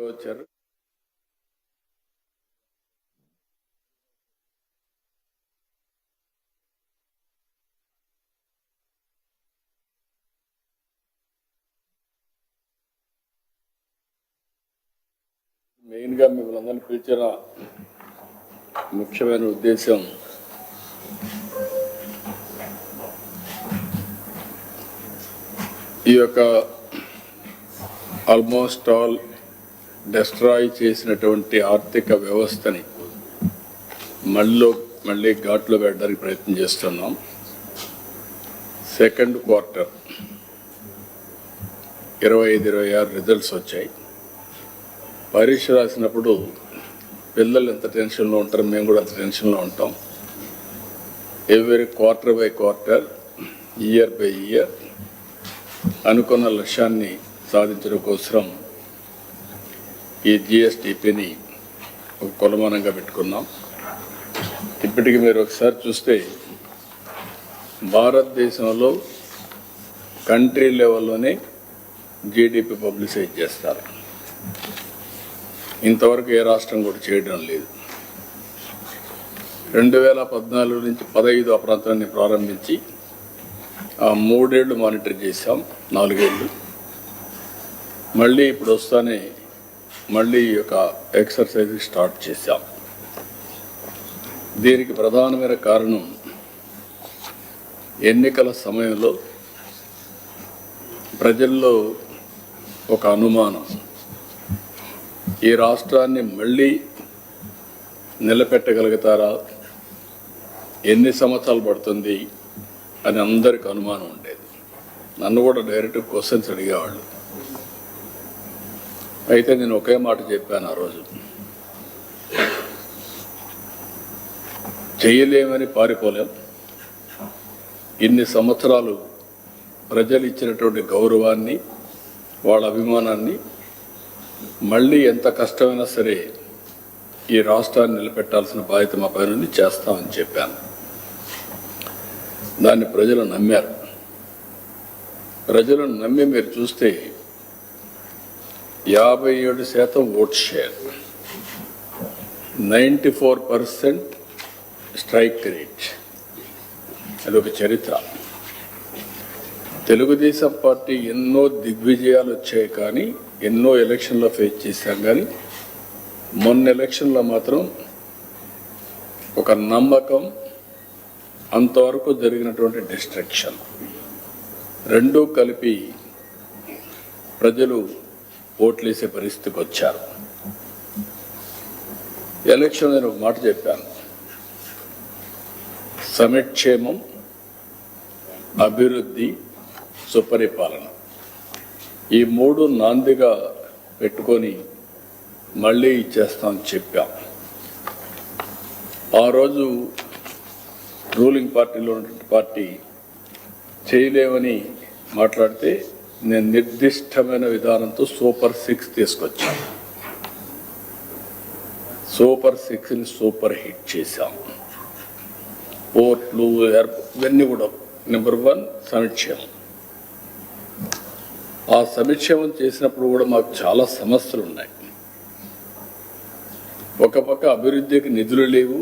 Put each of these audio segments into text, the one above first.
వచ్చారు. మెయిన్గా మిమ్మల్ని అందరినీ పిలిచిన ముఖ్యమైన ఉద్దేశం ఈ యొక్క ఆల్మోస్ట్ ఆల్ డిస్ట్రాయ్ చేసినటువంటి ఆర్థిక వ్యవస్థని మళ్ళీ ఘాట్లో పెట్టడానికి ప్రయత్నం చేస్తున్నాం. సెకండ్ క్వార్టర్ 25-26 రిజల్ట్స్ వచ్చాయి. పరీక్ష రాసినప్పుడు పిల్లలు ఎంత టెన్షన్లో ఉంటారో మేము కూడా అంత టెన్షన్లో ఉంటాం. Every quarter by quarter, year by year అనుకున్న లక్ష్యాన్ని సాధించడం కోసం ఈ జిఎస్టిపిని ఒక కొలమానంగా పెట్టుకున్నాం. ఇప్పటికి మీరు ఒకసారి చూస్తే భారతదేశంలో కంట్రీ లెవెల్లోనే జీడిపి పబ్లిసైజ్ చేస్తారు. ఇంతవరకు ఏ రాష్ట్రం కూడా చేయడం లేదు. 2014 నుంచి 15 ఆ ప్రాంతాన్ని ప్రారంభించి ఆ 3 ఏళ్ళు మానిటర్ చేశాం, 4 ఏళ్ళు. మళ్ళీ ఇప్పుడు వస్తానే మళ్ళీ ఈ యొక్క ఎక్సర్సైజ్ స్టార్ట్ చేశాం. దీనికి ప్రధానమైన కారణం ఎన్నికల సమయంలో ప్రజల్లో ఒక అనుమానం, ఈ రాష్ట్రాన్ని మళ్ళీ నిలబెట్టగలుగుతారా, ఎన్ని సంవత్సరాలు పడుతుంది అని అందరికి అనుమానం ఉండేది. నన్ను కూడా డైరెక్ట్ క్వశ్చన్స్ అడిగేవాళ్ళు. అయితే నేను ఒకే మాట చెప్పాను ఆ రోజు, చేయలేమని పారిపోలేం. ఇన్ని సంవత్సరాలు ప్రజలు ఇచ్చినటువంటి గౌరవాన్ని, వాళ్ళ అభిమానాన్ని మళ్ళీ ఎంత కష్టమైనా సరే ఈ రాష్ట్రాన్ని నిలబెట్టాల్సిన బాధ్యత మా పైన చేస్తామని చెప్పాను. దాన్ని ప్రజలు నమ్మారు. ప్రజలను నమ్మి మీరు చూస్తే 57% ఓట్ షేర్, 94% స్ట్రైక్ రేట్. అదొక చరిత్ర. తెలుగుదేశం పార్టీ ఎన్నో దిగ్విజయాలు వచ్చాయి, కానీ ఎన్నో ఎలక్షన్లో ఫేస్ చేశాం. కానీ మొన్న ఎలక్షన్లో మాత్రం ఒక నమ్మకం, అంతవరకు జరిగినటువంటి డిస్ట్రక్షన్ రెండూ కలిపి ప్రజలు ఓట్లేసే పరిస్థితికి వచ్చారు. ఎలక్షన్ నేను ఒక మాట చెప్పాను, సంక్షేమం, అభివృద్ధి, సుపరిపాలన, ఈ 3 నాందిగా పెట్టుకొని మళ్ళీ ఇచ్చేస్తామని చెప్పాం. ఆ రోజు రూలింగ్ పార్టీలో ఉన్నటువంటి పార్టీ చేయలేమని మాట్లాడితే నేను నిర్దిష్టమైన విధానంతో సూపర్ 6 తీసుకొచ్చాను. సూపర్ 6ని సూపర్ హిట్ చేశాం. పోర్ట్లు, ఇవన్నీ కూడా. నెంబర్ 1 సంక్షేమం. ఆ సంక్షేమం చేసినప్పుడు కూడా మాకు చాలా సమస్యలు ఉన్నాయి. ఒక పక్క అభివృద్ధికి నిధులు లేవు.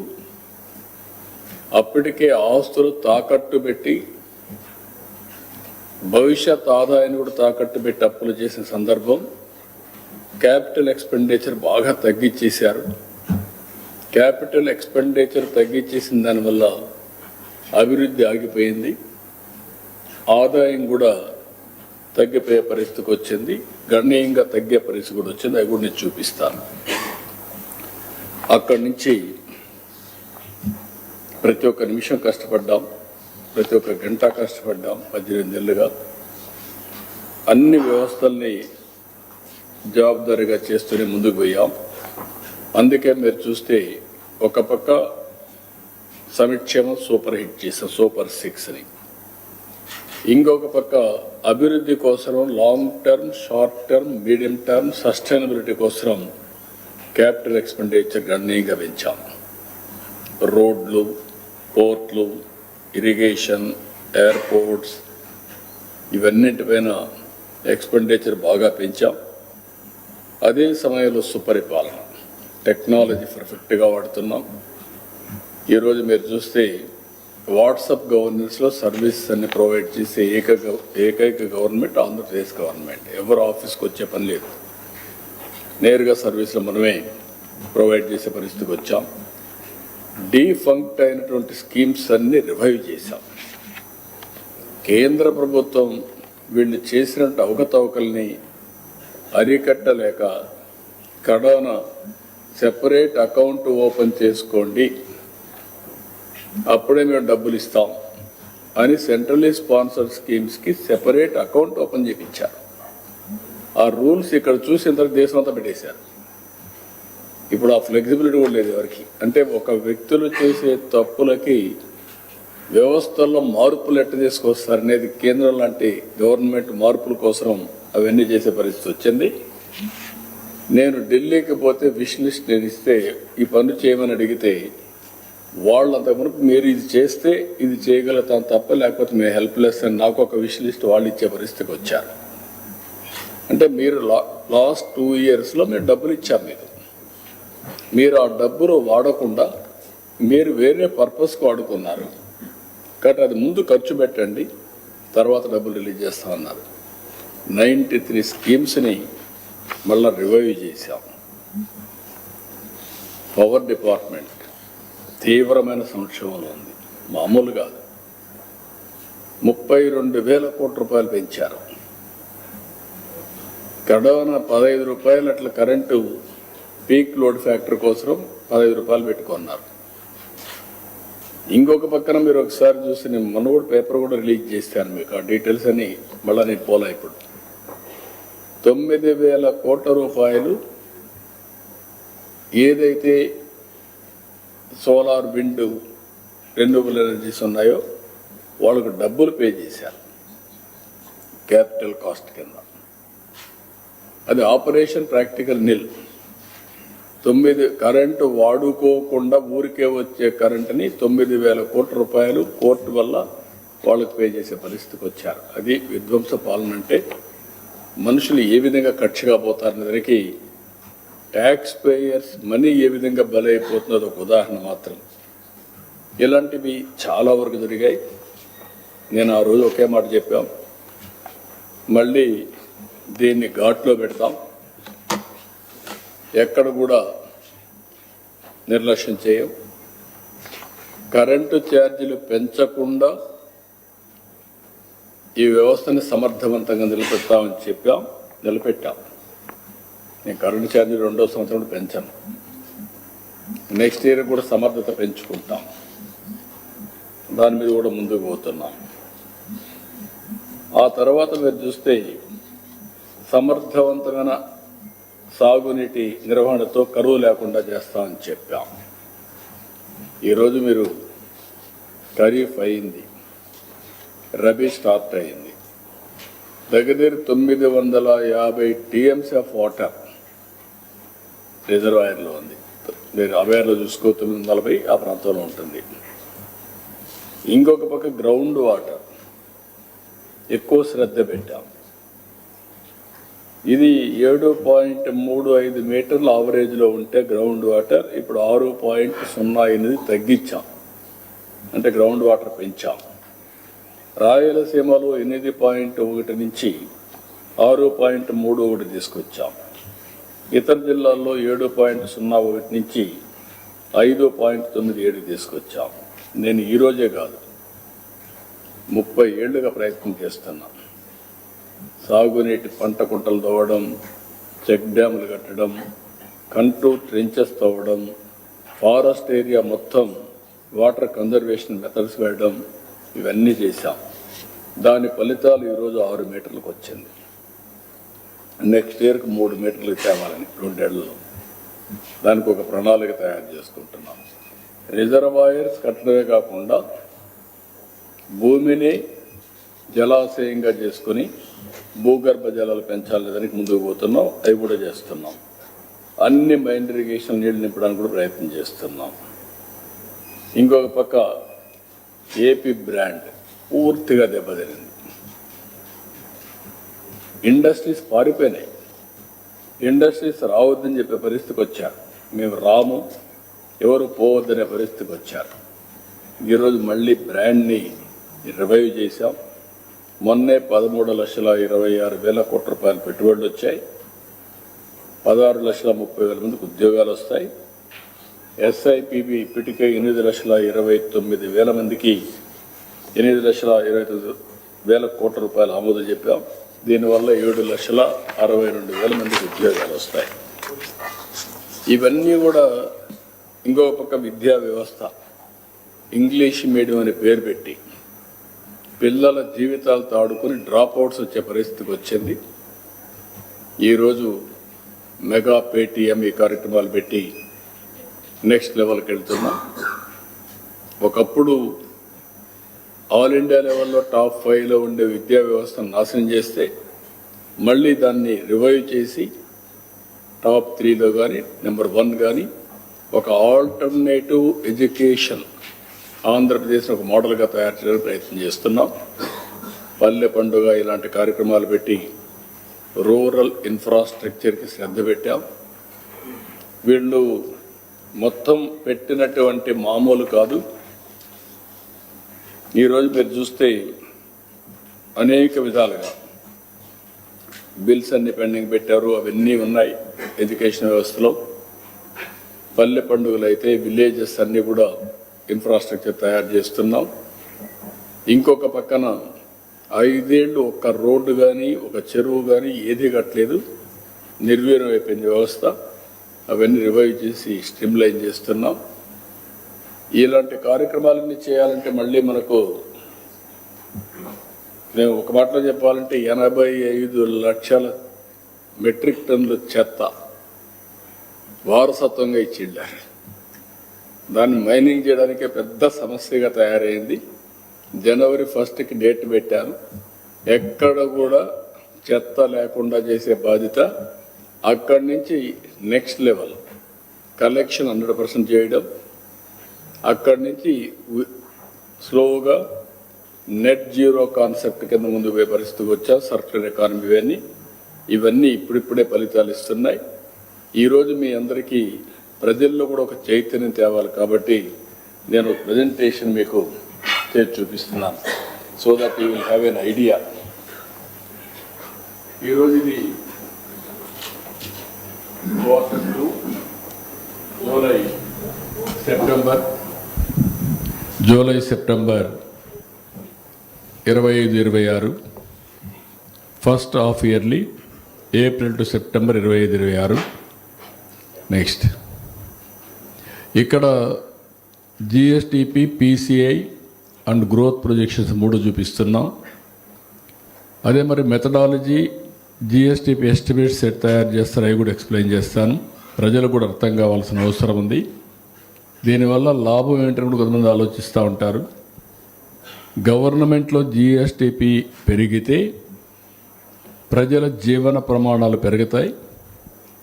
అప్పటికే ఆస్తులు తాకట్టు పెట్టి, భవిష్యత్ ఆదాయాన్ని కూడా తాకట్టు పెట్టి అప్పులు చేసిన సందర్భం. క్యాపిటల్ ఎక్స్పెండిచర్ బాగా తగ్గించేశారు. క్యాపిటల్ ఎక్స్పెండిచర్ తగ్గించేసిన దానివల్ల అభివృద్ధి ఆగిపోయింది. ఆదాయం కూడా తగ్గిపోయే పరిస్థితికి వచ్చింది. గణనీయంగా తగ్గే పరిస్థితి కూడా వచ్చింది. అవి కూడా నేను చూపిస్తాను. అక్కడి నుంచి ప్రతి ఒక్క నిమిషం కష్టపడ్డాం, ప్రతి ఒక్క గంట కష్టపడ్డాం. 18 నెలలుగా అన్ని వ్యవస్థల్ని జవాబుదారీగా చేస్తూనే ముందుకు పోయాం. అందుకే మీరు చూస్తే ఒక పక్క సంక్షేమం సూపర్ హిట్ చేసాం, సూపర్ 6ని. ఇంకొక పక్క అభివృద్ధి కోసం long term, short term, medium term sustainability కోసం క్యాపిటల్ ఎక్స్పెండిచర్ గణనీయంగా పెంచాం. రోడ్లు, పోర్ట్లు, ఇరిగేషన్, అదే సమయంలో సుపరిపాలన, టెక్నాలజీ పర్ఫెక్ట్గా వాడుతున్నాం. ఈరోజు మీరు చూస్తే వాట్సాప్ గవర్నెన్స్లో సర్వీసెస్ అన్ని ప్రొవైడ్ చేసే ఏకైక గవర్నమెంట్ ఆంధ్రప్రదేశ్ గవర్నమెంట్. ఎవరు ఆఫీస్కి వచ్చే పని లేదు, నేరుగా సర్వీసులు మనమే ప్రొవైడ్ చేసే పరిస్థితికి వచ్చాం. డీఫంక్ట్ అయినటువంటి స్కీమ్స్ అన్ని రివైవ్ చేశాం. కేంద్ర ప్రభుత్వం వీళ్ళు చేసినట్టు అవకతవకల్ని అరికట్టలేక కడాన సెపరేట్ అకౌంట్ ఓపెన్ చేసుకోండి, అప్పుడే మేము డబ్బులు ఇస్తాం అని సెంట్రల్లీ స్పాన్సర్డ్ స్కీమ్స్కి సెపరేట్ అకౌంట్ ఓపెన్ చేయించారు. ఆ రూల్స్ ఇక్కడ చూసి ఇంత దేశం అంతా పెట్టేశారు. ఇప్పుడు ఆ ఫ్లెక్సిబిలిటీ కూడా లేదు ఎవరికి. అంటే ఒక వ్యక్తులు చేసే తప్పులకి వ్యవస్థల్లో మార్పులు ఎట్ట తీసుకొస్తారనేది కేంద్రం లాంటి గవర్నమెంట్ మార్పుల కోసం అవన్నీ చేసే పరిస్థితి వచ్చింది. నేను ఢిల్లీకి పోతే విష్ లిస్ట్ నేను ఇస్తే ఈ పనులు చేయమని అడిగితే వాళ్ళు అంతకుముందు మీరు ఇది చేస్తే ఇది చేయగలుగుతాం తప్ప లేకపోతే మేము హెల్ప్లెస్ అని నాకు ఒక విష్ లిస్ట్ వాళ్ళు ఇచ్చే పరిస్థితికి వచ్చారు. అంటే మీరు లాస్ట్ 2 yearsలో మేము డబ్బులు ఇచ్చాం, మీరు ఆ డబ్బులు వాడకుండా మీరు వేరే పర్పస్కి వాడుకున్నారు కాబట్టి అది ముందు ఖర్చు పెట్టండి, తర్వాత డబ్బులు రిలీజ్ చేస్తామన్నారు. 93 స్కీమ్స్ని మళ్ళీ రివైవ్ చేశాం. పవర్ డిపార్ట్మెంట్ తీవ్రమైన సంక్షోభంలో ఉంది, మామూలు కాదు. 32,000 కోట్ల రూపాయలు పెంచారు. కడవన 15 రూపాయలు అట్లా కరెంటు పీక్ లోడ్ ఫ్యాక్టర్ కోసం 15 రూపాయలు పెట్టుకున్నారు. ఇంకొక పక్కన మీరు ఒకసారి చూసి నేను మొన్న కూడా పేపర్ కూడా రిలీజ్ చేశాను మీకు, ఆ డీటెయిల్స్ అని మళ్ళీ నేను పోలా. ఇప్పుడు 9,000 కోట్ల రూపాయలు ఏదైతే సోలార్, విండ్, రెన్యూబుల్ ఎనర్జీస్ ఉన్నాయో వాళ్ళకు డబ్బులు పే చేశారు క్యాపిటల్ కాస్ట్ కింద. అది ఆపరేషన్ ప్రాక్టికల్ నిల్. 9 కరెంటు వాడుకోకుండా ఊరికే వచ్చే కరెంటుని 9,000 కోట్ల రూపాయలు కోర్టు వల్ల వాళ్ళకు పే చేసే పరిస్థితికి వచ్చారు. అది విధ్వంస పాలన. అంటే మనుషులు ఏ విధంగా ఖర్చుగా పోతారనే దానికి ట్యాక్స్ పేయర్స్ మనీ ఏ విధంగా బలైపోతున్నదో ఒక ఉదాహరణ మాత్రం. ఇలాంటివి చాలా వరకు జరిగాయి. నేను ఆ రోజు ఒకే మాట చెప్పాం, మళ్ళీ దీన్ని ఘాట్లో పెడతాం, ఎక్కడ కూడా నిర్లక్ష్యం చేయం. కరెంటు ఛార్జీలు పెంచకుండా ఈ వ్యవస్థని సమర్థవంతంగా నిలబెడతామని చెప్పాం, నిలబెట్టాం. నేను కరెంటు ఛార్జీలు 2వ సంవత్సరం పెంచాను. నెక్స్ట్ ఇయర్ కూడా సమర్థత పెంచుకుంటాం. దాని మీద కూడా ముందుకు పోతున్నాం. ఆ తర్వాత మీరు చూస్తే సమర్థవంతమైన సాగునీటి నిర్వహణతో కరువు లేకుండా చేస్తామని చెప్పాం. ఈరోజు మీరు ఖరీఫ్ అయింది, రబీ స్టార్ట్ అయింది. దగ్గర 950 TMC ఆఫ్ వాటర్ రిజర్వాయర్లో ఉంది. మీరు అవేర్లో చూసుకో 940 ఆ ప్రాంతంలో ఉంటుంది. ఇంకొక పక్క గ్రౌండ్ వాటర్ ఎక్కువ శ్రద్ధ పెట్టాం. ఇది 7.35 మీటర్ల ఆవరేజ్లో ఉంటే గ్రౌండ్ వాటర్ ఇప్పుడు 6.08 తగ్గించాం. అంటే గ్రౌండ్ వాటర్ పెంచాం. రాయలసీమలో 8.1 నుంచి 6.31 తీసుకొచ్చాం. ఇతర జిల్లాల్లో 7.01 నుంచి 5.97 తీసుకొచ్చాం. నేను ఈరోజే కాదు 30 ఏళ్లుగా ప్రయత్నం చేస్తున్నా. సాగునీటి పంట కుంటలు తవ్వడం, చెక్ డ్యాములు కట్టడం, కంట్రోల్ ట్రెంచెస్ తవ్వడం, ఫారెస్ట్ ఏరియా మొత్తం వాటర్ కన్జర్వేషన్ మెథడ్స్ వేయడం, ఇవన్నీ చేశాం. దాని ఫలితాలు ఈరోజు 6 మీటర్లకు వచ్చింది. నెక్స్ట్ ఇయర్కి 3 మీటర్లకు తేవాలని 2 ఏళ్లలో దానికి ఒక ప్రణాళిక తయారు చేసుకుంటున్నాం. రిజర్వాయర్స్ కట్టడమే కాకుండా భూమిని జలాశయంగా చేసుకుని భూగర్భ జలాలు పెంచాలి, దానికి ముందుకు పోతున్నాం. అవి కూడా చేస్తున్నాం. అన్ని మైన్ ఇరిగేషన్ నీళ్లు నింపడానికి కూడా ప్రయత్నం చేస్తున్నాం. ఇంకొక పక్క ఏపీ బ్రాండ్ పూర్తిగా దెబ్బతినింది. ఇండస్ట్రీస్ పారిపోయినాయి. ఇండస్ట్రీస్ రావద్దని చెప్పే పరిస్థితికి వచ్చారు. మేము రాము, ఎవరు పోవద్దనే పరిస్థితికి వచ్చారు. ఈరోజు మళ్ళీ బ్రాండ్ని రివైవ్ చేశాం. మొన్నే 13,26,000 కోట్ల రూపాయల పెట్టుబడులు వచ్చాయి. 16,30,000 మందికి ఉద్యోగాలు వస్తాయి. ఎస్ఐపిబి ఇప్పటికే 8,29,000 మందికి 8,29,000 కోట్ల రూపాయలు ఆమోదం చెప్పాం. దీనివల్ల 7,62,000 మందికి ఉద్యోగాలు వస్తాయి. ఇవన్నీ కూడా ఇంకొక పక్క విద్యా వ్యవస్థ ఇంగ్లీష్ మీడియం అనే పేరు పెట్టి పిల్లల జీవితాలతో ఆడుకుని డ్రాప్ అవుట్స్ వచ్చే పరిస్థితికి వచ్చింది. ఈరోజు మెగా పేటీఎం ఈ కార్యక్రమాలు పెట్టి నెక్స్ట్ లెవెల్కి వెళ్తున్నాం. ఒకప్పుడు ఆల్ ఇండియా లెవెల్లో టాప్ 5లో ఉండే విద్యా వ్యవస్థను నాశనం చేస్తే మళ్ళీ దాన్ని రివైవ్ చేసి టాప్ 3లో కానీ నెంబర్ 1 కానీ ఒక ఆల్టర్నేటివ్ ఎడ్యుకేషన్ ఆంధ్రప్రదేశ్ను ఒక మోడల్గా తయారు చేయడానికి ప్రయత్నం చేస్తున్నాం. పల్లె పండుగ ఇలాంటి కార్యక్రమాలు పెట్టి రూరల్ ఇన్ఫ్రాస్ట్రక్చర్కి శ్రద్ధ పెట్టాం. వీళ్ళు మొత్తం పెట్టినటువంటి మామూలు కాదు. ఈరోజు మీరు చూస్తే అనేక విధాలుగా బిల్స్ అన్ని పెండింగ్ పెట్టారు. అవన్నీ ఉన్నాయి ఎడ్యుకేషన్ వ్యవస్థలో. పల్లె పండుగలు అయితే విలేజెస్ అన్నీ కూడా ఇన్ఫ్రాస్ట్రక్చర్ తయారు చేస్తున్నాం. ఇంకొక పక్కన 5 ఏళ్ళు ఒక్క రోడ్డు కానీ ఒక చెరువు కానీ ఏది కట్టలేదు, నిర్వీర్యం అయిపోయింది వ్యవస్థ. అవన్నీ రివైవ్ చేసి స్ట్రీమ్లైన్ చేస్తున్నాం. ఇలాంటి కార్యక్రమాలన్నీ చేయాలంటే మళ్ళీ మనకు నేను ఒక మాటలో చెప్పాలంటే 85 లక్షల మెట్రిక్ టన్నుల చెత్త వారసత్వంగా ఇచ్చిండారు. దాన్ని మైనింగ్ చేయడానికే పెద్ద సమస్యగా తయారైంది. జనవరి 1కి డేట్ పెట్టాను. ఎక్కడ కూడా చెత్త లేకుండా చేసే బాధ్యత. అక్కడి నుంచి నెక్స్ట్ లెవెల్ కలెక్షన్ 100% చేయడం. అక్కడి నుంచి స్లోగా నెట్ జీరో కాన్సెప్ట్ కింద ముందు పోయే పరిస్థితికి వచ్చా. సర్క్యులర్ ఎకానమీ ఇవన్నీ ఇప్పుడిప్పుడే ఫలితాలు ఇస్తున్నాయి. ఈరోజు మీ అందరికీ ప్రజల్లో కూడా ఒక చైతన్యం తేవాలి కాబట్టి నేను ప్రజెంటేషన్ మీకు చేసి చూపిస్తున్నాను. So that you will have an idea. ఈరోజు ఇది July September 25-26, first half yearly April to September 25-26. Next ఇక్కడ GSDP, PCI and growth projections 3 చూపిస్తున్నాం. అదే మరి మెథడాలజీ, జిఎస్టిపి ఎస్టిమేట్స్ సెట్ తయారు చేస్తారు, అవి కూడా ఎక్స్ప్లెయిన్ చేస్తాను. ప్రజలు కూడా అర్థం కావాల్సిన అవసరం ఉంది. దీనివల్ల లాభం ఏంటని కూడా కొంతమంది ఆలోచిస్తూ ఉంటారు. గవర్నమెంట్లో జిఎస్టిపి పెరిగితే ప్రజల జీవన ప్రమాణాలు పెరుగుతాయి.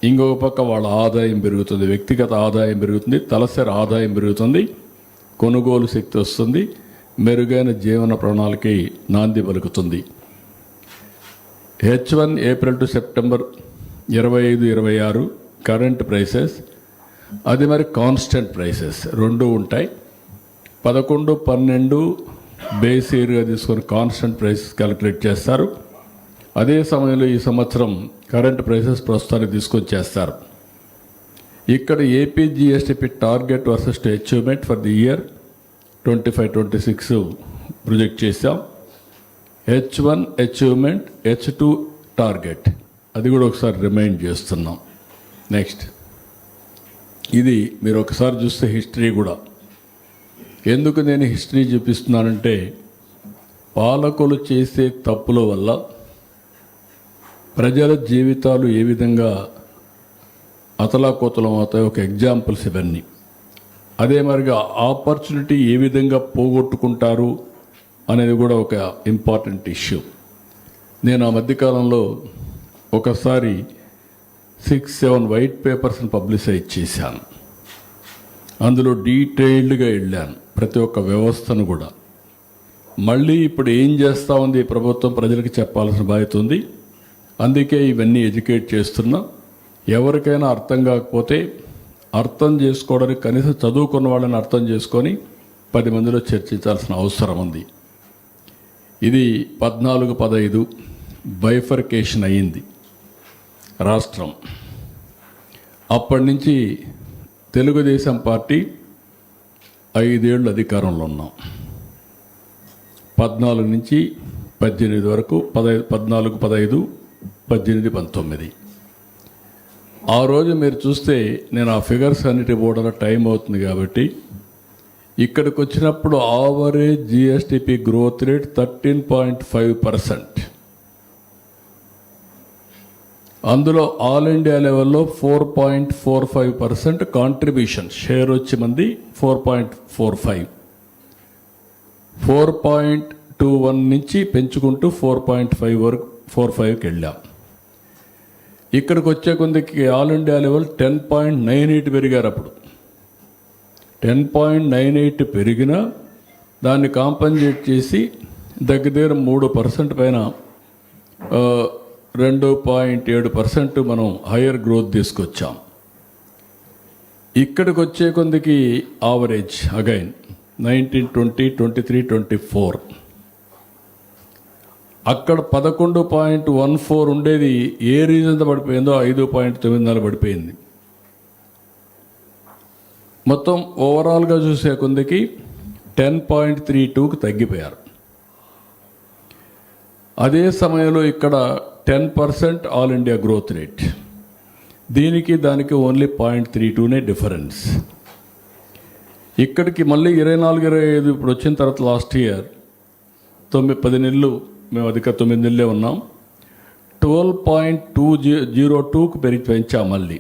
ఇంకొక పక్క వాళ్ళ ఆదాయం పెరుగుతుంది, వ్యక్తిగత ఆదాయం పెరుగుతుంది, తలసరి ఆదాయం పెరుగుతుంది, కొనుగోలు శక్తి వస్తుంది, మెరుగైన జీవన ప్రణాళికి నాంది పలుకుతుంది. H1 April to September 25-26 current prices, అది మరి కాన్స్టెంట్ ప్రైసెస్ 2 ఉంటాయి. 11, 12 బేస్ ఇయర్గా తీసుకొని కాన్స్టెంట్ ప్రైసెస్ క్యాలిక్యులేట్ చేస్తారు. అదే సమయంలో ఈ సంవత్సరం కరెంట్ ప్రైసెస్ ప్రస్తుతానికి తీసుకొచ్చేస్తారు. ఇక్కడ AP GSTP target versus achievement for the year 25-26 project చేశాం. H1 అచీవ్మెంట్, H2 టార్గెట్, అది కూడా ఒకసారి రిమైండ్ చేస్తున్నాం. నెక్స్ట్ ఇది మీరు ఒకసారి చూస్తే హిస్టరీ కూడా. ఎందుకు నేను హిస్టరీ చూపిస్తున్నానంటే పాలకులు చేసే తప్పుల వల్ల ప్రజల జీవితాలు ఏ విధంగా అతలాకుతలం అవుతాయి, ఒక ఎగ్జాంపుల్స్ ఇవన్నీ. అదే మరిగా ఆపర్చునిటీ ఏ విధంగా పోగొట్టుకుంటారు అనేది కూడా ఒక ఇంపార్టెంట్ ఇష్యూ. నేను ఆ మధ్యకాలంలో ఒకసారి 6-7 వైట్ పేపర్స్ని పబ్లిసైజ్ చేశాను. అందులో డీటెయిల్డ్గా వెళ్ళాను ప్రతి ఒక్క వ్యవస్థను కూడా. మళ్ళీ ఇప్పుడు ఏం చేస్తూ ఉంది ప్రభుత్వం ప్రజలకు చెప్పాల్సిన బాధ్యత ఉంది. అందుకే ఇవన్నీ ఎడ్యుకేట్ చేస్తున్నా. ఎవరికైనా అర్థం కాకపోతే అర్థం చేసుకోవడానికి కనీసం చదువుకున్న వాళ్ళని అర్థం చేసుకొని 10 మందిలో చర్చించాల్సిన అవసరం ఉంది. ఇది 14-15 బైఫర్కేషన్ అయ్యింది రాష్ట్రం. అప్పటి నుంచి తెలుగుదేశం పార్టీ 5 ఏళ్ళు అధికారంలో ఉన్నాం. 14 నుంచి 18 వరకు 14, 15, 18, 19. ఆ రోజు మీరు చూస్తే నేను ఆ ఫిగర్స్ అన్నిటి పోవడానికి టైం అవుతుంది కాబట్టి ఇక్కడికి వచ్చినప్పుడు ఆవరేజ్ జిఎస్టిపి గ్రోత్ రేట్ 13.5%. అందులో ఆల్ ఇండియా లెవెల్లో 4.45% కాంట్రిబ్యూషన్ షేర్ వచ్చి మంది 4.45, 4.21 నుంచి పెంచుకుంటూ 4.5 వరకు 4.5కి వెళ్ళాం. ఇక్కడికి వచ్చే కొందికి ఆల్ ఇండియా లెవెల్ 10.98 పెరిగారు. అప్పుడు 10.98 పెరిగినా దాన్ని కాంపన్సేట్ చేసి దగ్గర 3% పైన 2.7% మనం హయ్యర్ గ్రోత్ తీసుకొచ్చాం. ఇక్కడికి వచ్చే కొందికి ఆవరేజ్ అగైన్ 19, 20, 23, 24 అక్కడ 11.14 ఉండేది. ఏ రీజన్తో పడిపోయిందో 5.94 పడిపోయింది. మొత్తం ఓవరాల్గా చూసే కొందికి 10.32కి తగ్గిపోయారు. అదే సమయంలో ఇక్కడ 10% ఆల్ ఇండియా గ్రోత్ రేట్, దీనికి దానికి ఓన్లీ 0.32నే డిఫరెన్స్. ఇక్కడికి మళ్ళీ 24-25 ఇప్పుడు వచ్చిన తర్వాత లాస్ట్ ఇయర్ 9-10 నెలలు మేము అధిక 9 నెలలే ఉన్నాం. 12.202కు పెంచాం మళ్ళీ.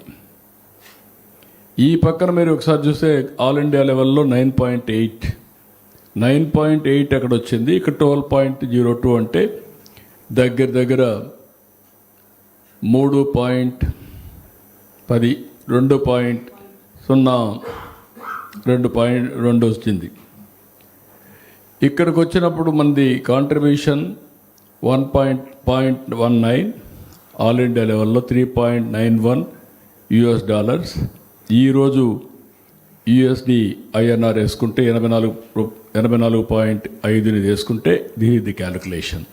ఈ పక్కన మీరు ఒకసారి చూస్తే ఆల్ ఇండియా లెవెల్లో 9.8 అక్కడ వచ్చింది. ఇక్కడ 12.02 అంటే దగ్గర 3.10, 2.02 వచ్చింది. ఇక్కడికి వచ్చినప్పుడు మనది కాంట్రిబ్యూషన్ 1.19, ఆల్ ఇండియా లెవెల్లో 3.91 యుఎస్ డాలర్స్. ఈరోజు యుఎస్డి ఐఎన్ఆర్ వేసుకుంటే 84.5ని వేసుకుంటే ది క్యాలిక్యులేషన్.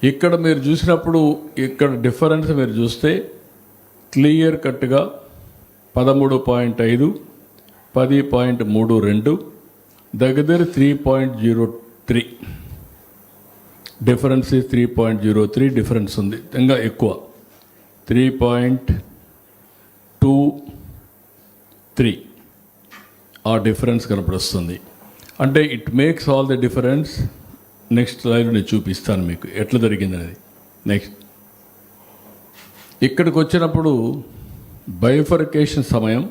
ఇక్కడ మీరు చూసినప్పుడు ఇక్కడ డిఫరెన్స్ మీరు చూస్తే క్లియర్ కట్గా 13.5, 10.32, దగ్గర 3.03 డిఫరెన్స్. 3.03 డిఫరెన్స్ ఉంది, ఇంకా ఎక్కువ 3.23 ఆ డిఫరెన్స్ కనపడుస్తుంది. అంటే it makes all the difference. Next slide నేను చూపిస్తాను మీకు ఎట్లా జరిగింది అనేది. నెక్స్ట్ ఇక్కడికి వచ్చినప్పుడు బైఫర్కేషన్ సమయం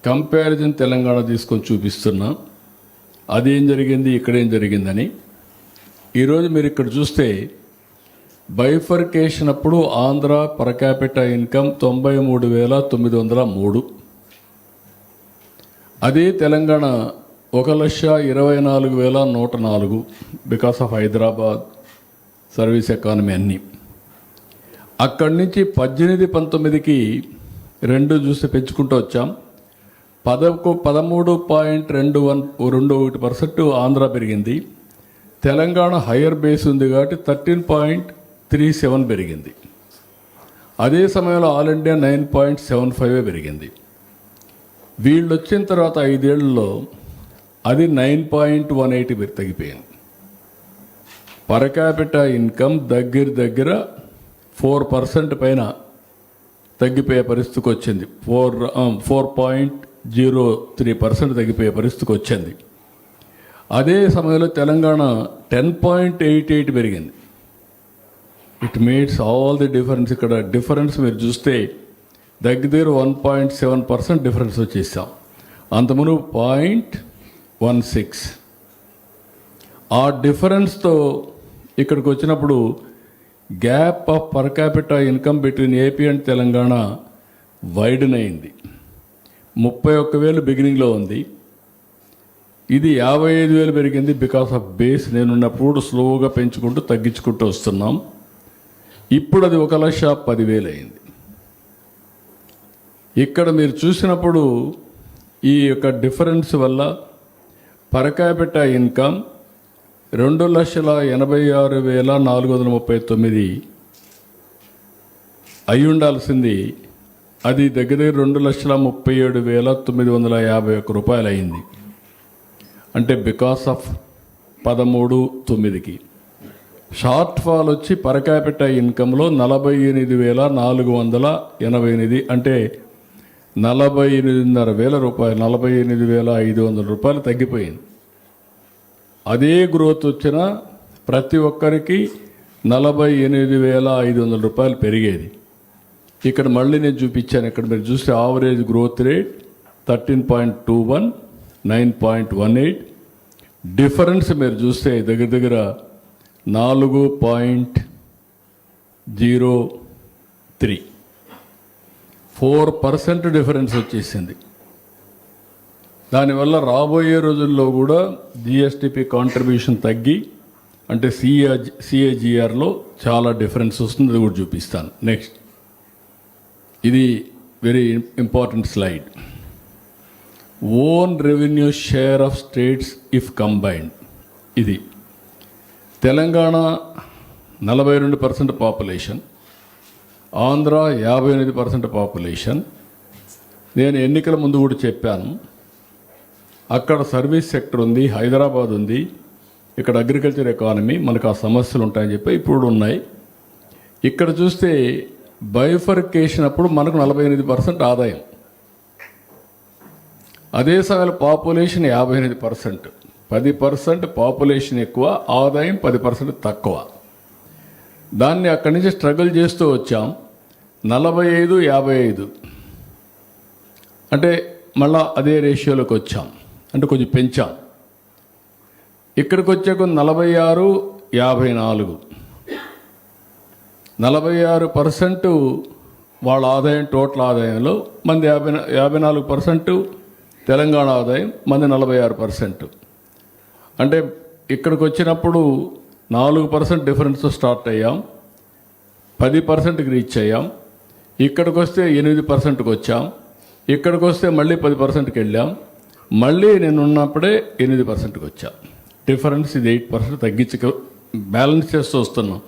కంపారిజన్ తెలంగాణ తీసుకొని చూపిస్తున్నా. అదేం జరిగింది, ఇక్కడేం జరిగిందని. ఈరోజు మీరు ఇక్కడ చూస్తే బైఫర్కేషన్ అప్పుడు ఆంధ్ర పర్ క్యాపిటల్ ఇన్కమ్ 93,903. అదే Telangana 1,24,104 because of Hyderabad service economy అన్నీ. అక్కడి నుంచి 18-19కి 2 చూసి పెంచుకుంటూ వచ్చాం. 13.21% ఆంధ్ర పెరిగింది. తెలంగాణ హయ్యర్ బేస్ ఉంది కాబట్టి 13.37 పెరిగింది. అదే సమయంలో ఆల్ ఇండియా 9.75 పెరిగింది. వీళ్ళు వచ్చిన తర్వాత 5 ఏళ్లలో అది 9.18 తగ్గిపోయింది. పర్ క్యాపిటల్ ఇన్కమ్ దగ్గర 4% పైన తగ్గిపోయే పరిస్థితికి వచ్చింది. 4.03% తగ్గిపోయే పరిస్థితికి వచ్చింది. అదే సమయంలో తెలంగాణ 10.88 పెరిగింది. It makes all the difference. ఇక్కడ డిఫరెన్స్ మీరు చూస్తే దగ్గర 1.7% డిఫరెన్స్ వచ్చేసాం. అంతమును 0.16. ఆ డిఫరెన్స్తో ఇక్కడికి వచ్చినప్పుడు gap of per capital income between AP and Telangana వైడన్ అయింది. 31,000 బిగినింగ్లో ఉంది, ఇది 55,000 పెరిగింది. బికాస్ ఆఫ్ బేస్ నేనున్నప్పుడు స్లోగా పెంచుకుంటూ తగ్గించుకుంటూ వస్తున్నాం. ఇప్పుడు అది 1,10,000 అయింది. ఇక్కడ మీరు చూసినప్పుడు ఈ యొక్క డిఫరెన్స్ వల్ల పర్ క్యాపిటా ఇన్కమ్ 2,86,439 అయి ఉండాల్సింది అది దగ్గర 2,37,951 రూపాయలు అయింది. అంటే బికాస్ ఆఫ్ 13/9కి షార్ట్ ఫాల్ వచ్చి పర్ క్యాపిటా ఇన్కంలో 48,488 అంటే 48,500 రూపాయలు 48,500 రూపాయలు తగ్గిపోయింది. అదే గ్రోత్ వచ్చిన ప్రతి ఒక్కరికి 48,500 రూపాయలు పెరిగేది. ఇక్కడ మళ్ళీ నేను చూపించాను. ఇక్కడ మీరు చూస్తే ఆవరేజ్ గ్రోత్ రేట్ 13.21, 9.18. డిఫరెన్స్ మీరు చూస్తే దగ్గర దగ్గర 4.03, 4% డిఫరెన్స్ వచ్చేసింది. దానివల్ల రాబోయే రోజుల్లో కూడా జిఎస్టిపి కాంట్రిబ్యూషన్ తగ్గి అంటే సిఏజిఆర్లో చాలా డిఫరెన్స్ వస్తుంది. అది కూడా చూపిస్తాను. నెక్స్ట్, ఇది very important slide. Own revenue share of states if combined. ఇది తెలంగాణ 42% పాపులేషన్, ఆంధ్ర 58% పాపులేషన్. నేను ఎన్నికల ముందు కూడా చెప్పాను, అక్కడ సర్వీస్ సెక్టర్ ఉంది, హైదరాబాద్ ఉంది, ఇక్కడ అగ్రికల్చర్ ఎకానమీ, మనకు ఆ సమస్యలు ఉంటాయని చెప్పి ఇప్పుడు ఉన్నాయి. ఇక్కడ చూస్తే బైఫర్కేషన్ అప్పుడు మనకు 48% ఆదాయం, అదే సమయంలో పాపులేషన్ 58%, 10% పాపులేషన్ ఎక్కువ, ఆదాయం 10% తక్కువ. దాన్ని అక్కడి నుంచి స్ట్రగుల్ చేస్తూ వచ్చాం. 45-55 అంటే మళ్ళా అదే రేషియోలోకి వచ్చాం, అంటే కొంచెం పెంచాం. ఇక్కడికి వచ్చాక 46-54, 46% వాళ్ళ ఆదాయం టోటల్ ఆదాయంలో, మంది 54% తెలంగాణ ఆదాయం, మంది 46%. అంటే ఇక్కడికి వచ్చినప్పుడు 4% డిఫరెన్స్ స్టార్ట్ అయ్యాం, 10%కి రీచ్ అయ్యాం. ఇక్కడికి వస్తే 8%కి వచ్చాం, ఇక్కడికి వస్తే మళ్ళీ 10%కి వెళ్ళాం, మళ్ళీ నేను ఉన్నప్పుడే 8%కి వచ్చాం. డిఫరెన్స్ ఇది 8% తగ్గించక బ్యాలెన్స్ చేస్తూ వస్తున్నాం.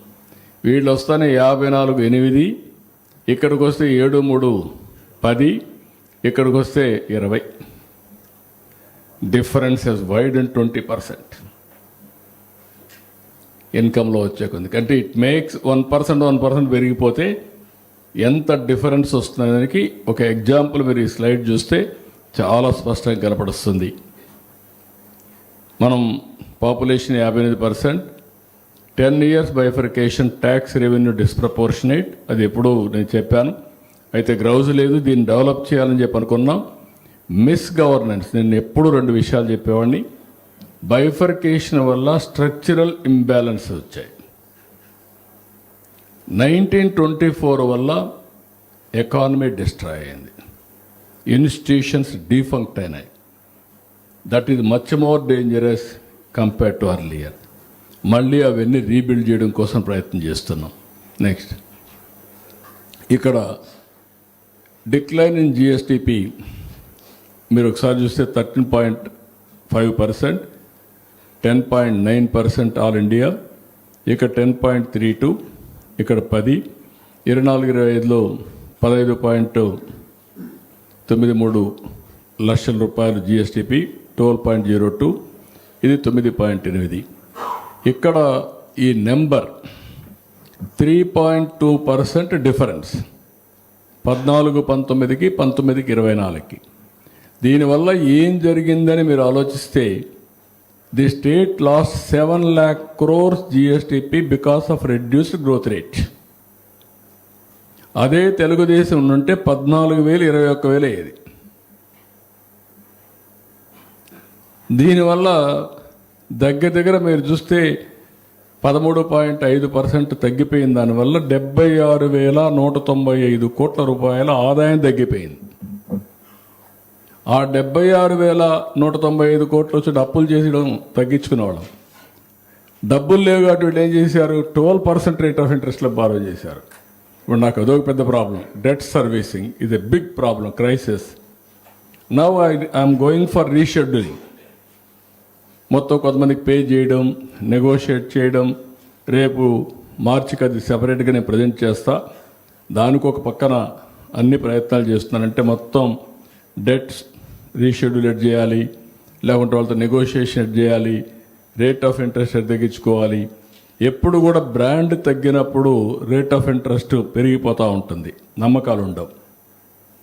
వీళ్ళు వస్తానే 54-8, ఇక్కడికి వస్తే 7-3-10, ఇక్కడికి వస్తే 20. డిఫరెన్స్ హెస్ వైడ్ అండ్ 20% ఇన్కంలో వచ్చే కొంది. అంటే ఇట్ మేక్స్ 1% పెరిగిపోతే ఎంత డిఫరెన్స్ వస్తుందనేది ఒక ఎగ్జాంపుల్ మీరు ఈ స్లైడ్ చూస్తే చాలా స్పష్టంగా కనపడుస్తుంది. మనం population 58%, 10 years bifurcation, tax revenue disproportionate, అది ఎప్పుడూ నేను చెప్పాను. అయితే గ్రౌజ్ లేదు, దీన్ని డెవలప్ చేయాలని చెప్పి అనుకున్నాం. మిస్ గవర్నెన్స్, నేను ఎప్పుడు 2 విషయాలు చెప్పేవాడిని. బైఫర్కేషన్ వల్ల స్ట్రక్చరల్ ఇంబ్యాలెన్స్ వచ్చాయి. 1924 వల్ల ఎకానమీ డిస్ట్రాయ్ అయింది, ఇన్స్టిట్యూషన్స్ డీఫంక్ట్ అయినాయి. That is much more dangerous compared to earlier. మళ్ళీ అవన్నీ రీబిల్డ్ చేయడం కోసం ప్రయత్నం చేస్తున్నాం. నెక్స్ట్, ఇక్కడ డిక్లైన్ ఇన్ జిఎస్టిపి మీరు ఒకసారి చూస్తే 13.5%, 10.9% ఆల్ ఇండియా, ఇక్కడ 10.32, ఇక్కడ 10, 24-25లో 15.93 లక్షల రూపాయలు జిఎస్టిపి, 12.02, ఇది 9.8. ఇక్కడ ఈ నెంబర్ 3.2% డిఫరెన్స్ 14-19కి, 19కి, 24కి. దీనివల్ల ఏం జరిగిందని మీరు ఆలోచిస్తే the state last 7 lakh crores GSTP because of reduced growth rate. అదే తెలుగుదేశం ఉంటే 14,000, 21,000 అయ్యేది. దీనివల్ల దగ్గర మీరు చూస్తే 13.5% తగ్గిపోయింది. దానివల్ల 76,195 కోట్ల రూపాయల ఆదాయం తగ్గిపోయింది. ఆ 76,195 కోట్లు వచ్చి అప్పులు చేసడం తగ్గించుకునేవాళ్ళం. డబ్బులు లేవు కాబట్టి వీళ్ళు ఏం చేశారు, 12% రేట్ ఆఫ్ ఇంట్రెస్ట్లో బారో చేశారు. ఇప్పుడు నాకు అదొక పెద్ద problem. Debt servicing is a big problem, crisis. Now I'm going for rescheduling. మొత్తం కొంతమందికి పే చేయడం, నెగోషియేట్ చేయడం, రేపు మార్చికి అది సెపరేట్గా నేను ప్రజెంట్ చేస్తా. దానికి ఒక పక్కన అన్ని ప్రయత్నాలు చేస్తున్నానంటే మొత్తం డెట్స్ రీషెడ్యూల్ చేయాలి, లేకుంటే వాళ్ళతో నెగోషియేషన్ చేయాలి, రేట్ ఆఫ్ ఇంట్రెస్ట్ తగ్గించుకోవాలి. ఎప్పుడు కూడా బ్రాండ్ తగ్గినప్పుడు రేట్ ఆఫ్ ఇంట్రెస్ట్ పెరిగిపోతూ ఉంటుంది, నమ్మకాలు ఉండవు.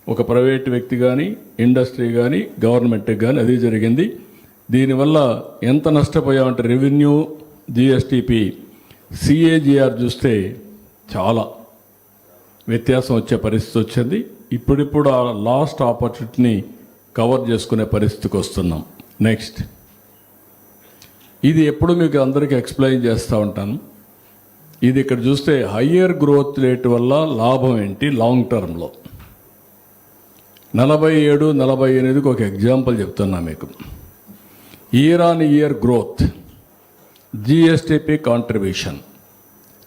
ఒక ప్రైవేట్ వ్యక్తి కానీ, ఇండస్ట్రీ కానీ, గవర్నమెంట్కి కానీ అది జరిగింది. దీనివల్ల ఎంత నష్టపోయామంటే రెవెన్యూ, జిఎస్టిపి, సిఏజిఆర్ చూస్తే చాలా వ్యత్యాసం వచ్చే పరిస్థితి వచ్చింది. ఇప్పుడిప్పుడు ఆ లాస్ట్ ఆపర్చునిటీని కవర్ చేసుకునే పరిస్థితికి వస్తున్నాం. నెక్స్ట్, ఇది ఎప్పుడు మీకు అందరికీ ఎక్స్ప్లెయిన్ చేస్తూ ఉంటాను. ఇది ఇక్కడ చూస్తే హయ్యర్ గ్రోత్ రేట్ వల్ల లాభం ఏంటి లాంగ్ టర్మ్లో. 47, 48కి ఒక ఎగ్జాంపుల్ చెప్తున్నా మీకు. Year on year growth, GSTP contribution,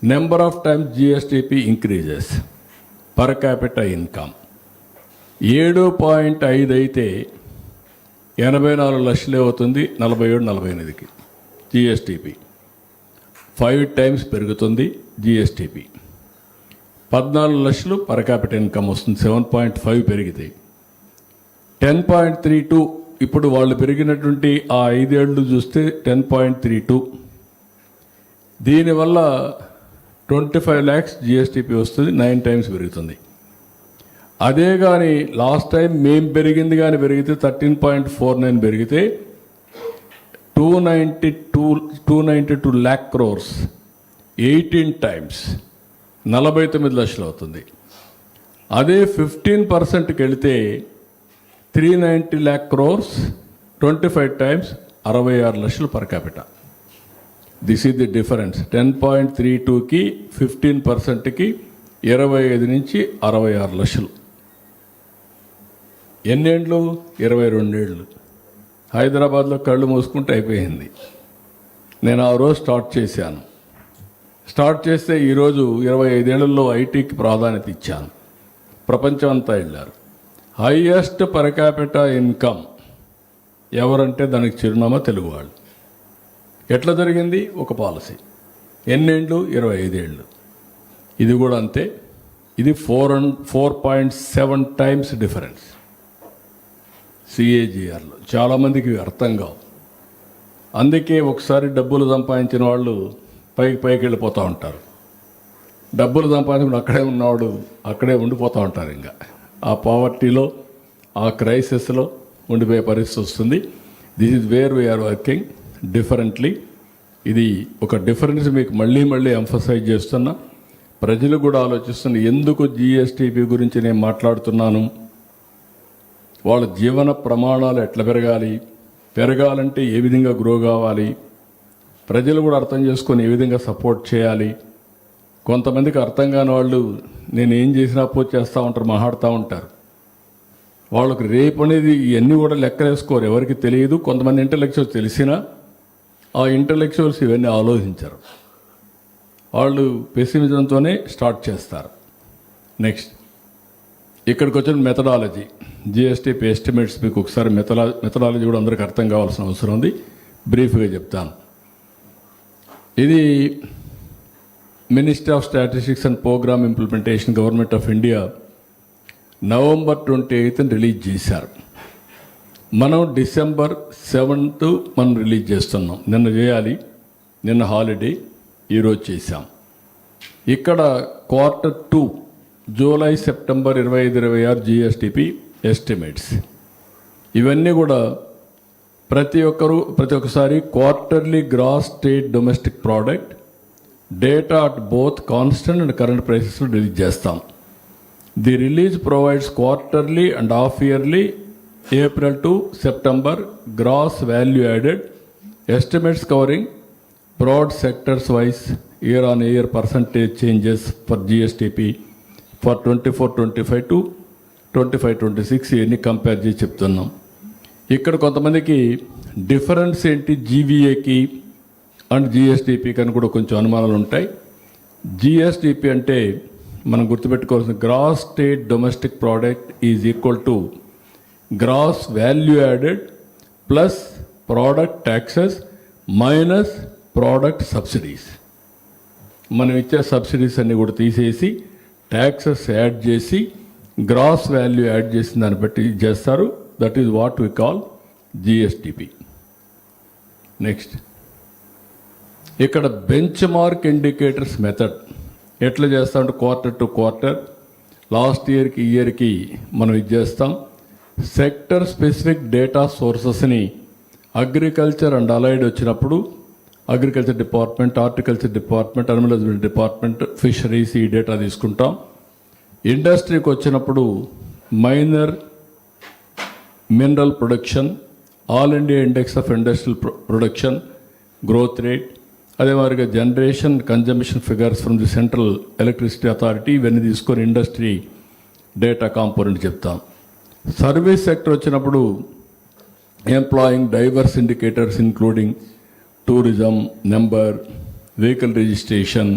number of times GSTP increases, per capital income 7.5 అయితే 84 లక్షలే అవుతుంది 47, 48కి. జిఎస్టిపి 5 టైమ్స్ పెరుగుతుంది. జిఎస్టిపి 14 లక్షలు పర్ క్యాపిటల్ ఇన్కమ్ వస్తుంది, 7.5 పెరిగితే. 10.32 ఇప్పుడు వాళ్ళు పెరిగినటువంటి ఆ 5 ఏళ్ళు చూస్తే 10.32. దీనివల్ల 25 lakhs జిఎస్టిపి వస్తుంది, 9 టైమ్స్ పెరుగుతుంది. అదే కానీ లాస్ట్ టైం మేము పెరిగింది కానీ పెరిగితే 13.49 పెరిగితే 292 lakh crores, 18 టైమ్స్ 49 లక్షలు అవుతుంది. అదే 15%కి వెళితే 390 lakh crores, 25 టైమ్స్ 66 లక్షలు per capital. This is the difference. 10.32కి 15%కి 25 నుంచి 66 లక్షలు. ఎన్నేళ్ళు? 22 ఏళ్ళు. హైదరాబాద్లో కళ్ళు మూసుకుంటే అయిపోయింది. నేను ఆ రోజు స్టార్ట్ చేశాను. స్టార్ట్ చేస్తే ఈరోజు 25 ఏళ్లలో ఐటీకి ప్రాధాన్యత ఇచ్చాను. ప్రపంచం అంతా వెళ్ళారు. హైయెస్ట్ పర్ క్యాపిటల్ ఇన్కమ్ ఎవరంటే దానికి చిరునామా తెలుగు వాళ్ళు. ఎట్లా జరిగింది? ఒక పాలసీ. ఎన్నేళ్ళు? 25 ఏళ్ళు. ఇది కూడా అంతే. ఇది 4.7 టైమ్స్ డిఫరెన్స్ సిఏజిఆర్లో. చాలామందికి అర్థం కావు. అందుకే ఒకసారి డబ్బులు సంపాదించిన వాళ్ళు పైకి వెళ్ళిపోతూ ఉంటారు. డబ్బులు సంపాదించిన అక్కడే ఉన్నవాడు అక్కడే ఉండిపోతూ ఉంటారు. ఇంకా ఆ పావర్టీలో, ఆ క్రైసిస్లో ఉండిపోయే పరిస్థితి వస్తుంది. This is where we're working differently. ఇది ఒక డిఫరెన్స్ మీకు మళ్ళీ ఎంఫసైజ్ చేస్తున్నా. ప్రజలు కూడా ఆలోచిస్తున్న ఎందుకు జిఎస్టిపి గురించి నేను మాట్లాడుతున్నాను. వాళ్ళ జీవన ప్రమాణాలు ఎట్లా పెరగాలంటే ఏ విధంగా గ్రో కావాలి, ప్రజలు కూడా అర్థం చేసుకొని ఏ విధంగా సపోర్ట్ చేయాలి. కొంతమందికి అర్థం కాని వాళ్ళు నేను ఏం చేసినా పోతే చేస్తూ ఉంటారు, మాట్లాడుతూ ఉంటారు. వాళ్ళకి రేపు అనేది ఇవన్నీ కూడా లెక్కలేసుకోరు, ఎవరికి తెలియదు. కొంతమంది ఇంటలెక్చువల్స్ తెలిసినా ఆ ఇంటలెక్చువల్స్ ఇవన్నీ ఆలోచించరు. వాళ్ళు పెసిమిజంతోనే స్టార్ట్ చేస్తారు. నెక్స్ట్, ఇక్కడికి వచ్చిన మెథడాలజీ, జిఎస్టిపి ఎస్టిమేట్స్. మీకు ఒకసారి మెథడాలజీ కూడా అందరికీ అర్థం కావాల్సిన అవసరం ఉంది. బ్రీఫ్గా చెప్తాను. ఇది ministry of statistics and programme implementation, government of India November 28th release చేశారు. మనం December 7th మనం రిలీజ్ చేస్తున్నాం. నిన్న చేయాలి, నిన్న హాలిడే, ఈరోజు చేశాం. ఇక్కడ Q2 July, September 25-26 GSTP estimates. ఇవన్నీ కూడా ప్రతి ఒక్కసారి quarterly gross state domestic product data at both constant and current prices release చేస్తాం. The release provides quarterly and half yearly April to September gross value added estimates covering broad sectors wise year on year percentage changes for GSTP for 24-25 to 25-26 ఇవన్నీ compare చేసి చెప్తున్నాం. ఇక్కడ కొంతమందికి difference ఏంటి జీవీఏకి and జిఎస్టిపికి అని కూడా కొంచెం అనుమానాలు ఉంటాయి. జిఎస్టిపి అంటే మనం గుర్తుపెట్టుకోవాల్సిన gross state domestic product is equal to gross value added plus product taxes minus product subsidies. మనం ఇచ్చే సబ్సిడీస్ అన్నీ కూడా తీసేసి ట్యాక్సెస్ యాడ్ చేసి గ్రాస్ వాల్యూ యాడ్ చేసిన దాన్ని బట్టి చేస్తారు. That is what we call GSDP. Next, ఇక్కడ బెంచ్ మార్క్ ఇండికేటర్స్ మెథడ్ ఎట్లా చేస్తామంటే క్వార్టర్ టు క్వార్టర్, లాస్ట్ ఇయర్కి ఇయర్కి మనం ఇది చేస్తాం. సెక్టర్ స్పెసిఫిక్ డేటా సోర్సెస్ని అగ్రికల్చర్ అండ్ అలైడ్ వచ్చినప్పుడు agriculture department, horticulture department, animal husbandry department, fisheries ఈ డేటా తీసుకుంటాం. ఇండస్ట్రీకి వచ్చినప్పుడు minor mineral production, all India index of industrial production, growth rate, అదే మాదిరిగా generation consumption figures from the central electricity authority, ఇవన్నీ తీసుకొని industry data component చెప్తాం. Service sector వచ్చినప్పుడు employing diverse indicators including tourism, number, vehicle registration,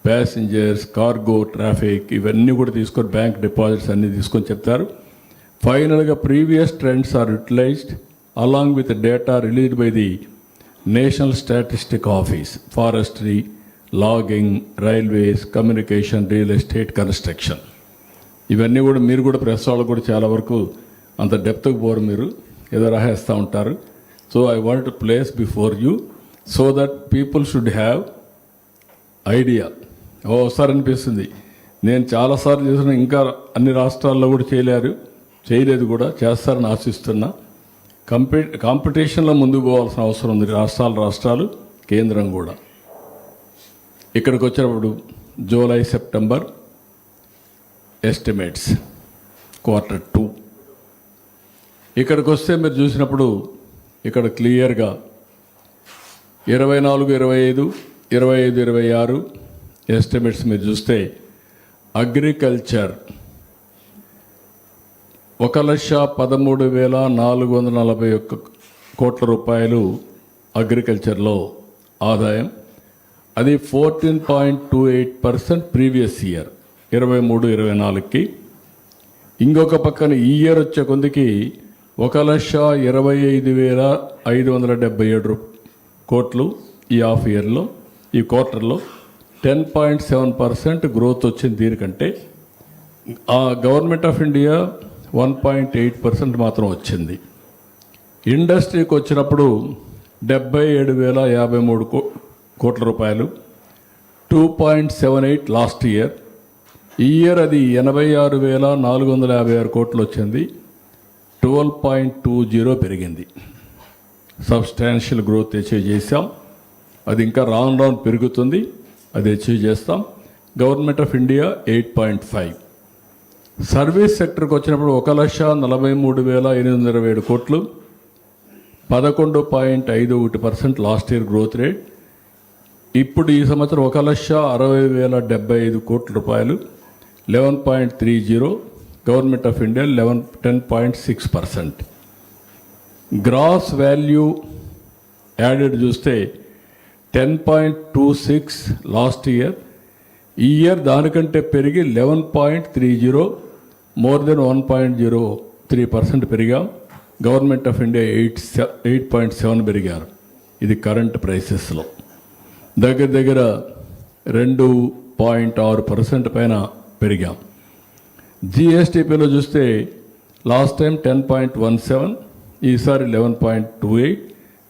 passengers, cargo, traffic, ఇవన్నీ కూడా తీసుకొని bank deposits అన్నీ తీసుకొని చెప్తారు. ఫైనల్గా previous trends are utilized along with data released by the national statistic office, forestry, logging, railways, communication, real estate, construction. ఇవన్నీ కూడా మీరు కూడా ప్రెస్ వాళ్ళు కూడా చాలా వరకు అంత డెప్త్కి పోరు, మీరు ఏదో రాసేస్తూ ఉంటారు. So I want to place before you so that people should have idea. ఓసారి అనిపిస్తుంది నేను చాలాసార్లు చేసిన, ఇంకా అన్ని రాష్ట్రాల్లో కూడా చేయలేదు కూడా, చేస్తారని ఆశిస్తున్నా. కాంపిటీషన్లో ముందుకు పోవాల్సిన అవసరం ఉంది రాష్ట్రాలు, కేంద్రం కూడా. ఇక్కడికి వచ్చినప్పుడు జూలై, సెప్టెంబర్ ఎస్టిమేట్స్ క్వార్టర్ 2. ఇక్కడికి వస్తే మీరు చూసినప్పుడు ఇక్కడ క్లియర్గా 24, 25, 25, 26 ఎస్టిమేట్స్ మీరు చూస్తే అగ్రికల్చర్ 1,13,441 కోట్ల రూపాయలు అగ్రికల్చర్లో ఆదాయం. అది 14.28% ప్రీవియస్ ఇయర్ 23-24కి. ఇంకొక పక్కన ఈ ఇయర్ వచ్చే కొందికి 1,25,577 కోట్లు ఈ హాఫ్ ఇయర్లో, ఈ క్వార్టర్లో 10.7% గ్రోత్ వచ్చింది. దీనికంటే ఆ గవర్నమెంట్ ఆఫ్ ఇండియా 1.8% మాత్రం వచ్చింది. ఇండస్ట్రీకి వచ్చినప్పుడు 77,053 కోట్ల రూపాయలు, 2.78 లాస్ట్ ఇయర్. ఈ ఇయర్ అది 86,456 కోట్లు వచ్చింది, 12.20 పెరిగింది. సబ్స్టాన్షియల్ గ్రోత్ అచీవ్ చేశాం. అది ఇంకా రాను పెరుగుతుంది, అది అచీవ్ చేస్తాం. Government of India 8.5. సర్వీస్ సెక్టర్కి వచ్చినప్పుడు 1,43,827 కోట్లు, 11.51% లాస్ట్ ఇయర్ గ్రోత్ రేట్. ఇప్పుడు ఈ సంవత్సరం 1,60,075 కోట్ల రూపాయలు, 11.30. Government of India 10.6%. Gross value added చూస్తే 10.26 లాస్ట్ ఇయర్. ఈ ఇయర్ దానికంటే పెరిగి 11.30, మోర్ దెన్ 1.03% పెరిగాం. గవర్నమెంట్ ఆఫ్ ఇండియా 8.7 పెరిగారు. ఇది కరెంట్ ప్రైసెస్లో. దగ్గర 2.6% పైన పెరిగాం. జిఎస్టిపిలో చూస్తే లాస్ట్ టైం 10.17, ఈసారి 11.28.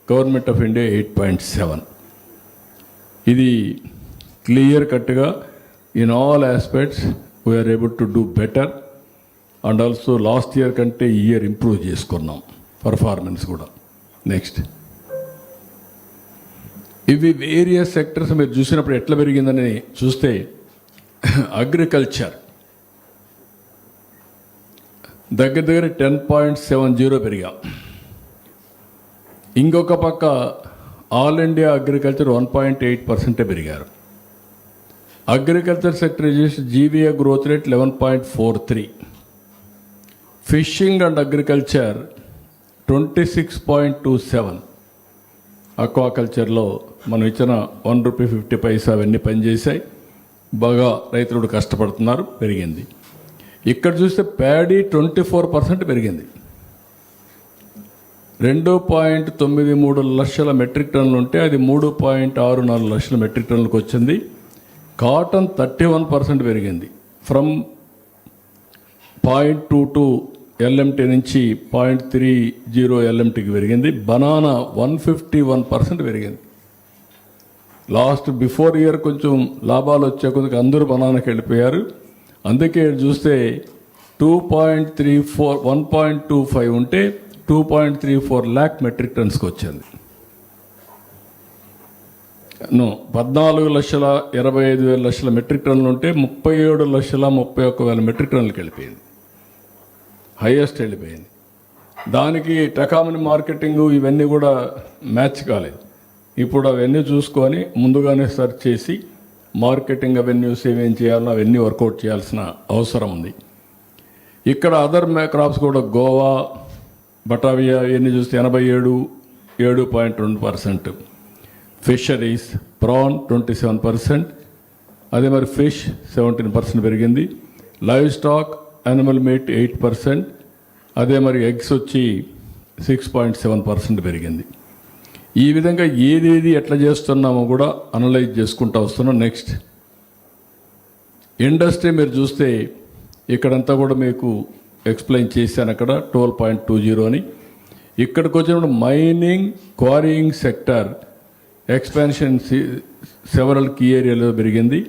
Government of India 8.7. ఇది క్లియర్ కట్గా in all aspects we are able to do better. And also last year కంటే ఈ ఇయర్ ఇంప్రూవ్ చేసుకున్నాం పర్ఫార్మెన్స్ కూడా. నెక్స్ట్, ఇవి వేరియస్ సెక్టర్స్ మీరు చూసినప్పుడు ఎట్లా పెరిగిందని చూస్తే అగ్రికల్చర్ దగ్గర 10.70 పెరిగాం. ఇంకొక పక్క ఆల్ ఇండియా అగ్రికల్చర్ 1.8% పెరిగారు. అగ్రికల్చర్ సెక్టర్ చేసి GVA growth rate 11.43. Fishing and agriculture 26.27. అక్వాకల్చర్లో మనం ఇచ్చిన ₹1.50 అవన్నీ పనిచేశాయి. బాగా రైతులు కష్టపడుతున్నారు, పెరిగింది. ఇక్కడ చూస్తే ప్యాడీ 24% పెరిగింది. 2.93 లక్షల మెట్రిక్ టన్నులు ఉంటే అది 3.64 లక్షల మెట్రిక్ టన్నులకు వచ్చింది. కాటన్ 31% పెరిగింది, ఫ్రమ్ 0.22 LMT నుంచి 0.30 LMTకి పెరిగింది. బనానా 151% పెరిగింది. బిఫోర్ ఇయర్ కొంచెం లాభాలు వచ్చే కొద్దిగా అందరూ బనానాకి వెళ్ళిపోయారు. అందుకే చూస్తే 1.25 ఉంటే 2.34 lakh మెట్రిక్ టన్స్కి వచ్చింది. 14,25,000 లక్షల మెట్రిక్ టన్నులు ఉంటే 37,31,000 మెట్రిక్ టన్నులకి వెళ్ళిపోయింది, హైయెస్ట్ వెళ్ళిపోయింది. దానికి టెకామని మార్కెటింగ్ ఇవన్నీ కూడా మ్యాచ్ కాలేదు. ఇప్పుడు అవన్నీ చూసుకొని ముందుగానే సెర్చ్ చేసి మార్కెటింగ్ అవెన్యూస్ ఏమేం చేయాలో అవన్నీ వర్కౌట్ చేయాల్సిన అవసరం ఉంది. ఇక్కడ అదర్ క్రాప్స్ కూడా గోవా, బటావియా ఇవన్నీ చూస్తే 87.2%. ఫిషరీస్ ప్రాన్ 27%, అదే మరి ఫిష్ 17% పెరిగింది. లైవ్ స్టాక్ యానిమల్ మీట్ 8%, అదే మరి ఎగ్స్ వచ్చి 6.7% పెరిగింది. ఈ విధంగా ఏదేది ఎట్లా చేస్తున్నామో కూడా అనలైజ్ చేసుకుంటూ వస్తున్నాం. నెక్స్ట్ ఇండస్ట్రీ మీరు చూస్తే ఇక్కడంతా కూడా మీకు ఎక్స్ప్లెయిన్ చేశాను. అక్కడ 12.20 అని. ఇక్కడికి వచ్చినప్పుడు mining, quarrying sector expansion several key ఏరియాలో పెరిగింది.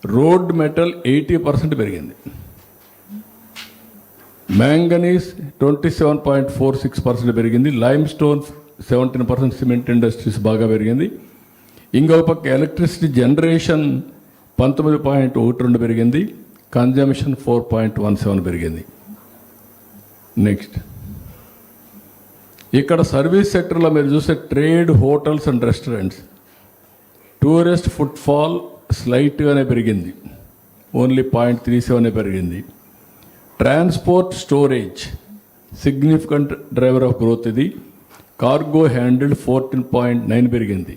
రోడ్ మెటల్ 80% పెరిగింది. మ్యాంగనీస్ 27.46% పెరిగింది. Lime stone 17%. సిమెంట్ ఇండస్ట్రీస్ బాగా పెరిగింది. ఇంకో పక్క ఎలక్ట్రిసిటీ జనరేషన్ 19.12 పెరిగింది. కన్జంప్షన్ 4.17 పెరిగింది. నెక్స్ట్ ఇక్కడ సర్వీస్ సెక్టర్లో మీరు చూస్తే trade, hotels and restaurants, tourist footfall స్లైట్గానే పెరిగింది, ఓన్లీ 0.37 పెరిగింది. Transport storage significant driver of growth ఇది. కార్గో హ్యాండిల్డ్ 14.9 పెరిగింది.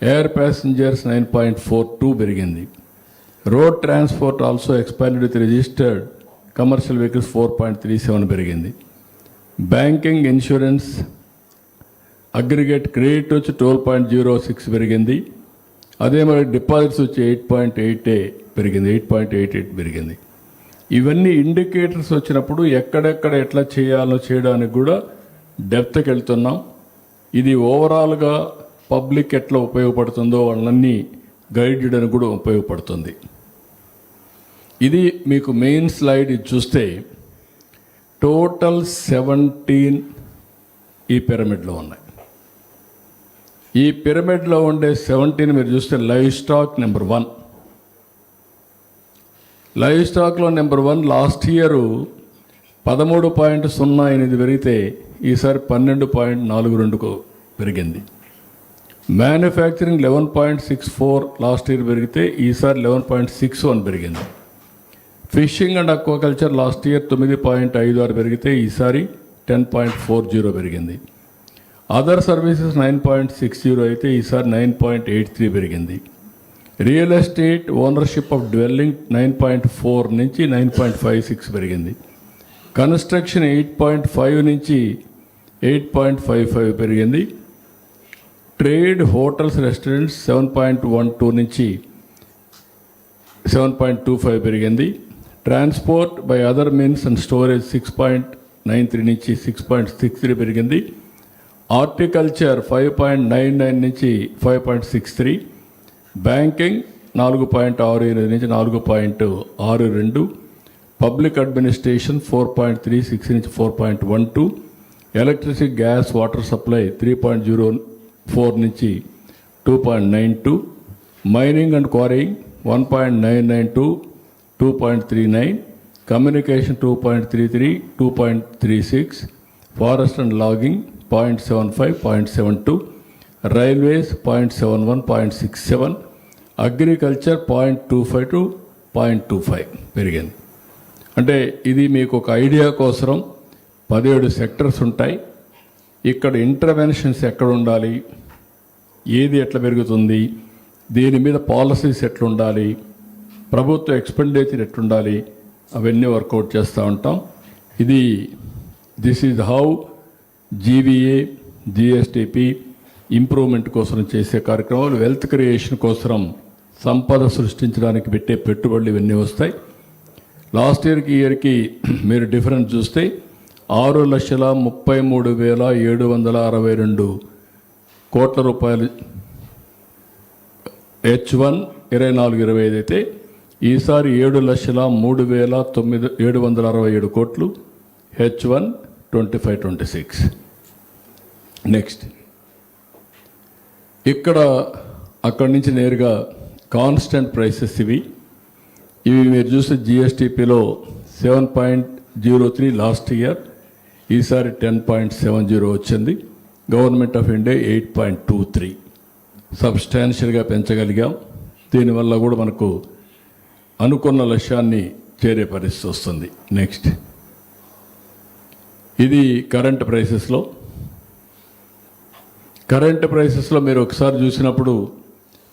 ఎయిర్ ప్యాసింజర్స్ 9.42 పెరిగింది. Road transport also expanded with registered commercial vehicles 4.37 పెరిగింది. బ్యాంకింగ్, ఇన్సూరెన్స్, అగ్రిగేట్ క్రెడిట్ వచ్చి 12.06 పెరిగింది. అదే మరి డిపాజిట్స్ వచ్చి 8.88 పెరిగింది. ఇవన్నీ ఇండికేటర్స్ వచ్చినప్పుడు ఎక్కడెక్కడ ఎట్లా చేయాలో చేయడానికి కూడా డెప్త్కి వెళ్తున్నాం. ఇది ఓవరాల్గా పబ్లిక్ ఎట్లా ఉపయోగపడుతుందో వాళ్ళన్నీ గైడ్ చేయడానికి కూడా ఉపయోగపడుతుంది. ఇది మీకు మెయిన్ స్లైడ్. ఇది చూస్తే టోటల్ 17 ఈ పిరమిడ్లో ఉన్నాయి. ఈ పిరమిడ్లో ఉండే 17 మీరు చూస్తే లైవ్ స్టాక్ నెంబర్ 1. లైవ్ స్టాక్లో నెంబర్ 1 లాస్ట్ ఇయర్ 13.08 పెరిగితే ఈసారి 12.42 పెరిగింది. మ్యానుఫ్యాక్చరింగ్ 11.64 లాస్ట్ ఇయర్ పెరిగితే ఈసారి 11.61 పెరిగింది. Fishing and aquaculture last year 9.56 పెరిగితే ఈసారి 10.40 పెరిగింది. అదర్ సర్వీసెస్ 9.60 అయితే ఈసారి 9.83 పెరిగింది. Real estate ownership of dwelling 9.4 నుంచి 9.56 పెరిగింది. కన్స్ట్రక్షన్ 8.5 నుంచి 8.55 పెరిగింది. ట్రేడ్, హోటల్స్, రెస్టారెంట్స్ 7.12 నుంచి 7.25 పెరిగింది. Transport by other means and storage 6.93 నుంచి 6.63 పెరిగింది. హార్టికల్చర్ 5.99 నుంచి 5.63. బ్యాంకింగ్ 4.68 నుంచి 4.62. పబ్లిక్ అడ్మినిస్ట్రేషన్ 4.36 నుంచి 4.12. ఎలక్ట్రిసిటీ, గ్యాస్, వాటర్ సప్లై 3.04 నుంచి 2.92. Mining and quarrying 1.99 to 2.39. Communication 2.33, 2.36. Forest and logging 0.75, 0.72. Railways 0.71, 0.67. Agriculture 0.25 to 0.25 పెరిగింది. అంటే ఇది మీకు ఒక ఐడియా కోసం 17 సెక్టర్స్ ఉంటాయి. ఇక్కడ ఇంటర్వెన్షన్స్ ఎక్కడ ఉండాలి, ఏది ఎట్లా పెరుగుతుంది, దీని మీద పాలసీస్ ఎట్లుండాలి, ప్రభుత్వ ఎక్స్పెండిచర్ ఎట్లుండాలి, అవన్నీ వర్కౌట్ చేస్తూ ఉంటాం. This is how GVA GSTP improvement కోసం చేసే కార్యక్రమాలు, వెల్త్ క్రియేషన్ కోసం సంపద సృష్టించడానికి పెట్టే పెట్టుబడులు ఇవన్నీ వస్తాయి. లాస్ట్ ఇయర్కి మీరు డిఫరెన్స్ చూస్తే 6,33,762 కోట్ల రూపాయలు H1 24-25 అయితే ఈసారి 7,03,767 కోట్లు H1 25-26. నెక్స్ట్ అక్కడి నుంచి నేరుగా కాన్స్టెంట్ ప్రైసెస్ ఇవి మీరు చూస్తే జిఎస్టిపిలో 7.03 లాస్ట్ ఇయర్, ఈసారి 10.70 వచ్చింది. Government of India 8.23 సబ్స్టాన్షియల్గా పెంచగలిగాం. దీనివల్ల కూడా మనకు అనుకున్న లక్ష్యాన్ని చేరే పరిస్థితి వస్తుంది. నెక్స్ట్ ఇది కరెంట్ ప్రైసెస్లో మీరు ఒకసారి చూసినప్పుడు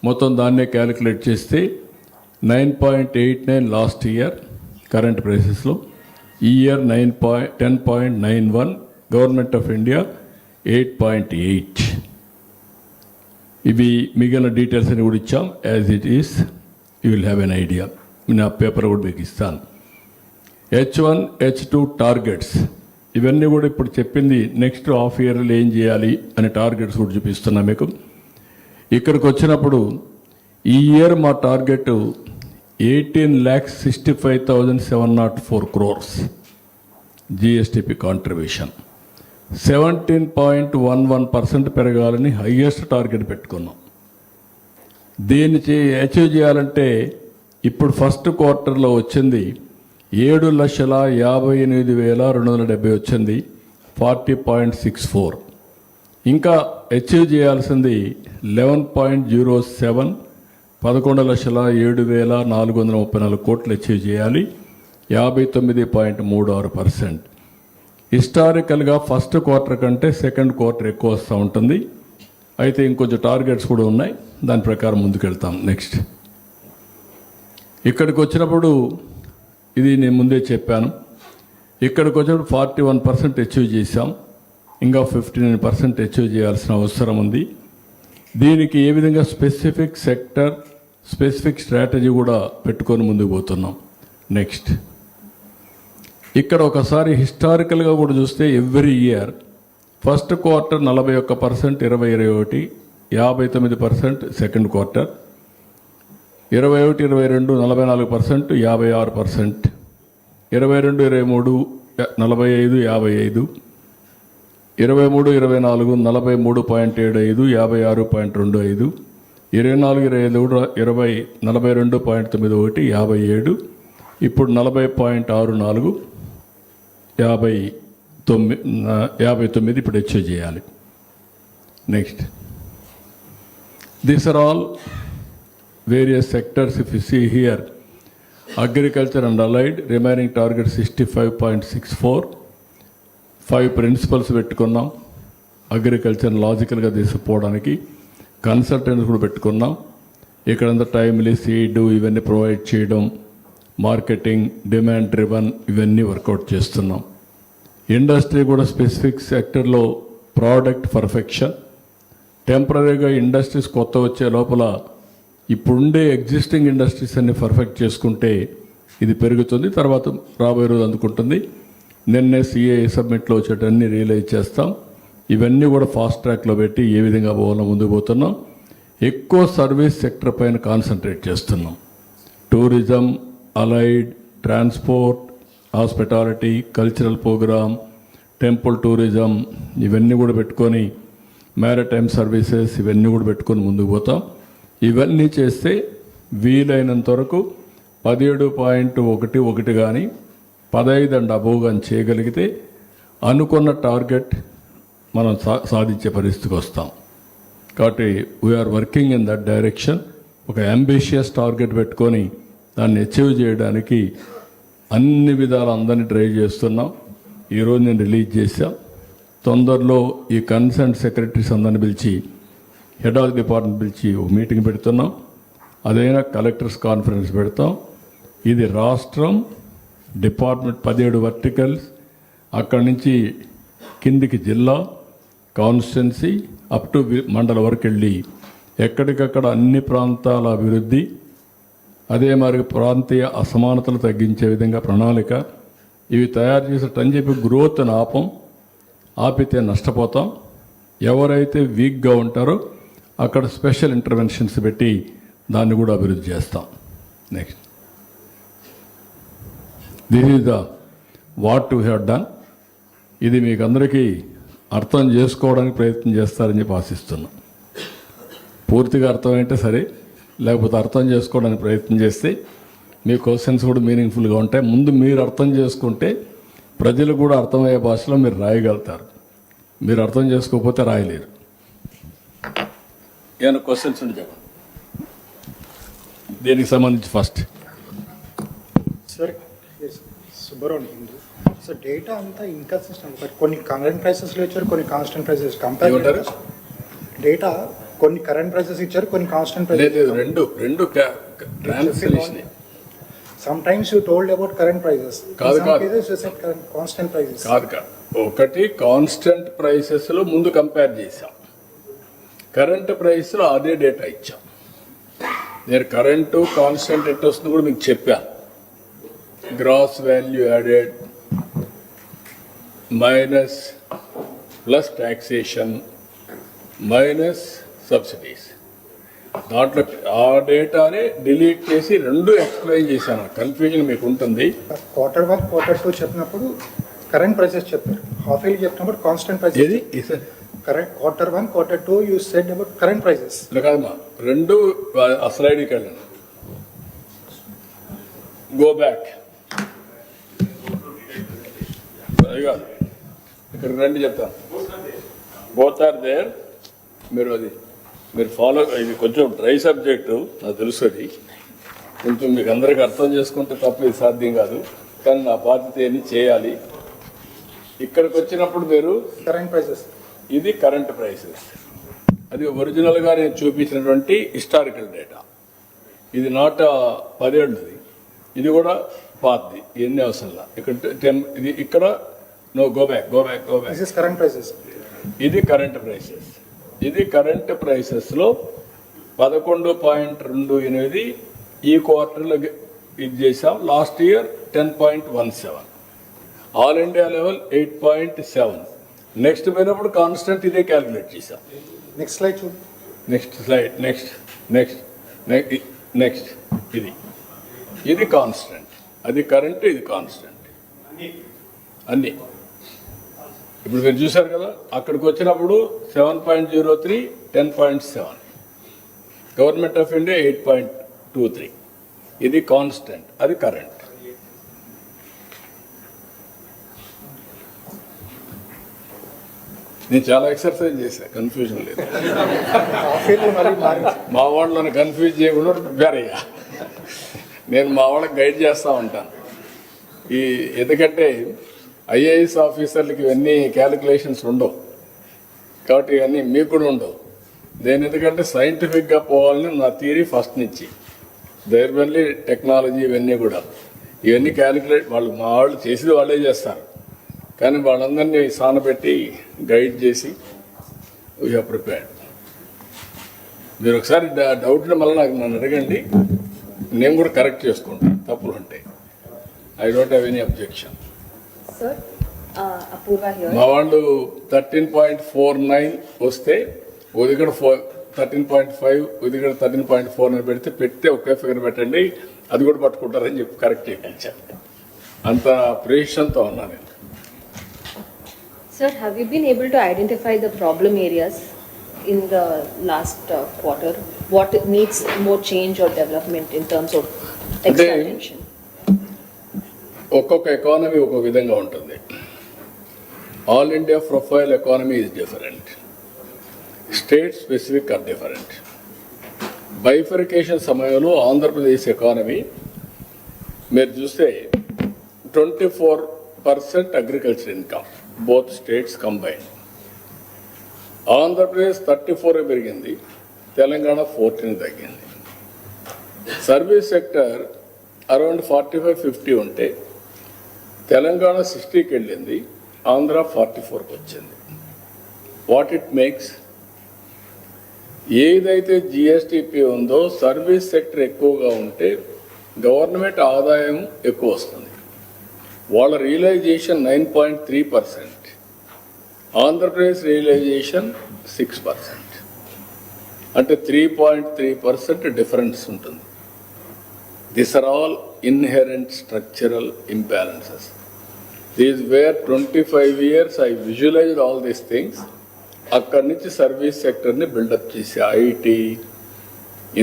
మొత్తం దాన్నే క్యాలిక్యులేట్ చేస్తే 9.89 లాస్ట్ ఇయర్ కరెంట్ ప్రైసెస్లో, ఈ ఇయర్ 10.91, గవర్నమెంట్ ఆఫ్ ఇండియా 8.8. ఇవి మిగిలిన డీటెయిల్స్ అని కూడా ఇచ్చాం. As it is you will have an idea. నా పేపర్ కూడా మీకు ఇస్తాను. H1 H2 టార్గెట్స్ ఇవన్నీ కూడా ఇప్పుడు చెప్పింది. నెక్స్ట్ హాఫ్ ఇయర్లో ఏం చేయాలి అనే టార్గెట్స్ కూడా చూపిస్తున్నా మీకు. ఇక్కడికి వచ్చినప్పుడు ఈ ఇయర్ మా టార్గెట్ 18,65,704 crores జిఎస్టిపి కాంట్రిబ్యూషన్, 17.11% పెరగాలని హయ్యెస్ట్ టార్గెట్ పెట్టుకున్నాం. దీన్ని అచీవ్ చేయాలంటే ఇప్పుడు ఫస్ట్ క్వార్టర్లో వచ్చింది 7,58,270 వచ్చింది, 40.64. ఇంకా అచీవ్ చేయాల్సింది 11.07, 11,07,434 కోట్లు అచీవ్ చేయాలి, 59.36%. హిస్టారికల్గా ఫస్ట్ క్వార్టర్ కంటే సెకండ్ క్వార్టర్ ఎక్కువ వస్తూ ఉంటుంది. అయితే ఇంకొంచెం టార్గెట్స్ కూడా ఉన్నాయి, దాని ప్రకారం ముందుకెళ్తాం. నెక్స్ట్ ఇక్కడికి వచ్చినప్పుడు ఇది నేను ముందే చెప్పాను, ఇక్కడికి వచ్చినప్పుడు 41% అచీవ్ చేశాం, ఇంకా 59% అచీవ్ చేయాల్సిన అవసరం ఉంది. దీనికి ఏ విధంగా స్పెసిఫిక్ సెక్టర్, స్పెసిఫిక్ స్ట్రాటజీ కూడా పెట్టుకొని ముందుకు పోతున్నాం. నెక్స్ట్ ఇక్కడ ఒకసారి హిస్టారికల్గా కూడా చూస్తే every year first quarter 41%, 20-21 59%, second quarter 21-22 44%, 56%, 22-23 45-55, 23-24 43.75, 56.25, 24-25 42.91, 57, ఇప్పుడు 40.64, 59 ఇప్పుడు అచీవ్ చేయాలి. Next these are all various sectors. If you see here, agriculture and allied remaining target 65.64. 5 principles పెట్టుకున్నాం అగ్రికల్చర్ లాజికల్గా తీసుకుపోవడానికి. కన్సల్టెంట్స్ కూడా పెట్టుకున్నాం. ఇక్కడంతా టైమ్లీ సీడ్ ఇవన్నీ ప్రొవైడ్ చేయడం, మార్కెటింగ్, డిమాండ్ డ్రివన్ ఇవన్నీ వర్కౌట్ చేస్తున్నాం. ఇండస్ట్రీ కూడా స్పెసిఫిక్ సెక్టర్లో ప్రోడక్ట్ పర్ఫెక్షన్, టెంపరీగా ఇండస్ట్రీస్ కొత్త వచ్చే లోపల ఇప్పుడుండే ఎగ్జిస్టింగ్ ఇండస్ట్రీస్ అన్ని పర్ఫెక్ట్ చేసుకుంటే ఇది పెరుగుతుంది, తర్వాత రాబోయే రోజు అందుకుంటుంది. నిన్నే సిఏ సబ్మిట్లో వచ్చేటన్ని రియలైజ్ చేస్తాం. ఇవన్నీ కూడా ఫాస్ట్ ట్రాక్లో పెట్టి ఏ విధంగా పోవాలో ముందుకు పోతున్నాం. ఎక్కువ సర్వీస్ సెక్టర్ పైన కాన్సన్ట్రేట్ చేస్తున్నాం. Tourism, allied, transport, hospitality, cultural programme, temple tourism ఇవన్నీ కూడా పెట్టుకొని, మ్యారిటైమ్ సర్వీసెస్ ఇవన్నీ కూడా పెట్టుకొని ముందుకు పోతాం. ఇవన్నీ చేస్తే వీలైనంత వరకు 17.11 కానీ 15 అండ్ అబోవ్ కానీ చేయగలిగితే అనుకున్న టార్గెట్ మనం సాధించే పరిస్థితికి వస్తాం. కాబట్టి we are working in that direction. ఒక అంబిషియస్ టార్గెట్ పెట్టుకొని దాన్ని అచీవ్ చేయడానికి అన్ని విధాలు అందరినీ డ్రైవ్ చేస్తున్నాం. ఈరోజు నేను రిలీజ్ చేశాం. తొందరలో ఈ కన్సర్న్ సెక్రటరీస్ అందరిని పిలిచి, హెడ్ ఆఫ్ ది డిపార్ట్మెంట్ పిలిచి ఒక మీటింగ్ పెడుతున్నాం. అదైనా కలెక్టర్స్ కాన్ఫరెన్స్ పెడతాం. ఇది రాష్ట్రం, డిపార్ట్మెంట్ 17 వర్టికల్స్, అక్కడి నుంచి కిందికి జిల్లా, కాన్స్టిట్యున్సీ అప్ టు మండల వరకు వెళ్ళి ఎక్కడికక్కడ అన్ని ప్రాంతాల అభివృద్ధి, అదే మరి ప్రాంతీయ అసమానతలు తగ్గించే విధంగా ప్రణాళిక ఇవి తయారు చేసేటని చెప్పి గ్రోత్ని ఆపితే నష్టపోతాం. ఎవరైతే వీక్గా ఉంటారో అక్కడ స్పెషల్ ఇంటర్వెన్షన్స్ పెట్టి దాన్ని కూడా అభివృద్ధి చేస్తాం. Next, this is the what we have done. ఇది మీకు అందరికీ అర్థం చేసుకోవడానికి ప్రయత్నం చేస్తారని చెప్పి ఆశిస్తున్నాం. పూర్తిగా అర్థమైతే సరే, లేకపోతే అర్థం చేసుకోవడానికి ప్రయత్నం చేస్తే మీ క్వశ్చన్స్ కూడా మీనింగ్ఫుల్గా ఉంటాయి. ముందు మీరు అర్థం చేసుకుంటే ప్రజలు కూడా అర్థమయ్యే భాషలో మీరు రాయగలుగుతారు. మీరు అర్థం చేసుకోకపోతే రాయలేరు. ఏమైనా క్వశ్చన్స్ ఉంటే చెప్పండి. దీనికి సంబంధించి first sir Subrahmanyam Hindu sir, data అంతా ఇన్కన్సిస్టెంట్. కొన్ని కరెంట్ ప్రైసెస్లో ఇచ్చారు, కొన్ని కాన్స్టెంట్ ప్రైసెస్. కంపేర్ డేటా కొన్ని కరెంట్ ప్రైసెస్ ఇచ్చారు, కొన్ని కాన్స్టెంట్ ప్రైసెస్. రెండు translation. Sometimes you told about current prices. కాదు కాదు, you said constant prices. కాదు కాదు. ఒకటి కాన్స్టెంట్ ప్రైసెస్లో ముందు కంపేర్ చేసాం, కరెంట్ ప్రైస్లో అదే డేటా ఇచ్చాం. నేను కరెంటు కాన్స్టెంట్ ఎట్ వస్తుంది కూడా మీకు చెప్పాను. Gross value added minus plus taxation minus subsidies. దాంట్లో ఆ డేటాని డిలీట్ చేసి రెండు ఎక్స్ప్లెయిన్ చేశాను. కన్ఫ్యూజన్ మీకు ఉంటుంది. Q1, Q2 చెప్పినప్పుడు కరెంట్ ప్రైసెస్ చెప్పారు, హాఫ్ ఇయర్లీ చెప్పినప్పుడు కాన్స్టెంట్ ప్రైసెస్. ఏది current Q1, Q2 you said about current prices. కాదమ్మా, రెండు ఆ స్లైడ్కి వెళ్ళండి. Go back. అది కాదు, ఇక్కడ రండి చెప్తాను. Both are there. మీరు ఫాలో, ఇది కొంచెం డ్రై సబ్జెక్టు నాకు తెలుసు. అది కొంచెం మీకు అందరికీ అర్థం చేసుకుంటే తప్ప ఇది సాధ్యం కాదు, కానీ నా బాధ్యత ఏమి చేయాలి. ఇక్కడికి వచ్చినప్పుడు మీరు కరెంట్ ప్రైసెస్, ఇది కరెంట్ ప్రైసెస్, అది ఒరిజినల్గా నేను చూపించినటువంటి హిస్టారికల్ డేటా. ఇది నాట 10 ఏళ్ళది, ఇది కూడా పాతది, ఎన్ని అవసరంలా. ఇక్కడ 10, ఇది ఇక్కడ no, go back. Current prices. ఇది కరెంట్ ప్రైసెస్. ఇది కరెంట్ ప్రైసెస్లో 11.28 ఈ క్వార్టర్లో ఇది చేసాం. Last year 10.17, all India level 8.7. Next పోయినప్పుడు కాన్స్టెంట్ ఇదే క్యాలిక్యులేట్ చేసాం. నెక్స్ట్ స్లైడ్ చూడు. Next slide. నెక్స్ట్ ఇది కాన్స్టెంట్, అది కరెంట్, ఇది కాన్స్టెంట్ అన్నీ. ఇప్పుడు మీరు చూశారు కదా, అక్కడికి వచ్చినప్పుడు 7.03, 10.7. Government of India 8.23. ఇది కాన్స్టెంట్, అది కరెంట్. నేను చాలా ఎక్సర్సైజ్ చేశాను, కన్ఫ్యూజన్ లేదు. మా వాళ్ళని కన్ఫ్యూజ్ చేయకుండా ప్రిపేర్ అయ్యా. నేను మా వాళ్ళకి గైడ్ చేస్తూ ఉంటాను. ఎందుకంటే ఐఏఎస్ ఆఫీసర్లకి ఇవన్నీ క్యాలిక్యులేషన్స్ ఉండవు, కాబట్టి ఇవన్నీ మీకు కూడా ఉండవు. నేను ఎందుకంటే సైంటిఫిక్గా పోవాలని నా థియరీ ఫస్ట్ నుంచి. దైర్మల్లి టెక్నాలజీ ఇవన్నీ క్యాలిక్యులేట్ మా వాళ్ళు చేసేది వాళ్ళే చేస్తారు, కానీ వాళ్ళందరినీ సానబెట్టి గైడ్ చేసి వీ హ్యావ్ ప్రిపేర్డ్. మీరు ఒకసారి డౌట్ని మళ్ళీ నన్ను అడగండి, నేను కూడా కరెక్ట్ చేసుకుంటాను తప్పులు ఉంటే. I don't have any objection. మా వాళ్ళు 13.49 వస్తే ఉదిగడ 13.5, ఉదిగడ 13.4 అని పెడితే ఒకే ఫిగర్ పెట్టండి, అది కూడా పట్టుకుంటారని చెప్పి కరెక్ట్ చేయించాను. అంత ప్రేషన్తో ఉన్నా నేను. Sir, have you been able to identify the problem areas in the last quarter? What needs more change or development in terms of extra attention? ఒక్కొక్క ఎకానమీ ఒక్కొక్క విధంగా ఉంటుంది. All India profile economy is different, state specific are different. Bifurcation సమయంలో Andhra Pradesh economy మీరు చూస్తే 24% agriculture income, both states combined. Andhra Pradesh 34 పెరిగింది, తెలంగాణ 14 తగ్గింది. Service sector around 45-50 ఉంటే తెలంగాణ 60కి వెళ్ళింది, ఆంధ్ర 44కి వచ్చింది. వాట్ ఇట్ మేక్స్, ఏదైతే జిఎస్టిపి ఉందో సర్వీస్ సెక్టర్ ఎక్కువగా ఉంటే గవర్నమెంట్ ఆదాయం ఎక్కువ వస్తుంది. వాళ్ళ రియలైజేషన్ 9.3%, ఆంధ్రప్రదేశ్ రియలైజేషన్ 6%, అంటే 3.3% డిఫరెన్స్ ఉంటుంది. These are all inherent structural imbalances. These were 25 years I visualized all these things. అక్కడి నుంచి సర్వీస్ సెక్టర్ని బిల్డప్ చేసి IT,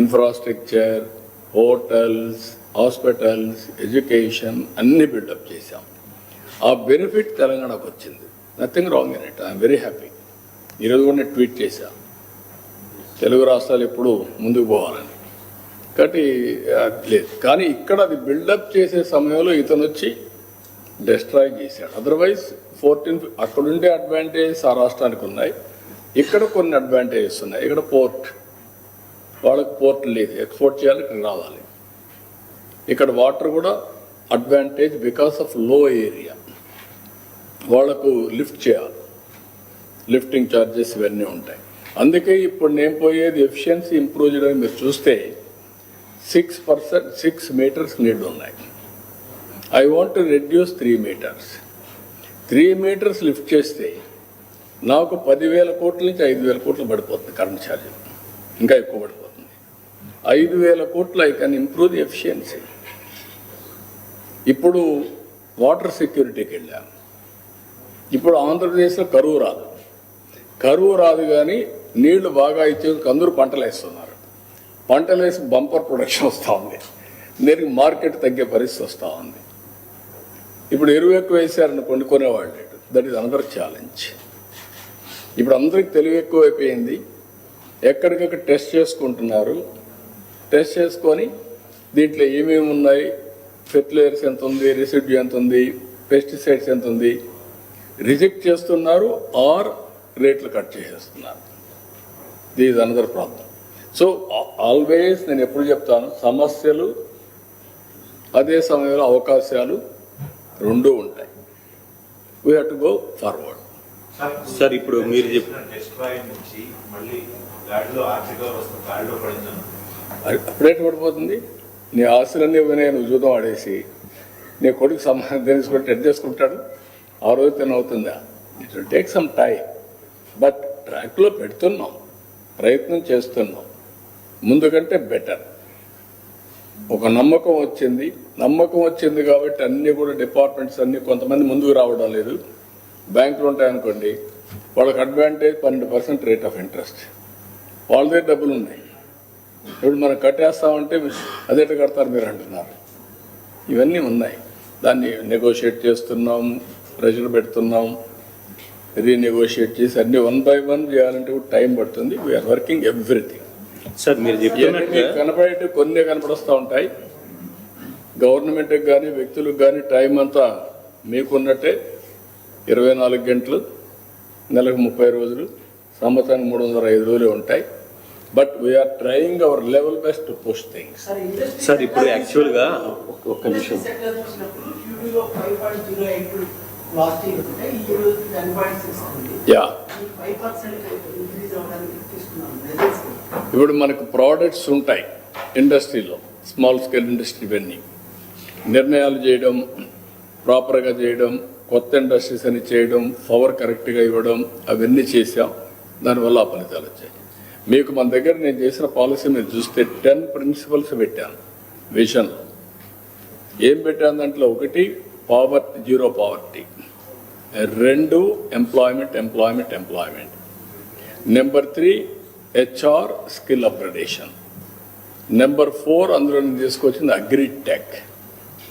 infrastructure, hotels, hospitals, education అన్నీ బిల్డప్ చేశాం. ఆ బెనిఫిట్ తెలంగాణకు వచ్చింది. Nothing wrong in it. I'm very happy. ఈరోజు కూడా నేను ట్వీట్ చేశాను, తెలుగు రాష్ట్రాలు ఎప్పుడు ముందుకు పోవాలని. కాబట్టి లేదు, కానీ ఇక్కడ అది బిల్డప్ చేసే సమయంలో ఇతను వచ్చి డిస్ట్రాయ్ చేశాడు. అదర్వైజ్ 14 అక్కడుండే అడ్వాంటేజెస్ ఆ రాష్ట్రానికి ఉన్నాయి, ఇక్కడ కొన్ని అడ్వాంటేజెస్ ఉన్నాయి. ఇక్కడ పోర్ట్, వాళ్ళకి పోర్ట్ లేదు, ఎక్స్పోర్ట్ చేయాలి, ఇక్కడ రావాలి. ఇక్కడ వాటర్ కూడా అడ్వాంటేజ్ బికాస్ ఆఫ్ లో ఏరియా, వాళ్లకు లిఫ్ట్ చేయాలి, లిఫ్టింగ్ ఛార్జెస్ ఇవన్నీ ఉంటాయి. అందుకే ఇప్పుడు నేను పోయేది ఎఫిషియన్సీ ఇంప్రూవ్ చేయడానికి మీరు చూస్తే 6 మీటర్స్ నీడ్ ఉన్నాయి. I want to reduce 3 metres. 3 metres lift చేస్తే నాకు 10,000 కోట్ల నుంచి 5,000 కోట్లు పడిపోతుంది కరెంట్ ఛార్జ్, ఇంకా ఎక్కువ పడిపోతుంది. 5,000 కోట్లు I can improve the efficiency. ఇప్పుడు వాటర్ సెక్యూరిటీకి వెళ్ళాను. ఇప్పుడు ఆంధ్రప్రదేశ్లో కరువు రాదు కానీ నీళ్లు బాగా ఇచ్చేందుకు అందరూ పంటలు వేస్తున్నారు. పంటలు వేసి బంపర్ ప్రొడక్షన్ వస్తూ ఉంది, నేరుగా మార్కెట్ తగ్గే పరిస్థితి వస్తూ ఉంది. ఇప్పుడు ఎరువు ఎక్కువ వేసారనుకోండి, కొనేవాళ్ళు లేడు. That is another challenge. ఇప్పుడు అందరికి తెలివి ఎక్కువ అయిపోయింది, ఎక్కడికక్కడ టెస్ట్ చేసుకుంటున్నారు. టెస్ట్ చేసుకొని దీంట్లో ఏమేమి ఉన్నాయి, ఫెర్టిలైజర్స్ ఎంత ఉంది, రెసిడ్యూ ఎంత ఉంది, పెస్టిసైడ్స్ ఎంత ఉంది, రిజెక్ట్ చేస్తున్నారు ఆర్ రేట్లు కట్ చేసేస్తున్నారు. This is another problem. So always నేను ఎప్పుడు చెప్తాను, సమస్యలు అదే సమయంలో అవకాశాలు రెండూ ఉంటాయి. We have to go forward. Sir ఇప్పుడు మీరు చెప్పిన అప్పుడేట పడిపోతుంది. నీ ఆస్తులన్నీ పోయినాయి, నువ్వు జూదం ఆడేసి నీ కొడుకు సమాధానం తెలుసుకుంటే ఎడ్ చేసుకుంటాడు. ఆ రోజు తను అవుతుందా? It will take some time, but ట్రాక్లో పెడుతున్నాం, ప్రయత్నం చేస్తున్నాం. ముందు కంటే బెటర్. ఒక నమ్మకం వచ్చింది కాబట్టి అన్నీ కూడా డిపార్ట్మెంట్స్ అన్నీ కొంతమంది ముందుకు రావడం లేదు. బ్యాంకులు ఉంటాయనుకోండి, వాళ్ళకి అడ్వాంటేజ్ 12% రేట్ ఆఫ్ ఇంట్రెస్ట్, వాళ్ళ దగ్గర డబ్బులు ఉన్నాయి. ఇప్పుడు మనం కట్టేస్తామంటే అదేట కడతారు మీరు అంటున్నారు. ఇవన్నీ ఉన్నాయి. దాన్ని నెగోషియేట్ చేస్తున్నాం, ప్రెషర్ పెడుతున్నాం, రీనెగోషియేట్ చేసి అన్ని 1 by 1 చేయాలంటే కూడా టైం పడుతుంది. We are working everything. సార్ మీరు కనపడేవి కొన్ని కనపడుస్తూ ఉంటాయి. గవర్నమెంట్కి కానీ వ్యక్తులకు కానీ టైం అంతా మీకున్నట్టే 24 గంటలు, నెలకు 30 రోజులు, సంవత్సరానికి 305 రోజులే ఉంటాయి. But we are trying our level best to push things. Sir ఇప్పుడు యాక్చువల్గా ఒక్క నిమిషం, ఇప్పుడు మనకు ప్రోడక్ట్స్ ఉంటాయి ఇండస్ట్రీలో, స్మాల్ స్కేల్ ఇండస్ట్రీ, ఇవన్నీ నిర్ణయాలు చేయడం, ప్రాపర్గా చేయడం, కొత్త ఇండస్ట్రీస్ అని చేయడం, పవర్ కరెక్ట్గా ఇవ్వడం, అవన్నీ చేసాం. దానివల్ల ఆ ఫలితాలు వచ్చాయి. మీకు మన దగ్గర నేను చేసిన పాలసీ మీరు చూస్తే 10 ప్రిన్సిపల్స్ పెట్టాను విజన్లో. ఏం పెట్టాను దాంట్లో? 1 poverty, zero poverty. 2 employment. Number 3 HR skill upgradation. Number 4 అందులో నేను తీసుకొచ్చింది agritech.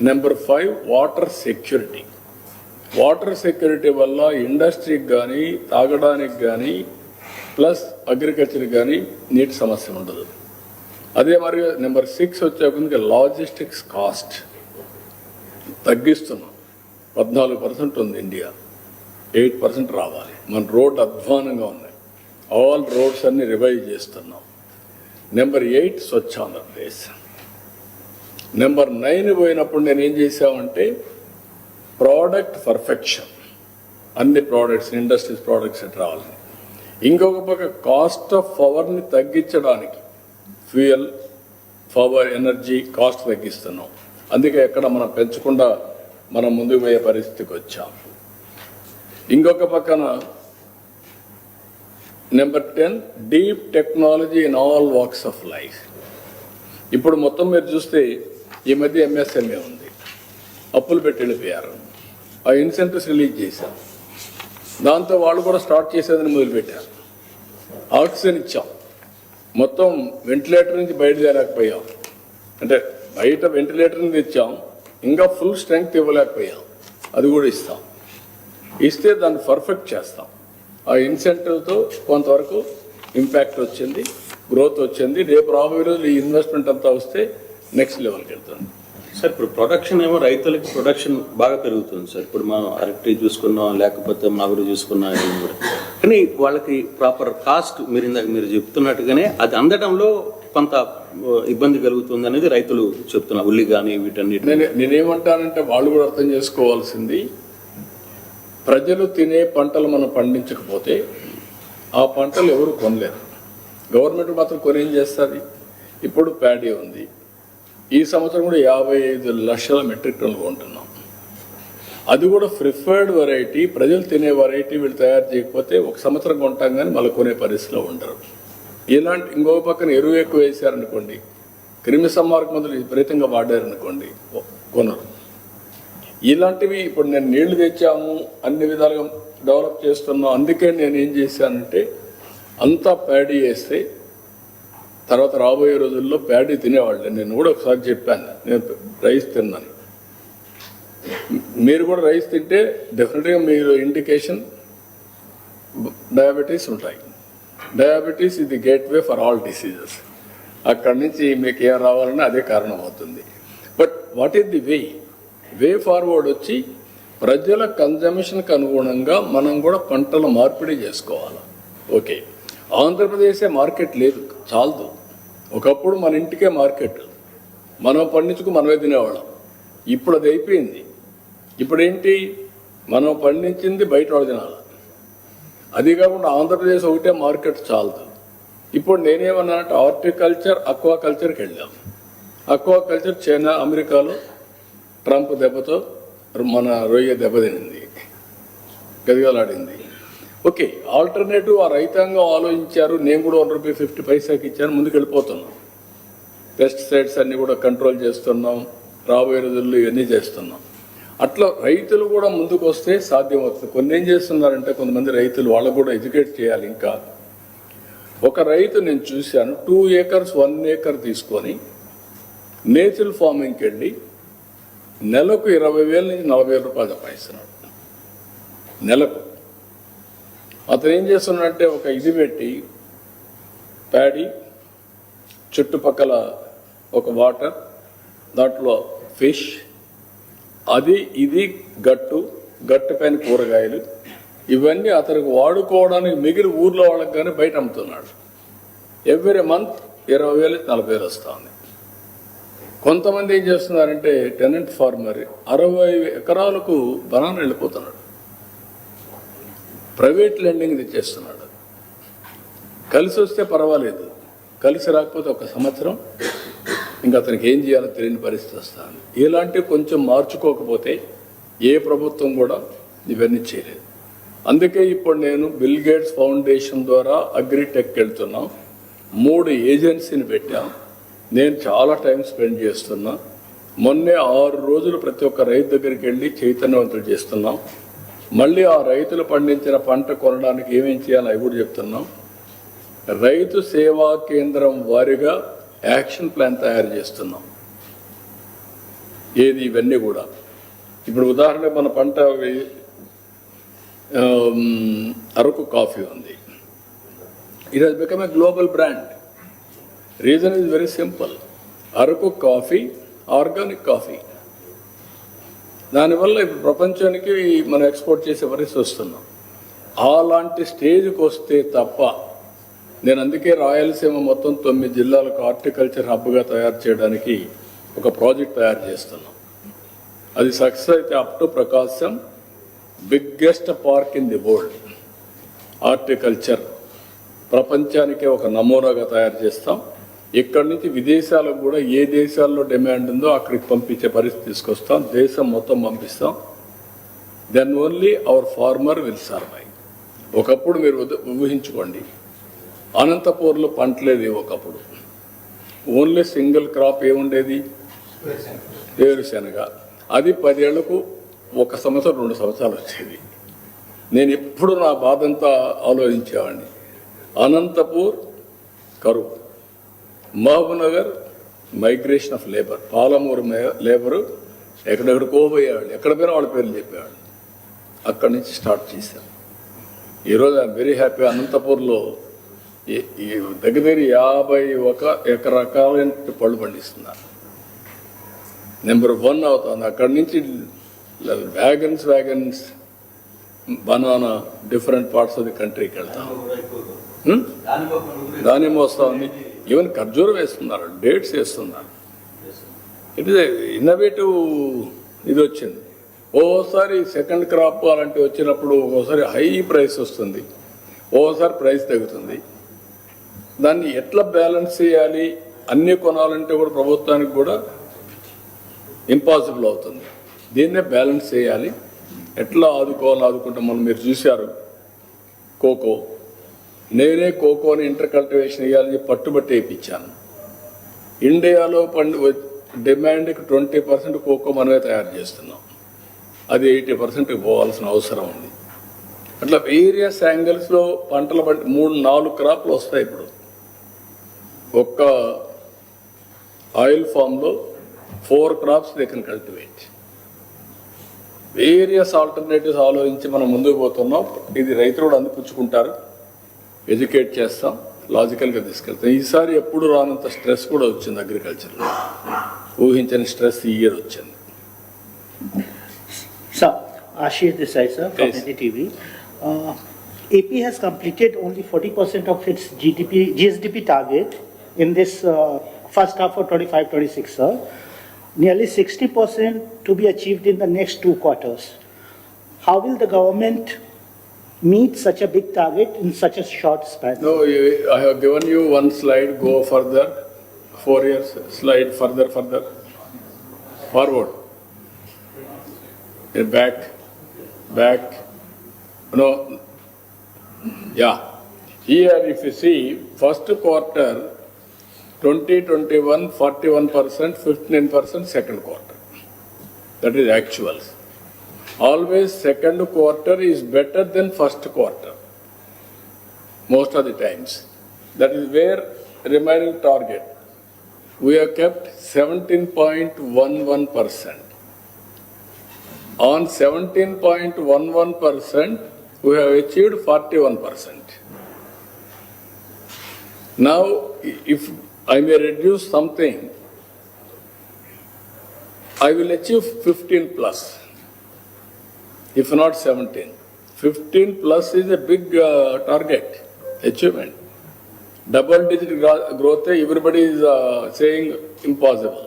Number 5 water security. Water security వల్ల ఇండస్ట్రీకి కానీ తాగడానికి కానీ ప్లస్ అగ్రికల్చర్కి కానీ నీటి సమస్య ఉండదు. అదే మరి నెంబర్ 6 వచ్చే లాజిస్టిక్స్ కాస్ట్ తగ్గిస్తున్నాం. 14% ఉంది ఇండియా, 8% రావాలి. మన రోడ్ అధ్వానంగా ఉన్నాయి. ఆల్ రోడ్స్ అన్ని రివైవ్ చేస్తున్నాం. నెంబర్ 8 స్వచ్ఛ ఆంధ్రప్రదేశ్. నెంబర్ 9 పోయినప్పుడు నేను ఏం చేశామంటే ప్రోడక్ట్ పర్ఫెక్షన్, అన్ని ప్రోడక్ట్స్ ఇండస్ట్రీస్ ప్రోడక్ట్స్ రావాలని. ఇంకొక పక్క కాస్ట్ ఆఫ్ పవర్ని తగ్గించడానికి ఫ్యూయల్ పవర్ ఎనర్జీ కాస్ట్ తగ్గిస్తున్నాం. అందుకే ఎక్కడ మనం పెంచకుండా మనం ముందుకు పోయే పరిస్థితికి వచ్చాం. ఇంకొక పక్కన number 10 deep technology in all walks of life. ఇప్పుడు మొత్తం మీరు చూస్తే ఈ మధ్య ఎంఎస్ఎంఏ ఉంది, అప్పులు పెట్టి వెళ్ళిపోయారు. ఆ ఇన్సెంటివ్స్ రిలీజ్ చేశాం, దాంతో వాళ్ళు కూడా స్టార్ట్ చేసేదని మొదలుపెట్టారు. ఆక్సిజన్ ఇచ్చాం, మొత్తం వెంటిలేటర్ నుంచి బయటదేరకపోయాం. అంటే బయట వెంటిలేటర్ నుంచి ఇచ్చాం, ఇంకా ఫుల్ స్ట్రెంగ్త్ ఇవ్వలేకపోయాం, అది కూడా ఇస్తాం. ఇస్తే దాన్ని పర్ఫెక్ట్ చేస్తాం. ఆ ఇన్సెంటివ్తో కొంతవరకు ఇంపాక్ట్ వచ్చింది, గ్రోత్ వచ్చింది. రేపు రాబోయే రోజులు ఈ ఇన్వెస్ట్మెంట్ అంతా వస్తే నెక్స్ట్ లెవెల్కి వెళ్తుంది. సార్ ఇప్పుడు ప్రొడక్షన్ ఏమో రైతులకి ప్రొడక్షన్ బాగా పెరుగుతుంది సార్. ఇప్పుడు మనం అరటి చూసుకున్నాం, లేకపోతే మాగురు చూసుకున్నాం, ఇవన్నీ కూడా. కానీ వాళ్ళకి ప్రాపర్ కాస్ట్ మీరు చెప్తున్నట్టుగానే అది అందడంలో కొంత ఇబ్బంది కలుగుతుంది అనేది రైతులు చెప్తున్నారు. ఉల్లి కానీ వీటన్నిటి నేనేమంటానంటే వాళ్ళు కూడా అర్థం చేసుకోవాల్సింది, ప్రజలు తినే పంటలు మనం పండించకపోతే ఆ పంటలు ఎవరు కొనలేరు. గవర్నమెంట్ మాత్రం కొనేం చేస్తుంది. ఇప్పుడు ప్యాడీ ఉంది, ఈ సంవత్సరం కూడా 55 లక్షల మెట్రిక్ టన్నులు కొంటున్నాం. అది కూడా ప్రిఫర్డ్ వెరైటీ, ప్రజలు తినే వెరైటీ వీళ్ళు తయారు చేయకపోతే ఒక సంవత్సరం కొంటాం కానీ మళ్ళీ కొనే పరిస్థితిలో ఉండరు. ఇలాంటి ఇంకొక పక్కన ఎరువు ఎక్కువ వేసారనుకోండి, క్రిమి సంహారక మందులు విపరీతంగా వాడారనుకోండి, కొనరు. ఇలాంటివి ఇప్పుడు నేను నీళ్లు తెచ్చాము, అన్ని విధాలుగా డెవలప్ చేస్తున్నాం. అందుకే నేను ఏం చేశానంటే అంతా ప్యాడీ వేస్తే తర్వాత రాబోయే రోజుల్లో ప్యాడీ తినేవాళ్ళు. నేను కూడా ఒకసారి చెప్పాను, నేను రైస్ తిన్నాను. మీరు కూడా రైస్ తింటే డెఫినెట్గా మీరు ఇండికేషన్ డయాబెటీస్ ఉంటాయి. డయాబెటీస్ ఇది గేట్వే ఫర్ ఆల్ డిసీజెస్. అక్కడి నుంచి మీకు ఏం రావాలన్నా అదే కారణం అవుతుంది. But what is the way forward వచ్చి ప్రజల కన్జంప్షన్కి అనుగుణంగా మనం కూడా పంటల మార్పిడి చేసుకోవాలి. ఓకే, ఆంధ్రప్రదేశే మార్కెట్ లేదు, చాలదు. ఒకప్పుడు మన ఇంటికే మార్కెట్, మనం పండించుకు మనమే తినేవాళ్ళం. ఇప్పుడు అది అయిపోయింది. ఇప్పుడు ఏంటి, మనం పండించింది బయట వాళ్ళు తినాలి. అది కాకుండా ఆంధ్రప్రదేశ్ ఒకటే మార్కెట్ చాలదు. ఇప్పుడు నేనేమన్నానంటే హార్టికల్చర్, అక్వాకల్చర్కి వెళ్ళాం. అక్వాకల్చర్ చైనా, అమెరికాలో ట్రంప్ దెబ్బతో మన రొయ్య దెబ్బతినింది, గదిగలాడింది. ఓకే, ఆల్టర్నేటివ్ ఆ రైతాంగం ఆలోచించారు. నేను కూడా ₹1.50 ఇచ్చాను, ముందుకు వెళ్ళిపోతున్నాం. పెస్టిసైడ్స్ అన్నీ కూడా కంట్రోల్ చేస్తున్నాం, రాబోయే రోజుల్లో ఇవన్నీ చేస్తున్నాం. అట్లా రైతులు కూడా ముందుకు వస్తే సాధ్యమవుతుంది. కొన్ని ఏం చేస్తున్నారంటే కొంతమంది రైతులు, వాళ్ళకు కూడా ఎడ్యుకేట్ చేయాలి. ఇంకా ఒక రైతు నేను చూశాను, 2 acres 1 acre తీసుకొని నేచురల్ ఫార్మింగ్కి వెళ్ళి నెలకు 20,000 నుంచి 40,000 రూపాయలు సంపాదిస్తున్నాడు నెలకు. అతను ఏం చేస్తున్నాడంటే ఒక ఇది పెట్టి ప్యాడీ చుట్టుపక్కల ఒక వాటర్, దాంట్లో ఫిష్, అది ఇది గట్టు పైన కూరగాయలు, ఇవన్నీ అతనికి వాడుకోవడానికి మిగిలి ఊర్లో వాళ్ళకి కానీ బయట అమ్ముతున్నాడు. ఎవ్రీ మంత్ 20,000 40,000 వస్తుంది. కొంతమంది ఏం చేస్తున్నారంటే టెనెంట్ ఫార్మర్ 60 ఎకరాలకు బనానా వెళ్ళిపోతున్నాడు, ప్రైవేట్ లెండింగ్ తెచ్చేస్తున్నాడు. కలిసి వస్తే పర్వాలేదు, కలిసి రాకపోతే ఒక సంవత్సరం ఇంకా అతనికి ఏం చేయాలో తెలియని పరిస్థితి వస్తుంది. ఇలాంటివి కొంచెం మార్చుకోకపోతే ఏ ప్రభుత్వం కూడా ఇవన్నీ చేయలేదు. అందుకే ఇప్పుడు నేను బిల్ గేట్స్ ఫౌండేషన్ ద్వారా అగ్రిటెక్ వెళ్తున్నాం. 3 ఏజెన్సీని పెట్టాం. నేను చాలా టైం స్పెండ్ చేస్తున్నా. మొన్నే 6 రోజులు ప్రతి ఒక్క రైతు దగ్గరికి వెళ్ళి చైతన్యవంతులు చేస్తున్నాం. మళ్ళీ ఆ రైతులు పండించిన పంట కొనడానికి ఏమేం చేయాలో అవి కూడా చెప్తున్నాం. రైతు సేవా కేంద్రం వారిగా యాక్షన్ ప్లాన్ తయారు చేస్తున్నాం. ఇవన్నీ కూడా ఇప్పుడు ఉదాహరణ మన పంట అరకు కాఫీ ఉంది. It has become a global brand. Reason is very simple. Araku coffee organic coffee. దానివల్ల ఇప్పుడు ప్రపంచానికి మనం ఎక్స్పోర్ట్ చేసే పరిస్థితి వస్తున్నాం. అలాంటి స్టేజ్కి వస్తే తప్ప నేను అందుకే రాయలసీమ మొత్తం 9 జిల్లాలకు హార్టికల్చర్ హబ్గా తయారు చేయడానికి ఒక ప్రాజెక్ట్ తయారు చేస్తున్నాం. అది సక్సెస్ అయితే up to Prakasam biggest park in the world horticulture ప్రపంచానికే ఒక నమూనాగా తయారు చేస్తాం. ఇక్కడి నుంచి విదేశాలకు కూడా ఏ దేశాల్లో డిమాండ్ ఉందో అక్కడికి పంపించే పరిస్థితి తీసుకొస్తాం. దేశం మొత్తం పంపిస్తాం. Then only our farmer will survive. ఒకప్పుడు మీరు ఊహించుకోండి, అనంతపూర్లో పంటలేదు ఒకప్పుడు. ఓన్లీ సింగిల్ క్రాప్ ఏముండేది? వేరుశెనగ. అది 10 ఏళ్లకు 1 సంవత్సరం 2 సంవత్సరాలు వచ్చేది. నేను ఎప్పుడు నా బాధంతా ఆలోచించేవాడిని. అనంతపూర్ కరువు, Mahabubnagar migration of labour, Palamuru labour ఎక్కడెక్కడికో పోయేవాళ్ళు, ఎక్కడ పోయినా వాళ్ళ పేర్లు చెప్పేవాళ్ళు. అక్కడి నుంచి స్టార్ట్ చేశాం. ఈరోజు ఐఎమ్ వెరీ హ్యాపీ. అనంతపూర్లో దగ్గర 51 రకాలైన పళ్ళు పండిస్తున్నారు. నెంబర్ 1 అవుతుంది. అక్కడి నుంచి wagons banana different parts of the కంట్రీకి వెళ్తాం. దానిమ్మ వస్తూ ఉంది. ఈవెన్ ఖర్జూరం వేస్తున్నారు, డేట్స్ వేస్తున్నారు. It is innovative. ఇది వచ్చింది. ఓసారి సెకండ్ క్రాప్ అలాంటివి వచ్చినప్పుడు ఓసారి హై ప్రైస్ వస్తుంది, ఓసారి ప్రైస్ తగ్గుతుంది. దాన్ని ఎట్లా బ్యాలెన్స్ చేయాలి? అన్నీ కొనాలంటే కూడా ప్రభుత్వానికి కూడా ఇంపాసిబుల్ అవుతుంది. దీన్నే బ్యాలెన్స్ చేయాలి. ఎట్లా ఆదుకుంటే మనం మీరు చూశారు కోకో. నేనే కోకోని ఇంటర్ కల్టివేషన్ ఇవ్వాలని పట్టుబట్టి వేయించాను. ఇండియాలో డిమాండ్కి 20% కోకో మనమే తయారు చేస్తున్నాం. అది 80% పోవాల్సిన అవసరం ఉంది. అట్లా వేరియస్ యాంగిల్స్లో పంటలు 3-4 క్రాప్లు వస్తాయి. ఇప్పుడు ఒక్క ఆయిల్ ఫామ్లో 4 crops they can cultivate. Various alternatives ఆలోచించి మనం ముందుకు పోతున్నాం. ఇది రైతులు కూడా అందిపుచ్చుకుంటారు. ఎడ్యుకేట్ చేస్తాం, లాజికల్గా తీసుకెళ్తాం. ఈసారి ఎప్పుడు రానంత స్ట్రెస్ కూడా వచ్చింది అగ్రికల్చర్లో. ఊహించని స్ట్రెస్ ఈ ఇయర్ వచ్చింది. Sir, Ashish Desai, sir, from Yes. NDTV. AP has completed only 40% of its GSDP target in this first half of 25-26, sir. Nearly 60% to be achieved in the next 2 quarters. How will the government meet such a big target in such a short span? No, I have given you one slide. Go further. 4 years slide further. Forward. Back. No. Yeah. Here if you see, first quarter 2021 41%, 15%, second quarter. That is actuals. Always second quarter is better than first quarter. Most of the times. That is where remaining target. We have kept 17.11%. On 17.11%, we have achieved 41%. Now, if I may reduce something, I will achieve 15 plus, if not 17. 15 plus is a big target, achievement. Double-digit growth, everybody is saying impossible.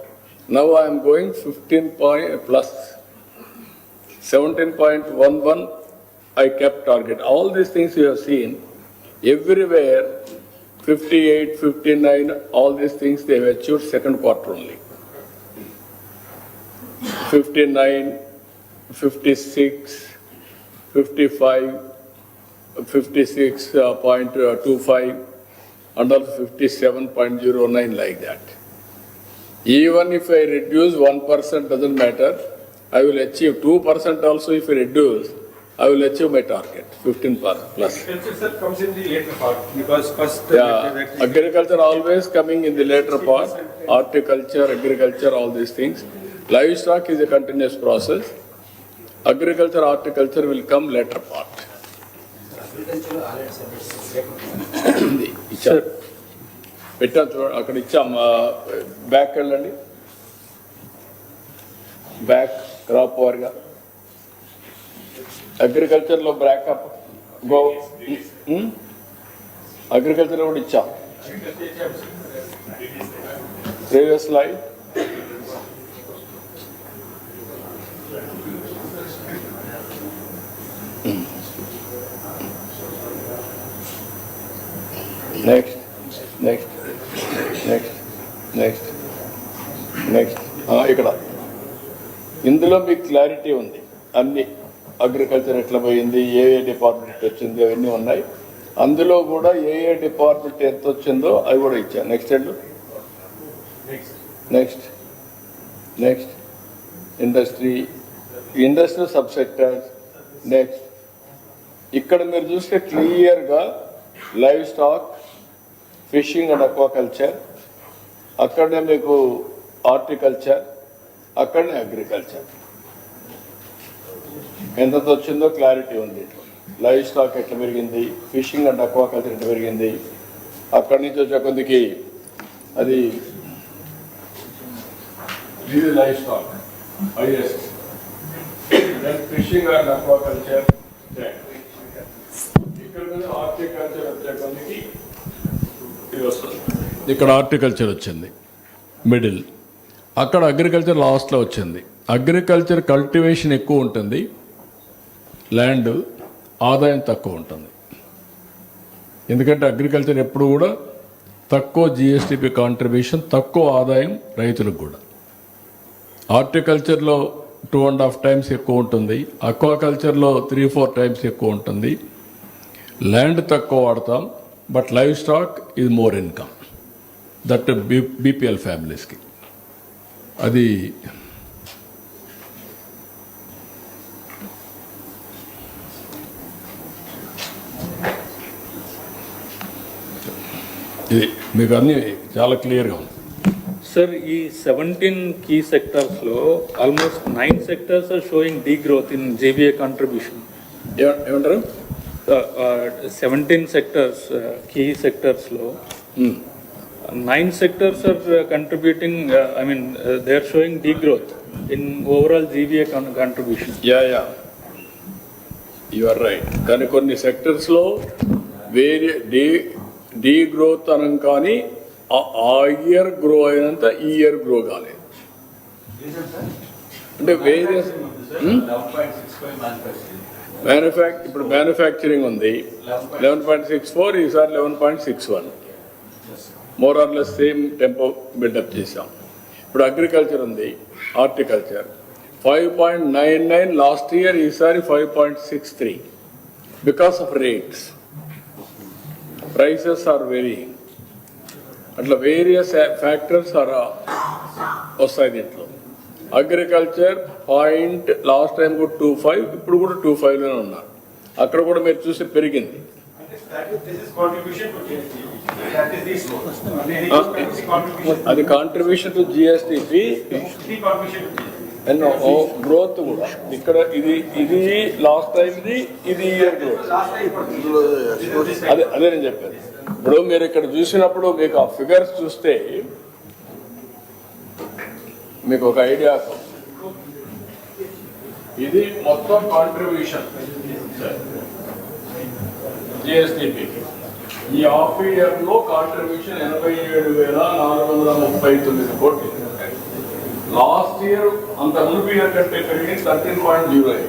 Now I am going 15 plus. 17.11, I kept target. All these things you have seen, everywhere, 58, 59, all these things they have achieved second quarter only. 59, 56, 55, 56.25, and also 57.09 like that. Even if I reduce 1%, doesn't matter. I will achieve 2% also. If I reduce, I will achieve my target, 15 plus. Agriculture comes in the later part because first. Yeah, agriculture always coming in the later part. Horticulture, agriculture, all these things. Livestock is a continuous process. Agriculture, horticulture will come later part. పెట్టా చూడ అక్కడ ఇచ్చాం. Back వెళ్ళండి. Back crop ఓవర్గా అగ్రికల్చర్లో backup go. Agriculture కూడా ఇచ్చాం. Previous slide. Next next next next next ఇక్కడ ఇందులో మీకు క్లారిటీ ఉంది. అన్ని అగ్రికల్చర్ ఎట్లా పోయింది, ఏ డిపార్ట్మెంట్ వచ్చింది, అవన్నీ ఉన్నాయి. అందులో కూడా ఏ డిపార్ట్మెంట్ ఎంత వచ్చిందో అవి కూడా ఇచ్చాను. Next and next next industry sub sectors. Next ఇక్కడ మీరు చూస్తే క్లియర్గా live stock, fishing and aquaculture, అక్కడనే మీకు హార్టికల్చర్, అక్కడనే అగ్రికల్చర్ ఎంత వచ్చిందో క్లారిటీ ఉంది. లైవ్ స్టాక్ ఎట్లా పెరిగింది, ఫిషింగ్ అండ్ అక్వాకల్చర్ ఎట్లా పెరిగింది, అక్కడి నుంచి వచ్చే కొద్దికి అది ఇది live stock highest, fishing and aquaculture, ఇక్కడ హార్టికల్చర్ వచ్చే కొద్దికి ఇది వస్తుంది. ఇక్కడ హార్టికల్చర్ వచ్చింది మిడిల్, అక్కడ అగ్రికల్చర్ లాస్ట్లో వచ్చింది. అగ్రికల్చర్ కల్టివేషన్ ఎక్కువ ఉంటుంది, ల్యాండ్ ఆదాయం తక్కువ ఉంటుంది. ఎందుకంటే అగ్రికల్చర్ ఎప్పుడు కూడా తక్కువ జిఎస్టిపి కాంట్రిబ్యూషన్, తక్కువ ఆదాయం రైతులకు కూడా. హార్టికల్చర్లో 2.5 times ఎక్కువ ఉంటుంది, అక్వాకల్చర్లో 3-4 times ఎక్కువ ఉంటుంది. ల్యాండ్ తక్కువ వాడతాం, బట్ లైవ్ స్టాక్ ఇది మోర్ ఇన్కమ్, దట్ బీపీఎల్ ఫ్యామిలీస్కి. అది ఇది మీకు అన్ని చాలా క్లియర్గా ఉంది. Sir, ఈ 17 key sectors లో almost 9 sectors are showing degrowth in JVA contribution. ఏమంటారు? 17 sectors, key sectors లో 9 sectors are contributing, they are showing degrowth in overall GVA contribution. Yeah you are right. కానీ కొన్ని సెక్టర్స్లో వేరే డీ గ్రోత్ అనం, కానీ ఆ ఇయర్ గ్రో అయినంత ఈ ఇయర్ గ్రో కాలేదు. అంటే వేరియస్ ఇప్పుడు మ్యానుఫ్యాక్చరింగ్ ఉంది 11.64, ఈసారి 11.61, more or less same tempo build up చేసాం. ఇప్పుడు అగ్రికల్చర్ ఉంది, హార్టికల్చర్ 5.99 లాస్ట్ ఇయర్, ఈసారి 5.63 because of rates, prices are varying. అట్లా వేరియస్ ఫ్యాక్టర్స్ వస్తాయి దీంట్లో. అగ్రికల్చర్ పాయింట్ లాస్ట్ టైం కూడా 2.5, ఇప్పుడు కూడా 2.5లోనే ఉన్నారు. అక్కడ కూడా మీరు చూసి పెరిగింది. అది కాంట్రిబ్యూషన్ టు జిఎస్టిపి గ్రోత్ కూడా. ఇక్కడ ఇది లాస్ట్ టైం, ఇది ఇయర్ గ్రోత్. అదే నేను చెప్పాను. ఇప్పుడు మీరు ఇక్కడ చూసినప్పుడు మీకు ఆ ఫిగర్స్ చూస్తే మీకు ఒక ఐడియా. ఇది మొత్తం కాంట్రిబ్యూషన్ జిఎస్టిపి. ఈ హాఫ్ ఇయర్ లో కాంట్రిబ్యూషన్ 87,439 కోట్లు. లాస్ట్ ఇయర్ అంత మునుపు ఇయర్ కంటే పెరిగింది 13.08.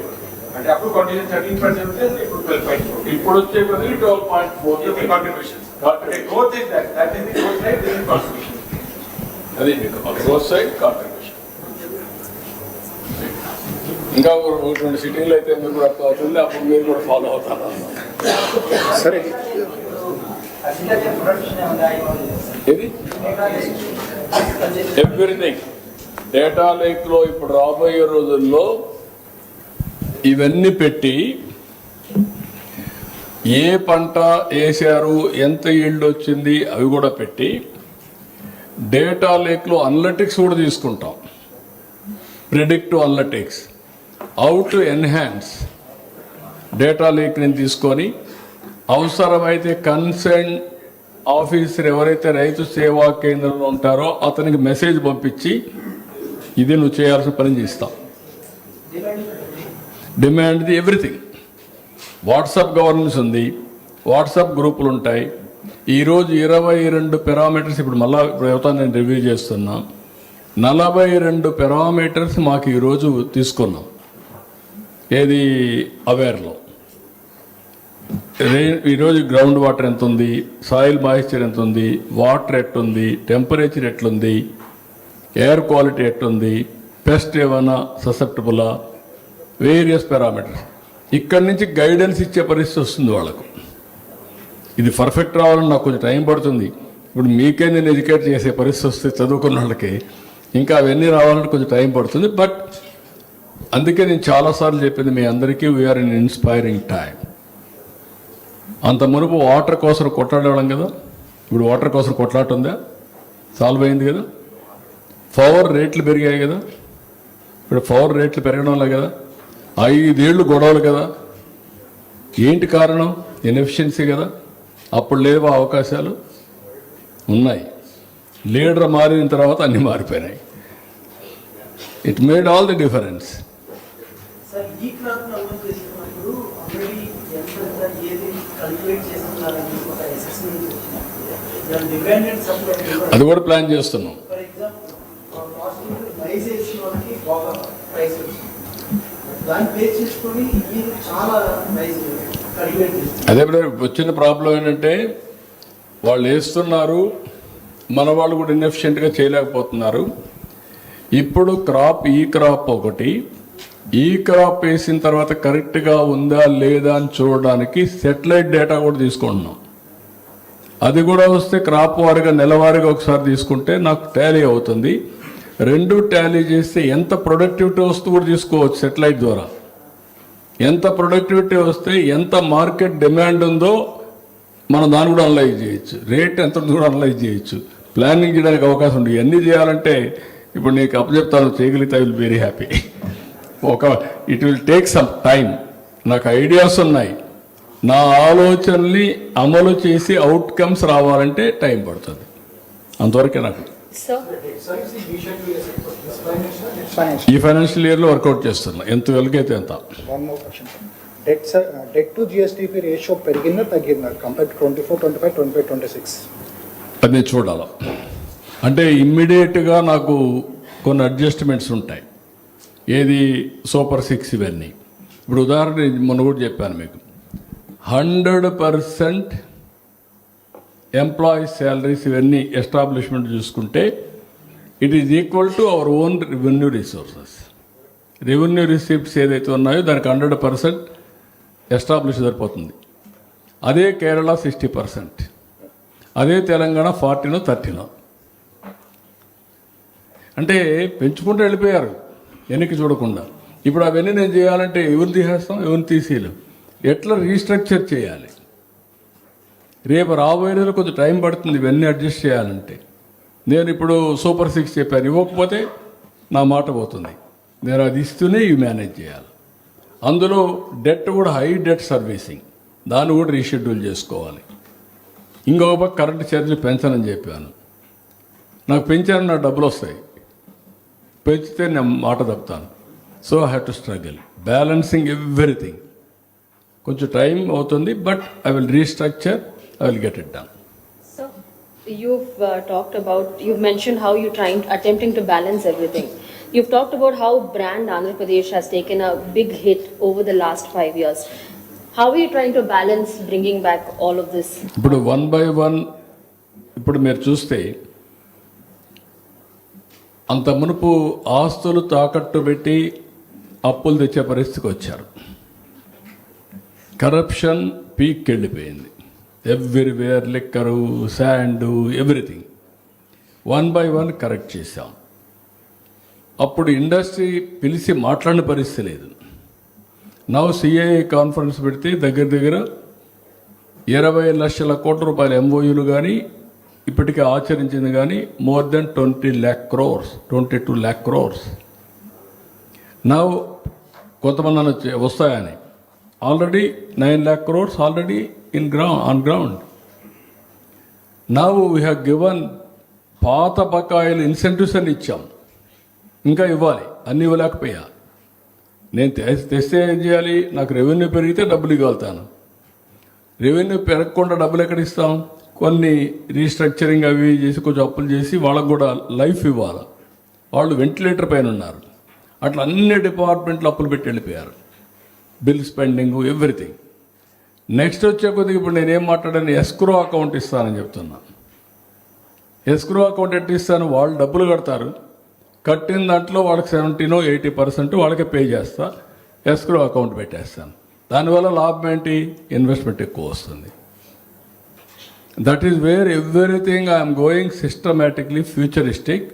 అంటే అప్పుడు కాంట్రిబ్యూషన్ 13% ఉంటే ఇప్పుడు 12.4. ఇప్పుడు వచ్చే కొద్దిగా 12.4 contribution. Growth is that is the growth rate, this is contribution. అది మీకు గ్రోత్ సైడ్ కాంట్రిబ్యూషన్. ఇంకా ఒక 2 సిటీలు అయితే మీకు కూడా అర్థం అవుతుంది, అప్పుడు మీరు కూడా ఫాలో అవుతారు. సరే, ఇది ఎవ్రీథింగ్ డేటా లేక్లో ఇప్పుడు రాబోయే రోజుల్లో ఇవన్నీ పెట్టి ఏ పంట వేసారు, ఎంత ఈల్డ్ వచ్చింది అవి కూడా పెట్టి డేటా లేక్లో అనలిటిక్స్ కూడా తీసుకుంటాం. Predictive analytics, how to enhance data లేక్ని తీసుకొని అవసరమైతే కన్సర్న్ ఆఫీసర్ ఎవరైతే రైతు సేవా కేంద్రంలో ఉంటారో అతనికి మెసేజ్ పంపించి ఇది నువ్వు చేయాల్సిన పని చేస్తాం. డిమాండ్ది ఎవ్రీథింగ్. వాట్సాప్ గవర్నెన్స్ ఉంది, వాట్సాప్ గ్రూపులు ఉంటాయి. ఈరోజు 22 పారామీటర్స్, ఇప్పుడు చెప్తాను, నేను రివ్యూ చేస్తున్నా. 42 పారామీటర్స్ మాకు ఈరోజు తీసుకున్నాం. ఏది అవేర్లో ఈరోజు గ్రౌండ్ వాటర్ ఎంత ఉంది, సాయిల్ మాయిశ్చర్ ఎంత ఉంది, వాటర్ ఎట్టుంది, టెంపరేచర్ ఎట్లుంది, ఎయిర్ క్వాలిటీ ఎట్లుంది, పెస్ట్ ఏమైనా ససెప్టబులా, వేరియస్ పారామీటర్స్. ఇక్కడి నుంచి గైడెన్స్ ఇచ్చే పరిస్థితి వస్తుంది వాళ్ళకు. ఇది పర్ఫెక్ట్ రావాలని నాకు కొంచెం టైం పడుతుంది. ఇప్పుడు మీకే నేను ఎడ్యుకేట్ చేసే పరిస్థితి వస్తే చదువుకున్న వాళ్ళకి ఇంకా అవన్నీ రావాలంటే కొంచెం టైం పడుతుంది. బట్ అందుకే నేను చాలాసార్లు చెప్పింది మీ అందరికీ, వీఆర్ ఇన్ ఇన్స్పైరింగ్ టైం. అంత మునుపు వాటర్ కోసం కొట్లాడేవాళ్ళం కదా, ఇప్పుడు వాటర్ కోసం కొట్లాట ఉందా? సాల్వ్ అయింది కదా. పవర్ రేట్లు పెరిగాయి కదా, ఇప్పుడు పవర్ రేట్లు పెరగడం వల్ల కదా. 5 ఏళ్ళు గొడవలు కదా. ఏంటి కారణం? ఇన్ఎఫిషియన్సీ కదా. అప్పుడు లేవా అవకాశాలు? ఉన్నాయి. లీడర్ మారిన తర్వాత అన్నీ మారిపోయినాయి. It made all the difference. Sir ఈ క్రాప్ అమలు చేస్తున్నప్పుడు ఆల్రెడీ ఎంత ఏది కల్టివేట్ చేస్తున్నారని ఒక అసెస్మెంట్ వచ్చినప్పుడు డిమాండ్ అండ్ సప్లై అది కూడా ప్లాన్ చేస్తున్నాం. ఫర్ ఎగ్జాంపుల్ రైస్ వేసిన వాళ్ళకి బాగా ప్రైస్ వచ్చింది, దాన్ని బేస్ చేసుకొని ఈ చాలా రైస్ కల్టివేట్ చేస్తున్నారు. అదే వచ్చిన ప్రాబ్లం ఏంటంటే వాళ్ళు వేస్తున్నారు, మన వాళ్ళు కూడా ఇన్ఎఫిషియెంట్గా చేయలేకపోతున్నారు. ఇప్పుడు ఈ క్రాప్ ఒకటి, ఈ క్రాప్ వేసిన తర్వాత కరెక్ట్గా ఉందా లేదా అని చూడడానికి సెటిలైట్ డేటా కూడా తీసుకుంటున్నాం. అది కూడా వస్తే క్రాప్ వారిగా నెలవారీగా ఒకసారి తీసుకుంటే నాకు టాలీ అవుతుంది. 2 టాలీ చేస్తే ఎంత ప్రొడక్టివిటీ వస్తూ కూడా తీసుకోవచ్చు సెటిలైట్ ద్వారా. ఎంత ప్రొడక్టివిటీ వస్తే ఎంత మార్కెట్ డిమాండ్ ఉందో మనం దాన్ని కూడా అనలైజ్ చేయొచ్చు. రేట్ ఎంత ఉందో కూడా అనలైజ్ చేయొచ్చు. ప్లానింగ్ చేయడానికి అవకాశం ఉంది. ఇవన్నీ చేయాలంటే ఇప్పుడు నీకు అప్పచెప్తాను, చేయగలిగితే I will very happy. It will take some time. నాకు ఐడియాస్ ఉన్నాయి, నా ఆలోచనల్ని అమలు చేసి అవుట్కమ్స్ రావాలంటే టైం పడుతుంది. అంతవరకే నాకు Sir, ఫైనాన్షియల్ ఈ ఫైనాన్షియల్ ఇయర్లో వర్కౌట్ చేస్తున్నా, ఎంత వెలిగైతే ఎంత. One more question. Debt to GSDP ratio పెరిగిందా తగ్గిందా కంపేర్ 24, 25, 25, 26? అది నేను చూడాలి. అంటే ఇమ్మీడియట్గా నాకు కొన్ని అడ్జస్ట్మెంట్స్ ఉంటాయి. ఏది సూపర్ 6 ఇవన్నీ. ఇప్పుడు ఉదాహరణ మొన్న కూడా చెప్పాను మీకు, 100% ఎంప్లాయీస్ శాలరీస్ ఇవన్నీ ఎస్టాబ్లిష్మెంట్ చూసుకుంటే it is equal to our own revenue resources. Revenue receipts ఏదైతే ఉన్నాయో దానికి 100% ఎస్టాబ్లిష్ సరిపోతుంది. అదే కేరళ 60%, అదే తెలంగాణ 40నో 30నో. అంటే పెంచుకుంటూ వెళ్ళిపోయారు వెనక్కి చూడకుండా. ఇప్పుడు అవన్నీ నేను చేయాలంటే ఎవరు తీసేస్తాం, ఎవరిని తీసేయలేం. ఎట్లా రీస్ట్రక్చర్ చేయాలి? రేపు రాబోయే రోజులు కొంచెం టైం పడుతుంది ఇవన్నీ అడ్జస్ట్ చేయాలంటే. నేను ఇప్పుడు సూపర్ 6 చెప్పాను, ఇవ్వకపోతే నా మాట పోతుంది. నేను అది ఇస్తూనే ఇవి మేనేజ్ చేయాలి. అందులో డెట్ కూడా హై డెట్ సర్వీసింగ్, దాన్ని కూడా రీషెడ్యూల్ చేసుకోవాలి. ఇంకొక పక్క కరెంటు ఛార్జీలు పెంచనని చెప్పాను. నాకు పెంచాను, నా డబ్బులు వస్తాయి. పెంచితే నేను మాట తప్పుతాను. So I have to struggle balancing everything. కొంచెం టైం అవుతుంది, but I will restructure, I will get it done. so you've mentioned how you're attempting to balance everything. You've talked about how brand Andhra Pradesh has taken a big hit over the last 5 years. How are you trying to balance bringing back all of this? ఇప్పుడు 1 by 1 ఇప్పుడు మీరు చూస్తే అంత మునుపు ఆస్తులు తాకట్టు పెట్టి అప్పులు తెచ్చే పరిస్థితికి వచ్చారు. కరప్షన్ పీక్ వెళ్ళిపోయింది. Everywhere liquor, sand, everything 1 by 1 correct చేశాం. అప్పుడు ఇండస్ట్రీ పిలిచి మాట్లాడిన పరిస్థితి లేదు. నవ్ సిఐఏ కాన్ఫరెన్స్ పెడితే దగ్గర 20 లక్షల కోట్ల రూపాయల ఎంఓయూలు కానీ ఇప్పటికే ఆచరించింది కానీ more than 20 lakh crores, 22 lakh crores. Now కొంతమంది వస్తాయని already 9 lakh crores already on ground. Now we have given పాత బకాయిలు ఇన్సెంటివ్స్ అని ఇచ్చాం, ఇంకా ఇవ్వాలి. అన్నీ ఇవ్వలేకపోయా. నేను తెస్తే ఏం చేయాలి? నాకు రెవెన్యూ పెరిగితే డబ్బులు ఇవ్వగలుగుతాను. రెవెన్యూ పెరగకుండా డబ్బులు ఎక్కడ ఇస్తాం? కొన్ని రీస్ట్రక్చరింగ్ అవి చేసి కొంచెం అప్పులు చేసి వాళ్ళకు కూడా లైఫ్ ఇవ్వాలి. వాళ్ళు వెంటిలేటర్ పైన ఉన్నారు. అట్లా అన్ని డిపార్ట్మెంట్లు అప్పులు పెట్టి వెళ్ళిపోయారు. Bill spending everything. నెక్స్ట్ వచ్చే కొద్దిగా ఇప్పుడు నేనేం మాట్లాడాను, ఎస్క్రో అకౌంట్ ఇస్తానని చెప్తున్నా. ఎస్క్రో అకౌంట్ ఎట్లా ఇస్తాను, వాళ్ళు డబ్బులు కడతారు, కట్టిన దాంట్లో వాళ్ళకి 70-80% వాళ్ళకే పే చేస్తా, ఎస్క్రో అకౌంట్ పెట్టేస్తాను. దానివల్ల లాభం ఏంటి, ఇన్వెస్ట్మెంట్ ఎక్కువ వస్తుంది. That is where everything I'm going systematically futuristic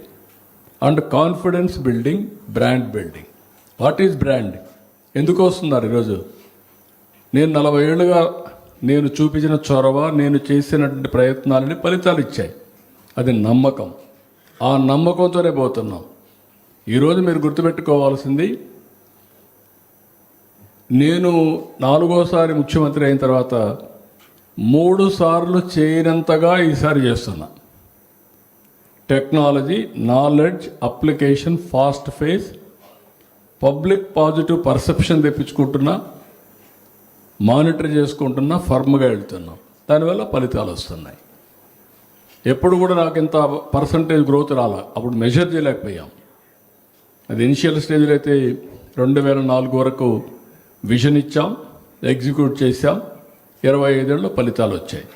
and confidence building, brand building. What is brand? ఎందుకు వస్తున్నారు ఈరోజు? నేను 40 ఏళ్ళుగా నేను చూపించిన చొరవ, నేను చేసినటువంటి ప్రయత్నాలని ఫలితాలు ఇచ్చాయి. అది నమ్మకం. ఆ నమ్మకంతోనే పోతున్నాం. ఈరోజు మీరు గుర్తుపెట్టుకోవాల్సింది, నేను 4వసారి ముఖ్యమంత్రి అయిన తర్వాత 3 సార్లు చేయనంతగా ఈసారి చేస్తున్నా. Technology, knowledge, application, fast pace, public positive perception తెప్పించుకుంటున్నా, మానిటర్ చేసుకుంటున్నా, ఫర్మ్గా వెళ్తున్నాం. దానివల్ల ఫలితాలు వస్తున్నాయి. ఎప్పుడు కూడా నాకు ఇంత పర్సంటేజ్ గ్రోత్ రాలా, అప్పుడు మెజర్ చేయలేకపోయాం. అది ఇనిషియల్ స్టేజ్లో అయితే 2004 వరకు విజన్ ఇచ్చాం, ఎగ్జిక్యూట్ చేశాం, 25 ఏళ్ళలో ఫలితాలు వచ్చాయి.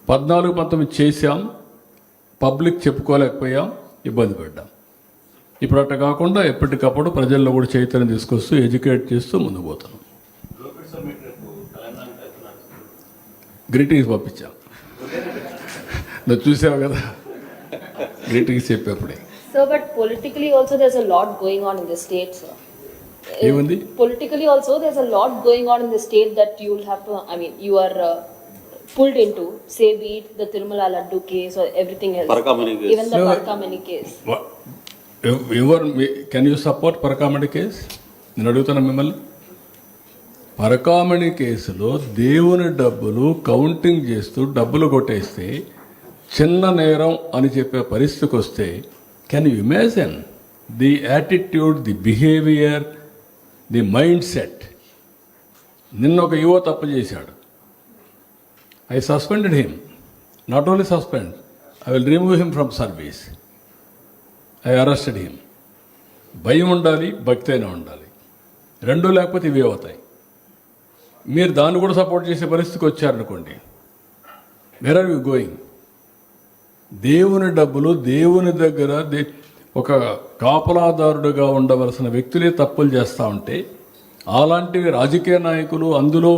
14-19 చేశాం, పబ్లిక్ చెప్పుకోలేకపోయాం, ఇబ్బంది పడ్డాం. ఇప్పుడు అట్లా కాకుండా ఎప్పటికప్పుడు ప్రజల్లో కూడా చైతన్యం తీసుకొస్తూ ఎడ్యుకేట్ చేస్తూ ముందుకు పోతున్నాం. గ్రీటింగ్స్ పంపించాం, నువ్వు చూసావు కదా, greetings చెప్పేప్పుడే. So, but politically also there's a lot going on in the state, sir. ఏముంది? Politically also there's a lot going on in the state that you will have to, I mean, you are pulled into, say be it the Tirumala Laddu case or everything else. Parakamani case. Even the Parakamani case. Can you support Parakamani case? నేను అడుగుతున్నా మిమ్మల్ని. పరకామణి కేసులో దేవుని డబ్బులు counting చేస్తూ డబ్బులు కొట్టేస్తే చిన్న నేరం అని చెప్పే పరిస్థితికి వస్తే, can you imagine the attitude, the behaviour, the mind set? నిన్న ఒక యువ తప్పు చేశాడు. I suspended him. Not only suspend, I will remove him from service. I arrested him. భయం ఉండాలి, భక్తి అయినా ఉండాలి. రెండు లేకపోతే ఇవే అవుతాయి. మీరు దాన్ని కూడా సపోర్ట్ చేసే పరిస్థితికి వచ్చారనుకోండి, వేర్ ఆర్ యూ గోయింగ్? దేవుని డబ్బులు దేవుని దగ్గర ఒక కాపలాదారుడుగా ఉండవలసిన వ్యక్తులే తప్పులు చేస్తూ ఉంటే, అలాంటివి రాజకీయ నాయకులు, అందులో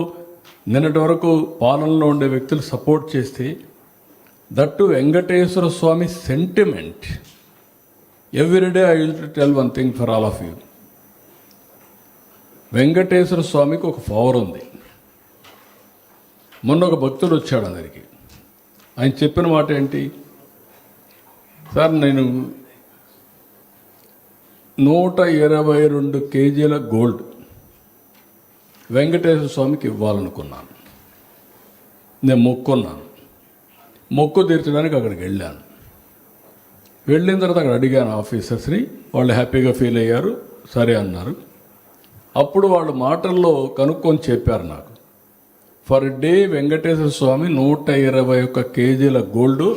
నిన్నటి వరకు పాలనలో ఉండే వ్యక్తులు సపోర్ట్ చేస్తే, that Venkateswara Swami sentiment. Every day I use to tell one thing for all of you. Venkateswara స్వామికి ఒక పవర్ ఉంది. మొన్న ఒక భక్తుడు వచ్చాడు అందరికి. ఆయన చెప్పిన మాట ఏంటి? సార్, నేను 122 కేజీల గోల్డ్ వెంకటేశ్వర స్వామికి ఇవ్వాలనుకున్నాను. నేను మొక్కున్నాను. మొక్కు తీర్చడానికి అక్కడికి వెళ్ళాను. వెళ్ళిన తర్వాత అక్కడ అడిగాను ఆఫీసర్స్ని. వాళ్ళు హ్యాపీగా ఫీల్ అయ్యారు, సరే అన్నారు. అప్పుడు వాళ్ళ మాటల్లో కనుక్కొని చెప్పారు నాకు, ఫర్ డే వెంకటేశ్వర స్వామి 121 కేజీల గోల్డ్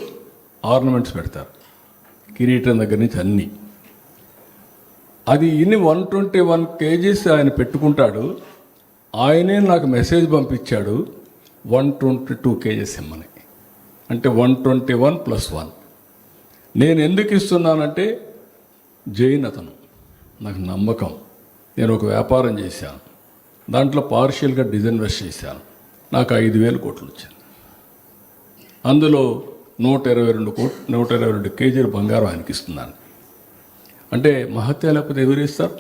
ఆర్నమెంట్స్ పెడతారు, కిరీటం దగ్గర నుంచి అన్నీ. అది ఇన్ని 121 కేజీస్ ఆయన పెట్టుకుంటాడు. ఆయనే నాకు మెసేజ్ పంపించాడు 122 కేజీస్ ఇమ్మని. అంటే 121 + 1. నేను ఎందుకు ఇస్తున్నానంటే, జైన్ అతను, నాకు నమ్మకం. నేను ఒక వ్యాపారం చేశాను, దాంట్లో పార్షియల్గా డిజిన్వెస్ట్ చేశాను, నాకు 5,000 కోట్లు వచ్చింది. అందులో 122 కేజీల బంగారం ఆయనకి ఇస్తున్నాను. అంటే మహత్య లేకపోతే ఎవరు ఇస్తారు?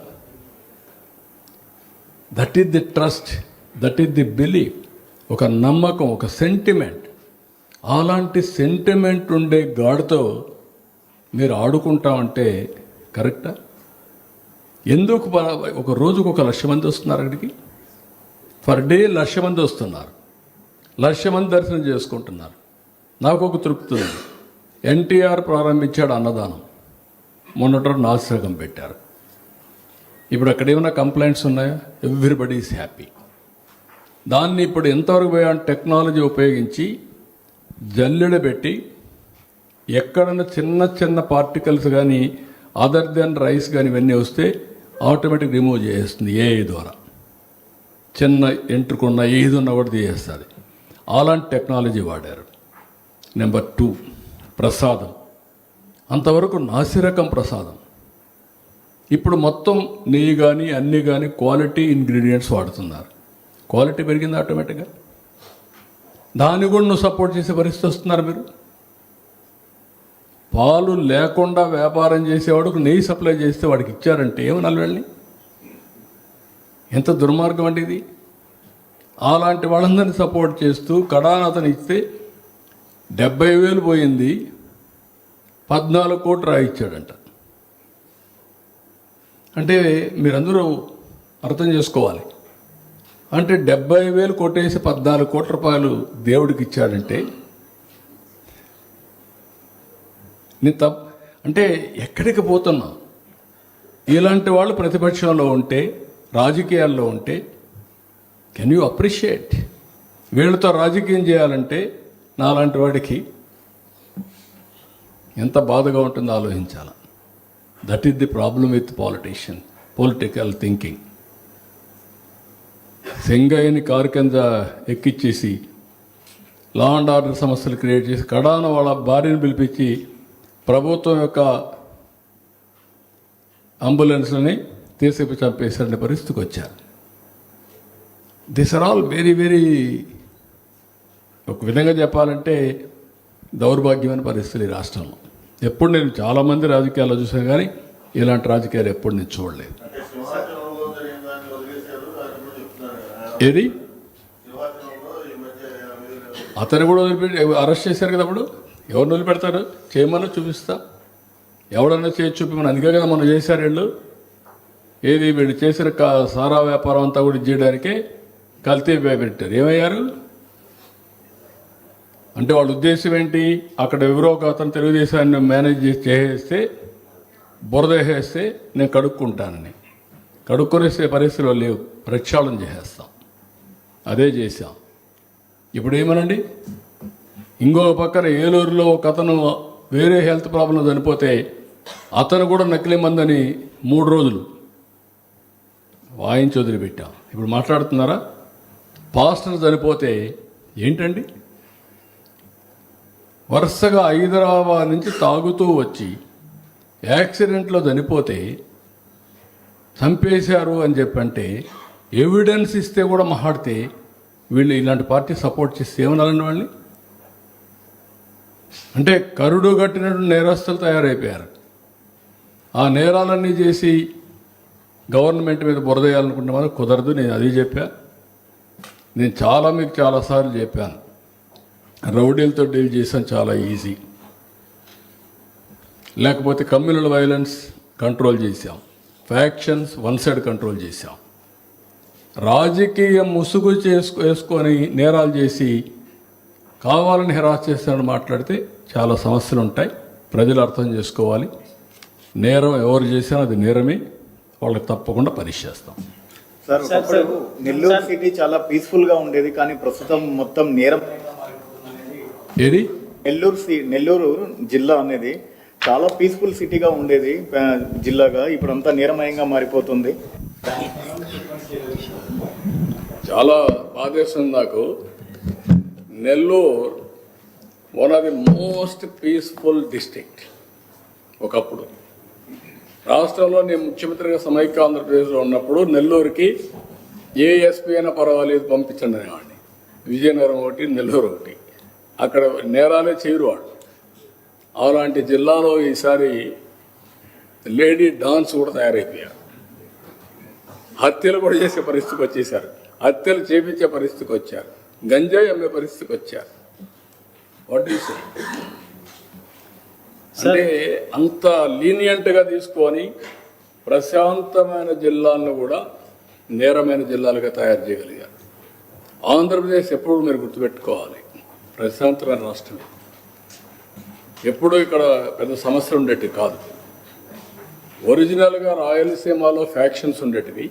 That is the trust, that is the belief. ఒక నమ్మకం, ఒక సెంటిమెంట్. అలాంటి సెంటిమెంట్ ఉండే గాడితో మీరు ఆడుకుంటామంటే కరెక్టా? ఎందుకు ఒక రోజుకు 1,00,000 మంది వస్తున్నారు అక్కడికి? పర్ డే 1,00,000 మంది వస్తున్నారు, 1,00,000 మంది దర్శనం చేసుకుంటున్నారు. నాకు ఒక తృప్తి ఉంది. ఎన్టీఆర్ ప్రారంభించాడు అన్నదానం, మొన్నటి నాసిరకం పెట్టారు. ఇప్పుడు అక్కడ ఏమైనా కంప్లైంట్స్ ఉన్నాయా? Everybody is happy. దాన్ని ఇప్పుడు ఎంతవరకు పోయాను? టెక్నాలజీ ఉపయోగించి జల్లెడ పెట్టి ఎక్కడన్నా చిన్న చిన్న పార్టికల్స్ కానీ అదర్ దెన్ రైస్ కానీ ఇవన్నీ వస్తే ఆటోమేటిక్ రిమూవ్ చేస్తుంది ఏఐ ద్వారా. చిన్న ఎంట్రుకున్న ఏదున్నా కూడా తీసేస్తుంది. అలాంటి టెక్నాలజీ వాడారు. నెంబర్ 2 ప్రసాదం, అంతవరకు నాసిరకం ప్రసాదం. ఇప్పుడు మొత్తం నెయ్యి కానీ అన్నీ కానీ క్వాలిటీ ఇంగ్రీడియంట్స్ వాడుతున్నారు. క్వాలిటీ పెరిగింది ఆటోమేటిక్గా. దాన్ని కూడా నువ్వు సపోర్ట్ చేసే పరిస్థితి వస్తున్నారు మీరు. పాలు లేకుండా వ్యాపారం చేసేవాడికి నెయ్యి సప్లై చేస్తే వాడికి ఇచ్చారంటే ఏమనాలి వెళ్ళి? ఎంత దుర్మార్గం అంటే ఇది. అలాంటి వాళ్ళందరినీ సపోర్ట్ చేస్తూ కడాన అతను ఇస్తే 70,000 పోయింది, 14 కోట్లు రాయిచ్చాడంట. అంటే మీరందరూ అర్థం చేసుకోవాలి. అంటే 70,000 కొట్టేసి 14 కోట్ల రూపాయలు దేవుడికి ఇచ్చాడంటే నేను అంటే ఎక్కడికి పోతున్నా? ఇలాంటి వాళ్ళు ప్రతిపక్షంలో ఉంటే, రాజకీయాల్లో ఉంటే కెన్ యూ అప్రిషియేట్? వీళ్ళతో రాజకీయం చేయాలంటే నాలాంటి వాడికి ఎంత బాధగా ఉంటుందో ఆలోచించాలి. That is the problem with politician, political thinking. సెంగయ్యని కారు కింద ఎక్కిచ్చేసి లా అండ్ ఆర్డర్ సమస్యలు క్రియేట్ చేసి కడాన వాళ్ళ భార్యను పిలిపించి ప్రభుత్వం యొక్క అంబులెన్స్లని తీసేపి చంపేశారనే పరిస్థితికి వచ్చారు. This are all very very, ఒక విధంగా చెప్పాలంటే దౌర్భాగ్యమైన పరిస్థితులు ఈ రాష్ట్రంలో. ఎప్పుడు నేను చాలామంది రాజకీయాల్లో చూసాను కానీ ఇలాంటి రాజకీయాలు ఎప్పుడు నేను చూడలేదు. ఏది అతను కూడా వదిలిపెట్టి అరెస్ట్ చేశారు కదా. అప్పుడు ఎవరిని వదిలిపెడతారు? చేయమన్నా చూపిస్తా, ఎవడన్నా చేసి చూపిమని. అందుకే కదా మనం చేశారు వీళ్ళు. ఏది వీళ్ళు చేసిన సారా వ్యాపారం అంతా కూడా చేయడానికే కల్తీ పెట్టారు. ఏమయ్యారు అంటే వాళ్ళ ఉద్దేశం ఏంటి? అక్కడ ఎవరో ఒక అతను తెలుగుదేశాన్ని మేనేజ్ చేసేస్తే, బురద వేసేస్తే నేను కడుక్కుంటానని. కడుక్కునేసే పరిస్థితిలో లేవు, ప్రక్షాళన చేసేస్తాం. అదే చేశాం. ఇప్పుడు ఏమనండి, ఇంకో పక్కన ఏలూరులో ఒక అతను వేరే హెల్త్ ప్రాబ్లం చనిపోతే అతను కూడా నకిలీ మందని 3 రోజులు వాయించి వదిలిపెట్టాం. ఇప్పుడు మాట్లాడుతున్నారా? పాస్టర్ చనిపోతే ఏంటండి, వరుసగా హైదరాబాద్ నుంచి తాగుతూ వచ్చి యాక్సిడెంట్లో చనిపోతే చంపేశారు అని చెప్పంటే ఎవిడెన్స్ ఇస్తే కూడా మాట్లాడితే వీళ్ళు ఇలాంటి పార్టీ సపోర్ట్ చేస్తే ఏమనాలండి వాళ్ళని? అంటే కరుడు కట్టినట్టు నేరస్తులు తయారైపోయారు. ఆ నేరాలన్నీ చేసి గవర్నమెంట్ మీద బురదేయాలనుకుంటే మనకు కుదరదు. నేను అది చెప్పా. నేను మీకు చాలాసార్లు చెప్పాను, రౌడీలతో డీల్ చేసాం చాలా ఈజీ. లేకపోతే కమ్యూనల్ వైలెన్స్ కంట్రోల్ చేశాం, ఫ్యాక్షన్స్ వన్ సైడ్ కంట్రోల్ చేశాం. రాజకీయ ముసుగు వేసుకొని నేరాలు చేసి కావాలని హెరాస్ చేస్తానని మాట్లాడితే చాలా సమస్యలు ఉంటాయి. ప్రజలు అర్థం చేసుకోవాలి. నేరం ఎవరు చేసినా అది నేరమే, వాళ్ళకి తప్పకుండా పనిష్ చేస్తాం. సార్, ఒకప్పుడు నెల్లూరు సిటీ చాలా పీస్ఫుల్ గా ఉండేది, కానీ ప్రస్తుతం మొత్తం నేరం. ఏది నెల్లూరు జిల్లా అనేది చాలా పీస్ఫుల్ సిటీగా ఉండేది జిల్లాగా, ఇప్పుడు అంతా నేరమయంగా మారిపోతుంది. చాలా బాధేస్తుంది నాకు. Nellore one of the most peaceful district. ఒకప్పుడు రాష్ట్రంలో నేను ముఖ్యమంత్రిగా సమైక్య ఆంధ్రప్రదేశ్లో ఉన్నప్పుడు నెల్లూరుకి ఏ ఎస్పీ అయినా పర్వాలేదు పంపించండి అనేవాడిని. విజయనగరం ఒకటి, నెల్లూరు ఒకటి. అక్కడ నేరాలే చేయరు వాడు. అలాంటి జిల్లాలో ఈసారి లేడీ డాన్స్ కూడా తయారైపోయారు. హత్యలు కూడా చేసే పరిస్థితికి వచ్చేసారు. హత్యలు చేపించే పరిస్థితికి వచ్చారు. గంజాయి అమ్మే పరిస్థితికి వచ్చారు. వాట్ ఈస్ అంటే అంత లీనియంట్గా తీసుకొని ప్రశాంతమైన జిల్లాలను కూడా నేరమైన జిల్లాలుగా తయారు చేయగలిగారు. ఆంధ్రప్రదేశ్ ఎప్పుడు మీరు గుర్తుపెట్టుకోవాలి, ప్రశాంతమైన రాష్ట్రమే. ఎప్పుడూ ఇక్కడ పెద్ద సమస్యలు ఉండేటివి కాదు. ఒరిజినల్గా రాయలసీమలో ఫ్యాక్షన్స్ ఉండేటివి,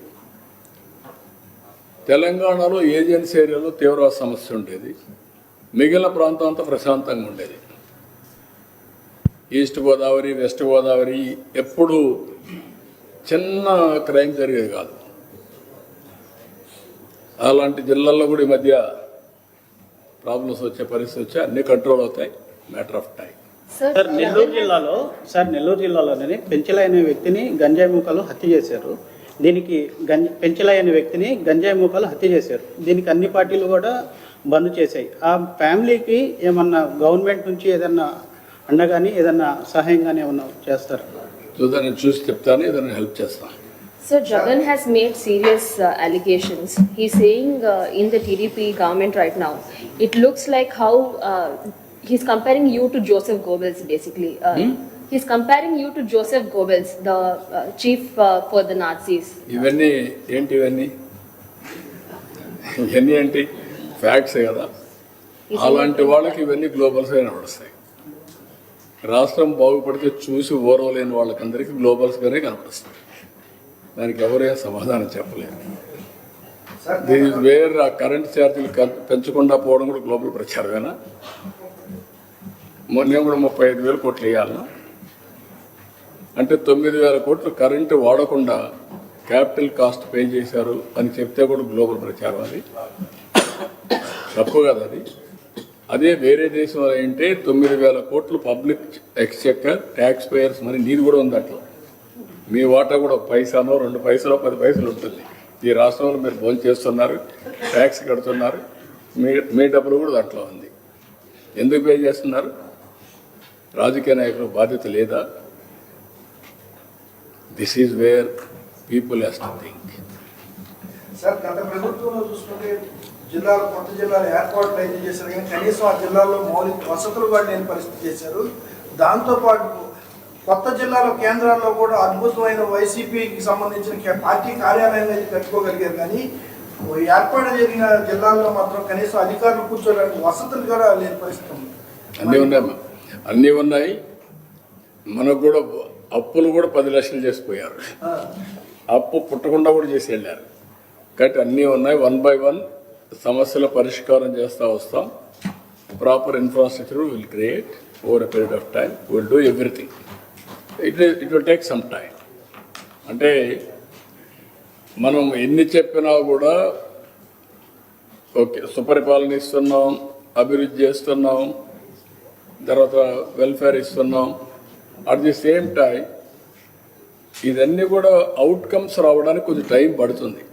తెలంగాణలో ఏజెన్సీ ఏరియాలో తీవ్ర సమస్య ఉండేది, మిగిలిన ప్రాంతం అంతా ప్రశాంతంగా ఉండేది. ఈస్ట్ గోదావరి, వెస్ట్ గోదావరి ఎప్పుడు చిన్న క్రైమ్ జరిగేది కాదు. అలాంటి జిల్లాల్లో కూడా ఈ మధ్య ప్రాబ్లమ్స్ వచ్చే పరిస్థితి వచ్చి అన్ని కంట్రోల్ అవుతాయి, matter of time. Sir Nellore జిల్లాలోనే పెంచలై అనే వ్యక్తిని గంజాయి మూకలు హత్య చేశారు. దీనికి పెంచలై అనే వ్యక్తిని గంజాయి మూకలు హత్య చేశారు. దీనికి అన్ని పార్టీలు కూడా బంద్ చేశాయి. ఆ ఫ్యామిలీకి ఏమన్నా గవర్నమెంట్ నుంచి ఏదన్నా అండగాని ఏదన్నా సహాయం కానీ ఏమన్నా చేస్తారు? చూద్దాం, చూసి చెప్తాను, ఏదైనా హెల్ప్ చేస్తాను. So Jagan has made serious allegations. He's saying in the TDP government right now, it looks like how he's comparing you to Joseph Goebbels basically. He's comparing you to Joseph Goebbels, the chief for the Nazis. ఇవన్నీ ఏంటి ఏంటి ఫ్యాక్ట్సే కదా. అలాంటి వాళ్ళకి ఇవన్నీ గ్లోబల్స్ అయినా నడుస్తాయి. రాష్ట్రం బాగుపడితే చూసి ఓరవలేని వాళ్ళకందరికీ గ్లోబల్స్గానే కనపడుస్తాయి. దానికి ఎవరేం సమాధానం చెప్పలేరు. దీని వేరే కరెంట్ ఛార్జీలు పెంచకుండా పోవడం కూడా గ్లోబల్ ప్రచారమేనా? నేను కూడా 35,000 కోట్లు వేయాలన్నా అంటే 9,000 కోట్లు కరెంటు వాడకుండా క్యాపిటల్ కాస్ట్ పే చేశారు అని చెప్తే కూడా గ్లోబల్ ప్రచారం. అది తప్పు కదా. అదే వేరే దేశంలో ఏంటే 9,000 కోట్లు పబ్లిక్ ఎక్స్చెక్కర్ ట్యాక్స్ పేయర్స్ మరి నీది కూడా ఉంది. అట్లా మీ వాటా కూడా 1 పైసానో 2 పైసలో 10 పైసలు ఉంటుంది. ఈ రాష్ట్రంలో మీరు భోజనం చేస్తున్నారు, ట్యాక్స్ కడుతున్నారు, మీ డబ్బులు కూడా దాంట్లో ఉంది. ఎందుకు పే చేస్తున్నారు? రాజకీయ నాయకులకు బాధ్యత లేదా? This is where people has to think. Sir, గత ప్రభుత్వంలో చూసుకుంటే జిల్లాలు కొత్త జిల్లాలు ఏర్పాట్లు అయితే చేశారు, కానీ కనీసం ఆ జిల్లాల్లో మౌలిక వసతులు కూడా లేని పరిస్థితి చేశారు. దాంతోపాటు కొత్త జిల్లాలో కేంద్రాల్లో కూడా అద్భుతమైన వైసీపీకి సంబంధించిన పార్టీ కార్యాలయాన్ని అయితే కట్టుకోగలిగారు, కానీ ఏర్పాటు జరిగిన జిల్లాల్లో మాత్రం కనీసం అధికారులు కూర్చోడానికి వసతులు కూడా లేని పరిస్థితి ఉంది. అన్నీ ఉన్నాయి. మనకు కూడా అప్పులు కూడా 10 లక్షలు చేసిపోయారు. అప్పు పుట్టకుండా కూడా చేసి వెళ్ళారు. కాబట్టి అన్నీ ఉన్నాయి. 1 by 1 సమస్యల పరిష్కారం చేస్తూ వస్తాం. Proper infrastructure will create over a period of time. Will do everything. It will take some time. అంటే మనం ఎన్ని చెప్పినా కూడా ఓకే సుపరిపాలన ఇస్తున్నాం, అభివృద్ధి చేస్తున్నాం, తర్వాత వెల్ఫేర్ ఇస్తున్నాం. అట్ ది సేమ్ టైం ఇదన్నీ కూడా అవుట్కమ్స్ రావడానికి కొంచెం టైం పడుతుంది,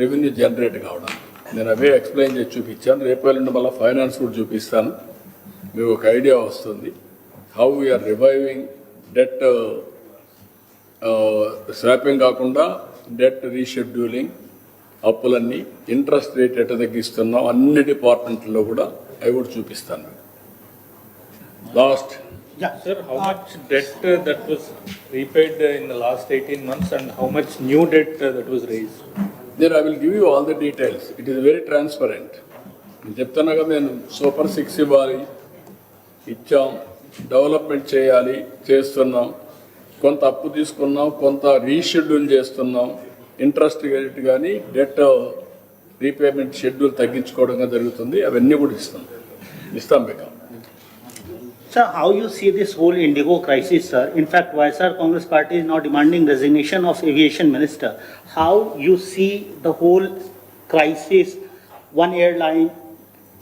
రెవెన్యూ జనరేట్ కావడానికి. నేను అవే ఎక్స్ప్లెయిన్ చేసి చూపించాను. రేపు నుండి మళ్ళీ ఫైనాన్స్ కూడా చూపిస్తాను. మీకు ఒక ఐడియా వస్తుంది how we are reviving debt swapping కాకుండా డెట్ రీషెడ్యూలింగ్, అప్పులన్నీ, ఇంట్రెస్ట్ రేట్ ఎట్లా తగ్గిస్తున్నాం అన్ని డిపార్ట్మెంట్లో కూడా అవి కూడా చూపిస్తాను. Last Sir, how much debt that was repaid in the last 18 months and how much new debt that was raised? Then I will give you all the details. It is very transparent. నేను చెప్తున్నా కదా, నేను super 6 ఇవ్వాలి, ఇచ్చాం, development చేయాలి, చేస్తున్నాం, కొంత అప్పు తీసుకున్నాం, కొంత రీషెడ్యూల్ చేస్తున్నాం, ఇంట్రెస్ట్ రేట్ కానీ డెట్ రీపేమెంట్ షెడ్యూల్ తగ్గించుకోవడం జరుగుతుంది. అవన్నీ కూడా ఇస్తాం మీకు. Sir, how you see this whole Indigo crisis, sir? In fact, YSR Congress Party is now demanding resignation of aviation minister. How you see the whole crisis, one airline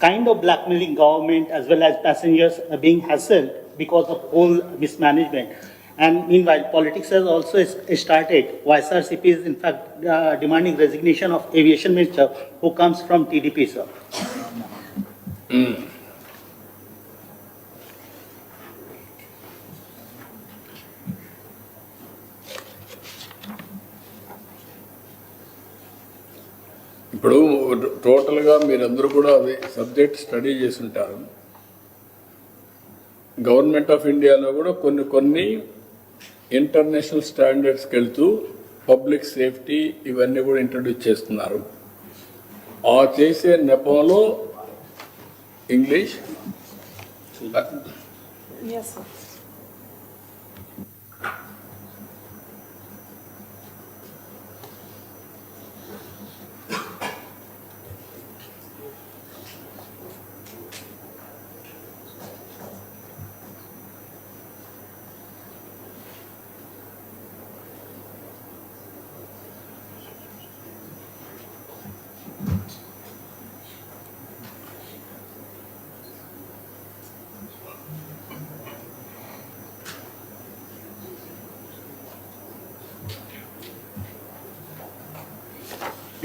kind of blackmailing government as well as passengers are being hassled because of whole mismanagement. And meanwhile, politics has also started. YSRCP is in fact demanding resignation of aviation minister who comes from TDP, sir. ఇప్పుడు టోటల్గా మీరందరూ కూడా అది subject study చేసి ఉంటారు. Government of ఇండియాలో కూడా కొన్ని ఇంటర్నేషనల్ స్టాండర్డ్స్కి వెళ్తూ పబ్లిక్ సేఫ్టీ ఇవన్నీ కూడా ఇంట్రడ్యూస్ చేస్తున్నారు. ఆ చేసే నెపంలో English Yes, sir.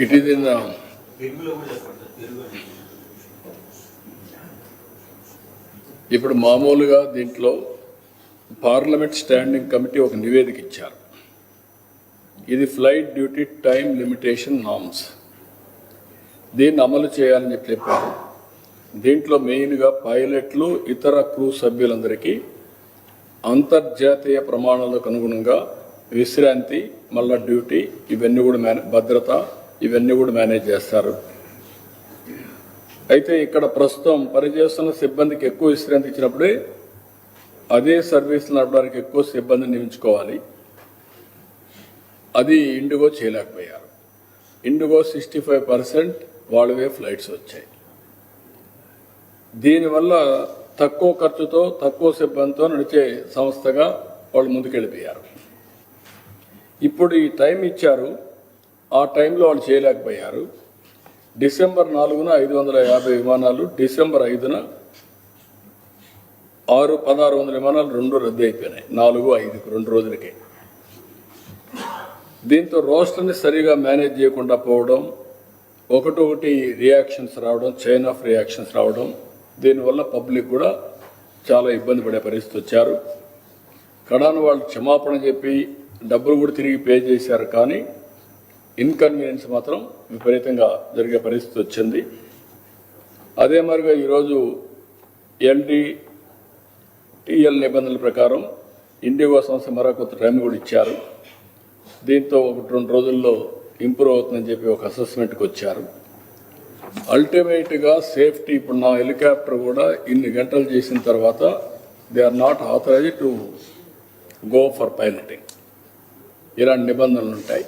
It is in ఇప్పుడు మామూలుగా దీంట్లో పార్లమెంట్ స్టాండింగ్ కమిటీ ఒక నివేదిక ఇచ్చారు. ఇది flight duty time limitation norms. దీన్ని అమలు చేయాలని చెప్పారు. దీంట్లో మెయిన్గా పైలట్లు, ఇతర క్రూ సభ్యులందరికీ అంతర్జాతీయ ప్రమాణాలకు అనుగుణంగా విశ్రాంతి, మళ్ళా డ్యూటీ, ఇవన్నీ కూడా భద్రత, ఇవన్నీ కూడా మేనేజ్ చేస్తారు. అయితే ఇక్కడ ప్రస్తుతం పనిచేస్తున్న సిబ్బందికి ఎక్కువ విశ్రాంతి ఇచ్చినప్పుడే అదే సర్వీస్ నడపడానికి ఎక్కువ సిబ్బందిని నియమించుకోవాలి. అది ఇండిగో చేయలేకపోయారు. ఇండిగో 65% వాళ్ళవే ఫ్లైట్స్ వచ్చాయి. దీనివల్ల తక్కువ ఖర్చుతో, తక్కువ సిబ్బందితో నడిచే సంస్థగా వాళ్ళు ముందుకెళ్ళిపోయారు. ఇప్పుడు ఈ టైం ఇచ్చారు, ఆ టైంలో వాళ్ళు చేయలేకపోయారు. డిసెంబర్ 4న 550 విమానాలు, డిసెంబర్ 5న 1600 విమానాలు 2 రద్దు అయిపోయినాయి. 4, 5 2 రోజులకే. దీంతో రోస్టర్ని సరిగా మేనేజ్ చేయకుండా పోవడం, ఒకటి రియాక్షన్స్ రావడం, చైన్ ఆఫ్ రియాక్షన్స్ రావడం, దీనివల్ల పబ్లిక్ కూడా చాలా ఇబ్బంది పడే పరిస్థితి వచ్చారు. కడాన వాళ్ళు క్షమాపణ చెప్పి డబ్బులు కూడా తిరిగి పే చేశారు, కానీ ఇన్కన్వీనియన్స్ మాత్రం విపరీతంగా జరిగే పరిస్థితి వచ్చింది. అదే మరిగా ఈరోజు LDTL నిబంధనల ప్రకారం ఇండిగో సంస్థ మరొక టైం కూడా ఇచ్చారు. దీంతో 1-2 రోజుల్లో ఇంప్రూవ్ అవుతుందని చెప్పి ఒక అసెస్మెంట్కి వచ్చారు. అల్టిమేట్గా సేఫ్టీ, ఇప్పుడు నా హెలికాప్టర్ కూడా ఇన్ని గంటలు చేసిన తర్వాత they are not authorised to go for piloting. ఇలాంటి నిబంధనలు ఉంటాయి.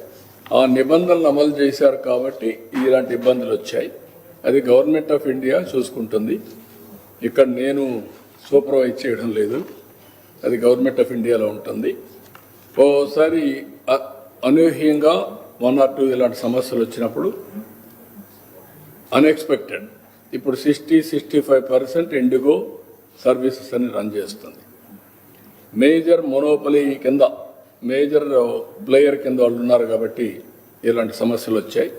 ఆ నిబంధనలు అమలు చేశారు కాబట్టి ఇలాంటి ఇబ్బందులు వచ్చాయి. అది గవర్నమెంట్ ఆఫ్ ఇండియా చూసుకుంటుంది. ఇక్కడ నేను సూపర్వైజ్ చేయడం లేదు, అది గవర్నమెంట్ ఆఫ్ ఇండియాలో ఉంటుంది. ఓసారి అనూహ్యంగా 1 or 2 ఇలాంటి సమస్యలు వచ్చినప్పుడు అన్ఎక్స్పెక్టెడ్ ఇప్పుడు 60-65% ఇండిగో సర్వీసెస్ అని రన్ చేస్తుంది. మేజర్ మోనోపలీ కింద, మేజర్ ప్లేయర్ కింద వాళ్ళు ఉన్నారు కాబట్టి ఇలాంటి సమస్యలు వచ్చాయి.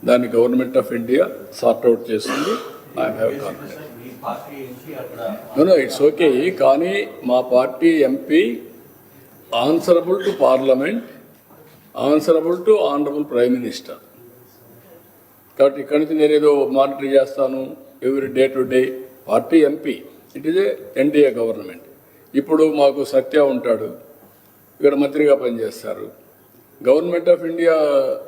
దాన్ని గవర్నమెంట్ ఆఫ్ ఇండియా సార్ట్అవుట్ చేస్తుంది. I have confidence. It's okay. కానీ మా party MP answerable to parliament, answerable to honourable prime minister. కాబట్టి ఇక్కడి నుంచి నేనేదో మానిటర్ చేస్తాను every day to day. Party MP, it is a NDA government. ఇప్పుడు మాకు సత్య ఉంటాడు, ఇక్కడ మంత్రిగా పనిచేస్తారు. గవర్నమెంట్ ఆఫ్ ఇండియా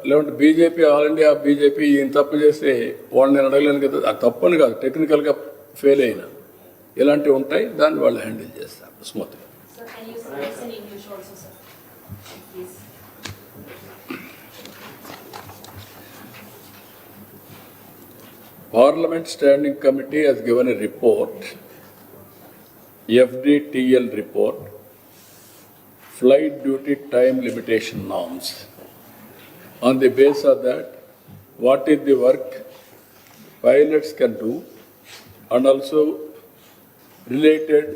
లేదంటే బీజేపీ, ఆల్ ఇండియా బీజేపీ ఈయన తప్పు చేస్తే వాళ్ళని నేను అడగలేను కదా. అది తప్పని కాదు, టెక్నికల్గా ఫెయిల్ అయినా ఇలాంటివి ఉంటాయి. దాన్ని వాళ్ళు హ్యాండిల్ చేస్తారు స్మూత్గా. Parliament Standing Committee has given a report, FDTL report, Flight Duty Time Limitation Norms. On the basis of that, what is the work pilots can do, and also related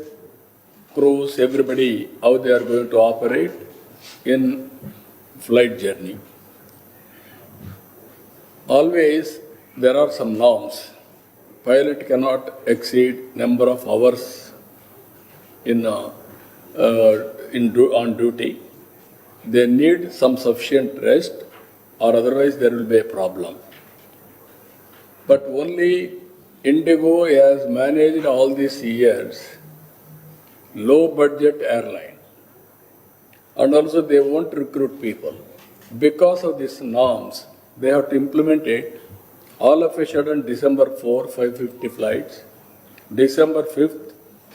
crews, everybody, how they are going to operate in flight journey. Always there are some norms. Pilot cannot exceed number of hours on duty. They need some sufficient rest, or otherwise there will be a problem. But only Indigo has managed all these years low budget airline, and also they won't recruit people. Because of these norms, they have to implement it. All of a sudden, December 4, 550 flights, December 5th,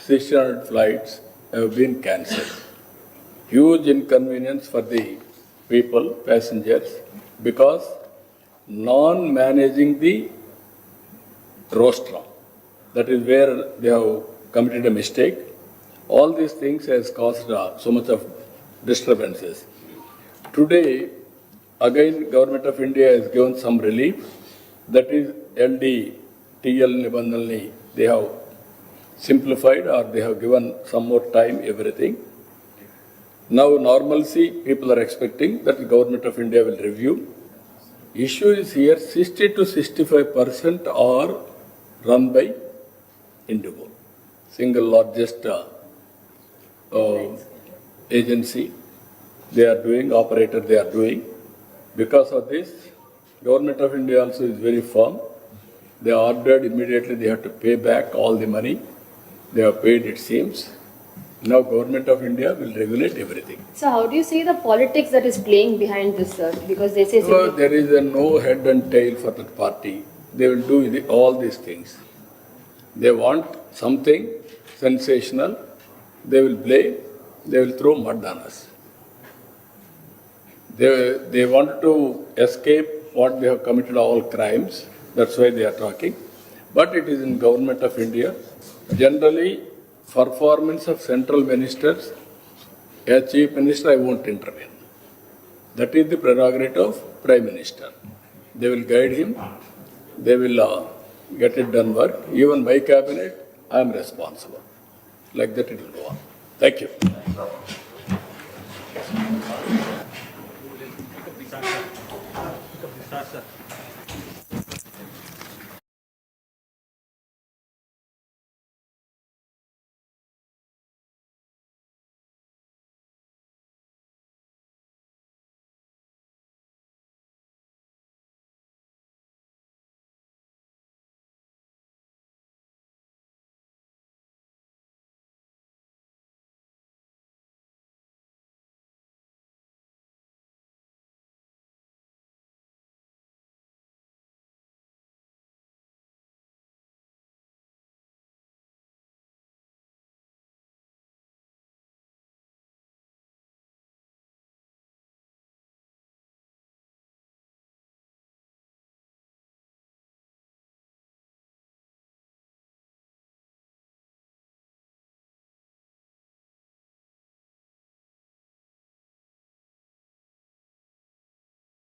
600 flights have been cancelled. Huge inconvenience for the people, passengers, because non-managing the rostrum, that is where they have committed a mistake. All these things has caused so much of disturbances. Today, again, Government of India has given some relief. That is LDTL Nibandhalni, they have simplified, or they have given some more time, everything. Now normalcy, people are expecting that the Government of India will review issue is here 60 to 65% are run by Indigo, single largest agency. They are doing, operator they are doing. Because of this, Government of India also is very firm. They ordered immediately they have to pay back all the money. They have paid, it seems. Now Government of India will regulate everything. So how do you see the politics that is playing behind this, sir? Because they say So there is no head and tail for that party. They will do all these things. They want something sensational. They will blame. They will throw mud on us. They want to escape what they have committed all crimes. That's why they are talking. But it is in Government of India. Generally, performance of central ministers, as Chief Minister, I won't intervene. That is the prerogative of Prime Minister. They will guide him. They will get it done work. Even my cabinet, I am responsible. Like that it will go on. Thank you.